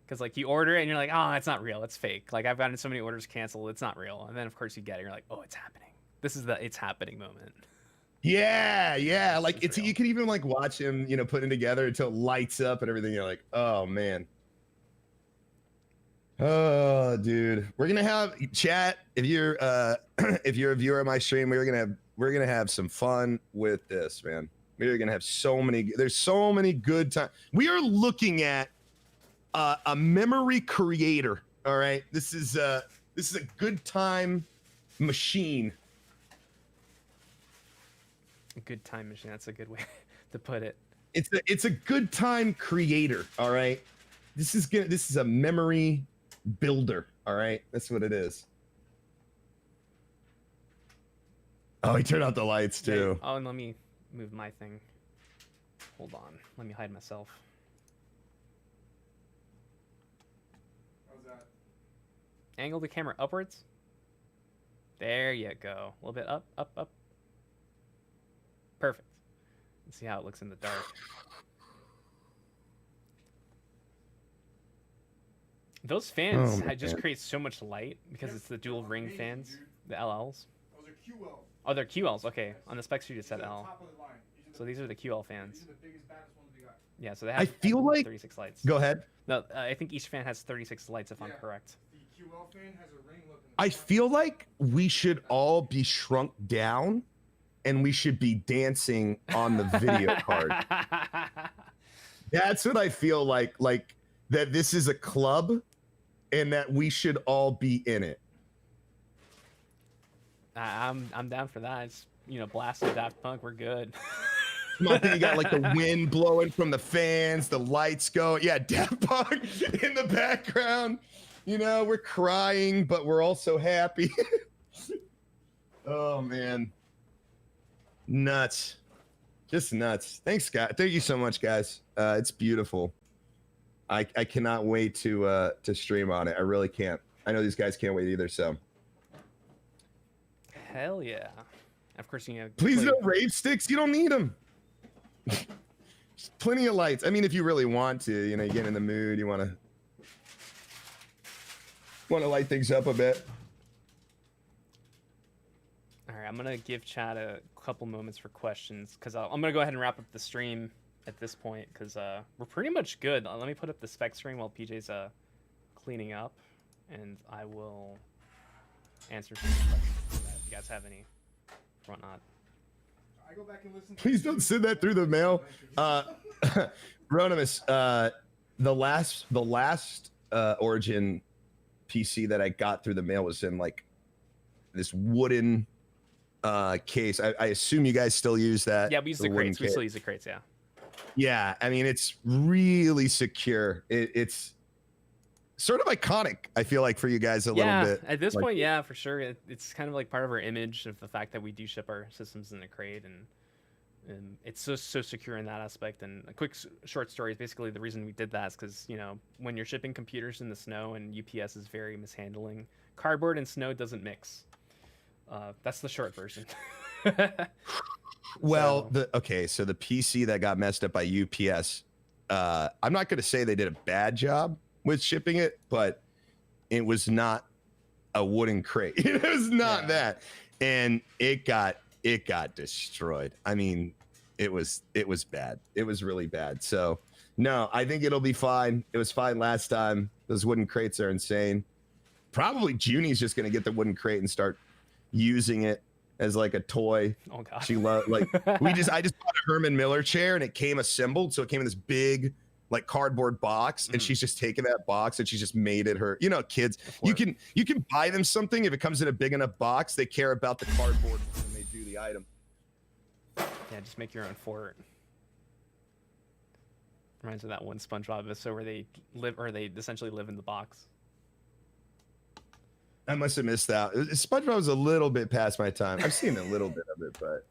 because like you order it and you're like, oh, it's not real, it's fake. Like I've gotten so many orders canceled, it's not real, and then of course you get it, you're like, oh, it's happening. This is the it's happening moment. Yeah, like it's you can even like watch him, you know, putting together until it lights up and everything. You're like, oh man. Oh, dude, we're gonna have chat. If you're if you're a viewer of my stream, we're gonna have some fun with this, man. We're gonna have so many. There's so many good times. We are looking at a memory creator. All right, this is a good time machine. A good time machine. That's a good way to put it. It's a good time creator. All right, this is a memory builder. All right, that's what it is. Oh, he turned out the lights too. Oh, and let me move my thing. Hold on, let me hide myself. How's that? Angle the camera upwards. There you go. A little bit up, up, up. Perfect. Let's see how it looks in the dark. Those fans just create so much light because it's the dual ring fans, the LLs. Those are QL. Oh, they're QLs. Okay, on the spec sheet it said These are the L. top of the line. So these are the QL fans. These are the biggest, baddest ones we got. Yeah, so they have I feel like 36 lights. Go ahead. No, I think each fan has 36 lights if I'm Yeah. correct. The QL fan has a ring look in the I front. feel like we should all be shrunk down and we should be dancing on the video card. That's what I feel like that this is a club and that we should all be in it. I'm down for that. It's, you know, blasting Daft Punk. We're good. Come on, then you got like the wind blowing from the fans, the lights go. Yeah, Daft Punk in the background. You know, we're crying, but we're also happy. Oh man. Nuts. Just nuts. Thanks, Scott. Thank you so much, guys. It's beautiful. I cannot wait to stream on it. I really can't. I know these guys can't wait either, so. Hell yeah. Of course, you know. Please no rave sticks. You don't need them. Plenty of lights. I mean, if you really want to, you know, you get in the mood, you want to light things up a bit. All right, I'm gonna give chat a couple moments for questions because I'm gonna go ahead and wrap up the stream at this point because we're pretty much good. Let me put up the spec screen while PJ's cleaning up, and I will answer some questions if you guys have any or whatnot. I go back and listen. To Please don't send that through the mail. Ronimus, the last Origin PC that I got through the mail was in like this wooden case. I assume you guys still use that. Yeah, we use the wooden crates. We case. still use the crates. Yeah. Yeah, I mean it's really secure. It's sort of iconic. I feel like for you guys a little bit. At this like, point, yeah, for sure. It's kind of like part of our image of the fact that we do ship our systems in a crate, and it's so secure in that aspect. And a quick short story is basically the reason we did that is because when you're shipping computers in the snow and UPS is very mishandling, cardboard and snow doesn't mix. That's the short version. Well, so the PC that got messed up by UPS, I'm not going to say they did a bad job with shipping it, but it was not a wooden crate. It was not that, and it got destroyed. I mean, it was bad. It was really bad. So no, I think it'll be fine. It was fine last time. Those wooden crates are insane. Probably Junie's just going to get the wooden crate and start using it as like a toy. Oh god. She loved like I just bought a Herman Miller chair and it came assembled, so it came in this big like cardboard box, and she's just taken that box and she's just made it her. Kids, you can buy them something if it comes in a big enough box. They care about the cardboard when they do the item. Yeah, just make your own fort. Reminds me of that one SpongeBob episode where they essentially live in the box. I must have missed out. SpongeBob was a little bit past my time. I've seen a little bit of it, but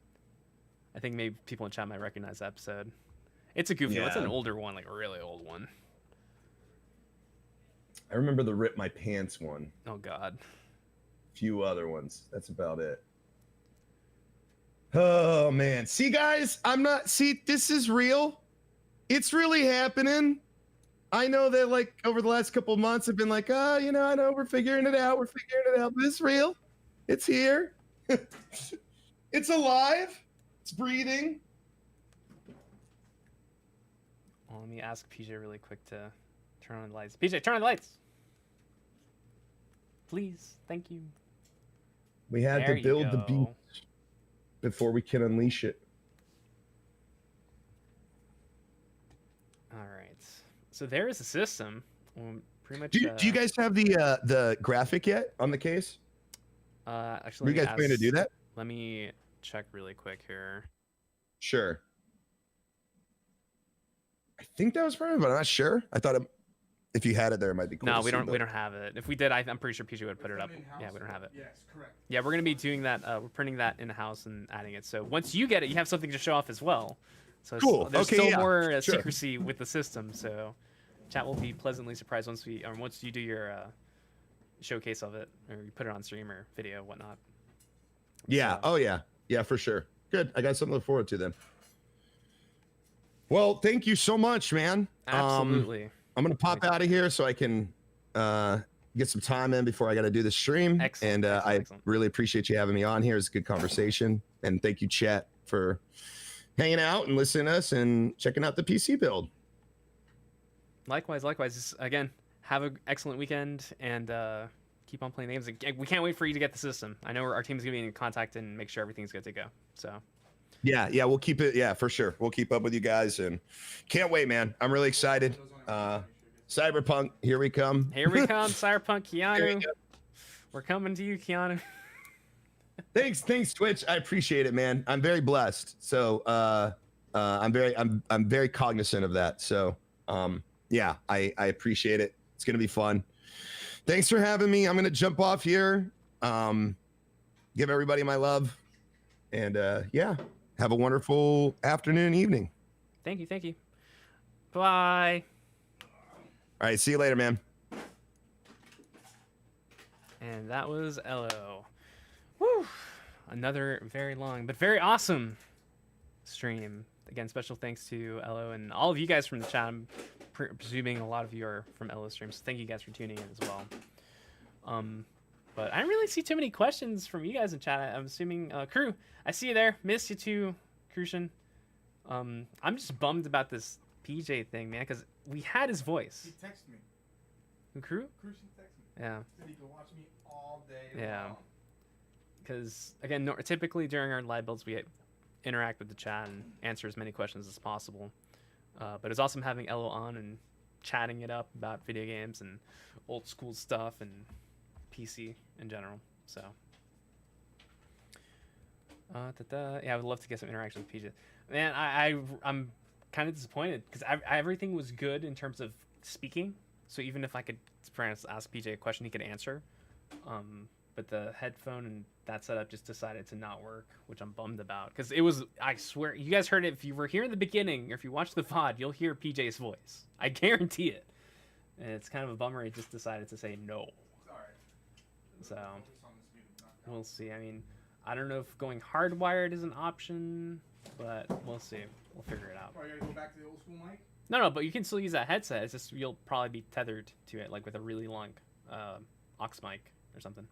I think maybe people in chat might recognize that episode. It's a goofy one. It's an older one, like a really old one. I remember the Rip My Pants one. Oh god. Few other ones. That's about it. Oh man. See guys, this is real. It's really happening. I know that like over the last couple of months I've been like, I know we're figuring it out. But it's real. It's here. It's alive. It's breathing. Well, let me ask PJ really quick to turn on the lights. PJ, turn on the lights. Please. Thank you. We had There to you build the go. beast before we can unleash it. All right. So there is a system. Pretty much. Do you guys have the graphic yet on the case? Actually, Are you guys planning to do that? Let me check really quick here. Sure. I think that was part of it, but I'm not sure. I thought if you had it there, it might be cool. No, to we see, don't. but- We don't have it. If we did, I'm pretty sure PJ would put it up. In-house? Yeah, we don't have it. Yes, correct. Yeah, we're gonna be doing that. We're printing that in house and adding it. So once you get it, you have something to show off as well. So Cool. there's Okay, still yeah, more sure. secrecy with the system. So chat will be pleasantly surprised once you do your showcase of it, or you put it on stream or video, whatnot. Yeah. So- Oh yeah. Yeah, for sure. Good. I got something to look forward to then. Well, thank you so much, man. Absolutely. I'm gonna pop out of here so I can get some time in before I got to do the stream. Excellent, And excellent, I excellent. really appreciate you having me on here. It's a good conversation, and thank you, chat, for hanging out and listening to us and checking out the PC build. Likewise. Just, again, have an excellent weekend and keep on playing games. We can't wait for you to get the system. I know our team's gonna be in contact and make sure everything's good to go. So. Yeah, we'll keep it. Yeah, for sure. We'll keep up with you guys, and can't wait, man. I'm really excited. Cyberpunk, here we come. Here we come, Cyberpunk, Here we Keanu. go. We're coming to you, Keanu. Thanks, Twitch. I appreciate it, man. I'm very blessed. So I'm very cognizant of that. So yeah, I appreciate it. It's gonna be fun. Thanks for having me. I'm gonna jump off here. Give everybody my love, and yeah, have a wonderful afternoon, evening. Thank you. Bye. All right, see you later, man. And that was Ello. Woo! Another very long but very awesome stream. Again, special thanks to Ello and all of you guys from the chat. I'm presuming a lot of you are from Ello streams. So thank you guys for tuning in as well. But I don't really see too many questions from you guys in chat. I'm assuming Crew, I see you there. Miss you too, Crucian. I'm just bummed about this PJ thing, man, because we had his voice. He texted me. Who, Crew? Crucian texted me. Yeah. Said he could watch me all day Yeah. long. Because again, typically during our live builds, we interact with the chat and answer as many questions as possible. But it's awesome having Ello on and chatting it up about video games and old school stuff and PC in general. So, yeah, I would love to get some interaction with PJ. Man, I'm kind of disappointed because everything was good in terms of speaking. So even if I could perhaps ask PJ a question, he could answer. But the headphone and that setup just decided to not work, which I'm bummed about. Because it was, I swear, you guys heard it. If you were here in the beginning, or if you watch the VOD, you'll hear PJ's voice. I guarantee it. And it's kind of a bummer he just decided to say no. So, we'll see. I mean, I don't know if going hardwired is an option, but we'll see. We'll figure it out. Oh, you gotta go back to the old school mic? No, but you can still use that headset. It's just you'll probably be tethered to it, like with a really long aux mic or something.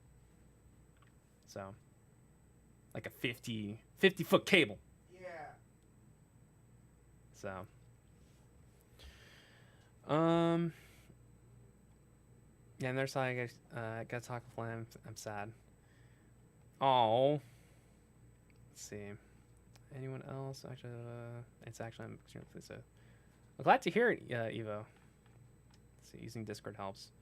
So, like a 50-foot cable. Yeah. So, yeah, and there's how I got to talk with Lamb. I'm sad. Oh. Let's see. Anyone else? Actually, it's actually I'm extremely pleased. So, I'm glad to hear it, Evo. Let's see, using Discord helps.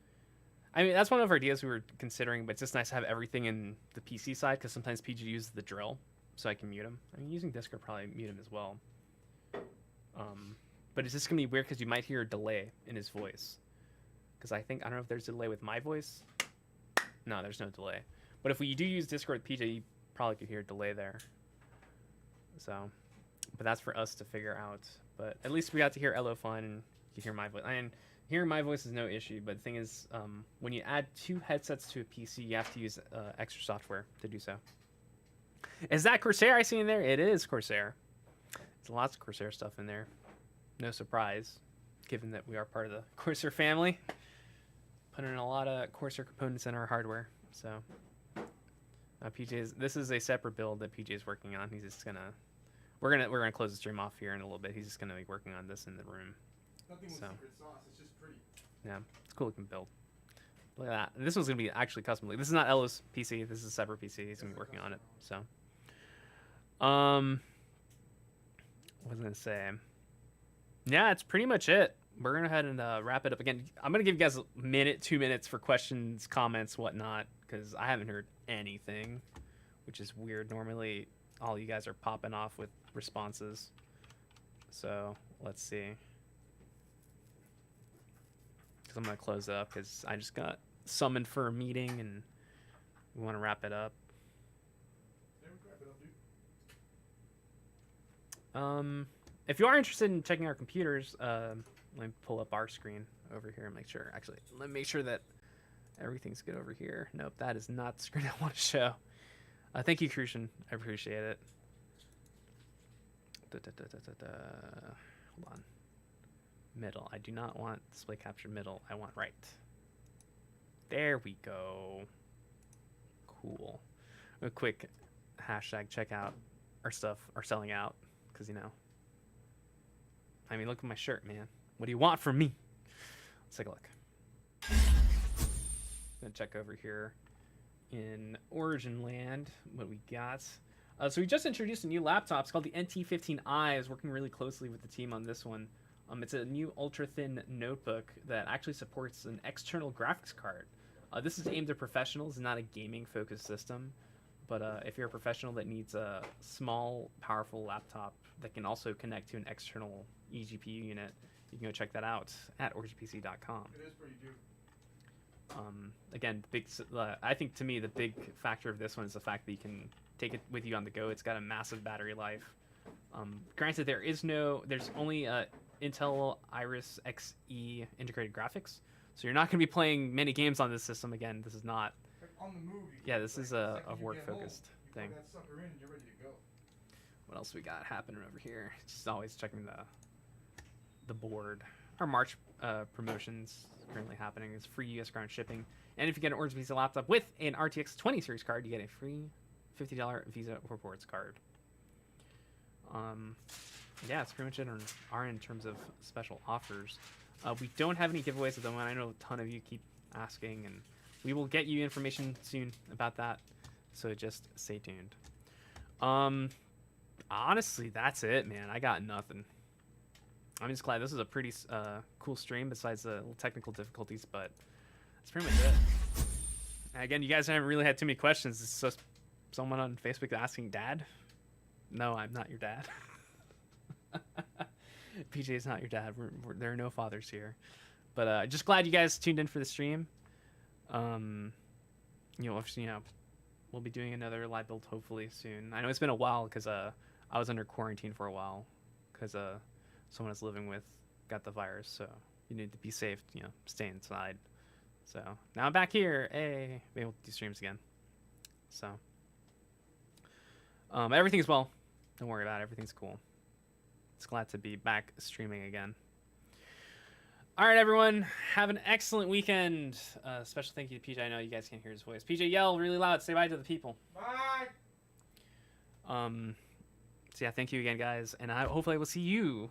I mean, that's one of our ideas we were considering, but it's just nice to have everything in the PC side because sometimes PG uses the drill, so I can mute him. I mean, using Discord probably mute him as well. But it's just gonna be weird because you might hear a delay in his voice. Because I don't know if there's a delay with my voice. No, there's no delay. But if we do use Discord with PJ, you probably could hear a delay there. So, but that's for us to figure out. But at least we got to hear Ello fine and you hear my voice. And hearing my voice is no issue. But the thing is, when you add 2 headsets to a PC, you have to use extra software to do so. Is that Corsair I see in there? It is Corsair. There's lots of Corsair stuff in there. No surprise, given that we are part of the Corsair family. Putting in a lot of Corsair components in our hardware. So, this is a separate build that PJ is working on. He's just gonna, we're gonna close the stream off here in a little bit. He's just gonna be working on this in the room. Nothing with secret sauce. It's just pretty. Yeah, it's a cool looking build. Look at that. And this one's gonna be actually custom. This is not Ella's PC. This is a separate PC. He's gonna be working on it. So, what was I gonna say? Yeah, it's pretty much it. We're gonna go ahead and wrap it up again. I'm gonna give you guys a minute, 2 minutes for questions, comments, whatnot, because I haven't heard anything, which is weird. Normally, all you guys are popping off with responses. So let's see. Because I'm gonna close it up because I just got summoned for a meeting and we want to wrap it up. If you are interested in checking our computers, let me pull up our screen over here and make sure. Actually, let me make sure that everything's good over here. Nope, that is not the screen I want to show. Thank you, Crucian. I appreciate it. Hold on. Middle. I do not want display capture middle. I want right. There we go. Cool. A quick hashtag checkout. Our stuff are selling out because, you know. I mean, look at my shirt, man. What do you want from me? Let's take a look. Gonna check over here in Origin Land what we got. So we just introduced a new laptop. It's called the NT15i. I was working really closely with the team on this one. It's a new ultra-thin notebook that actually supports an external graphics card. This is aimed at professionals, not a gaming-focused system. But if you're a professional that needs a small, powerful laptop that can also connect to an external eGPU unit, you can go check that out at orgpc.com. It is pretty good. Again, I think to me the big factor of this one is the fact that you can take it with you on the go. It's got a massive battery life. Granted, there's only Intel Iris Xe integrated graphics, so you're not going to be playing many games on this system. Again, this is not. Like on the move. Yeah, this is a second you get work-focused home, thing. You put that sucker in and you're ready to go. What else we got happening over here? Just always checking the board. Our March promotions currently happening. It's free US ground shipping, and if you get an Orange Visa laptop with an RTX 20 series card, you get a free $50 Visa Rewards card. Yeah, it's pretty much it on our end in terms of special offers. We don't have any giveaways at the moment. I know a ton of you keep asking, and we will get you information soon about that. So just stay tuned. honestly, that's it, man. I got nothing. I'm just glad this is a pretty cool stream besides the little technical difficulties, but that's pretty much it. And again, you guys haven't really had too many questions. It's just someone on Facebook asking, Dad? No, I'm not your dad. PJ is not your dad. There are no fathers here. But just glad you guys tuned in for the stream. We'll be doing another live build hopefully soon. I know it's been a while because I was under quarantine for a while because someone I was living with got the virus, so you need to be safe. Stay inside. So now I'm back here. Hey, be able to do streams again. So everything's well. Don't worry about it. Everything's cool. It's glad to be back streaming again. All right, everyone. Have an excellent weekend. Special thank you to PJ. I know you guys can't hear his voice. PJ, yell really loud. Say bye to the people. Bye. So yeah, thank you again, guys, and hopefully I will see you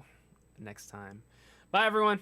next time. Bye, everyone.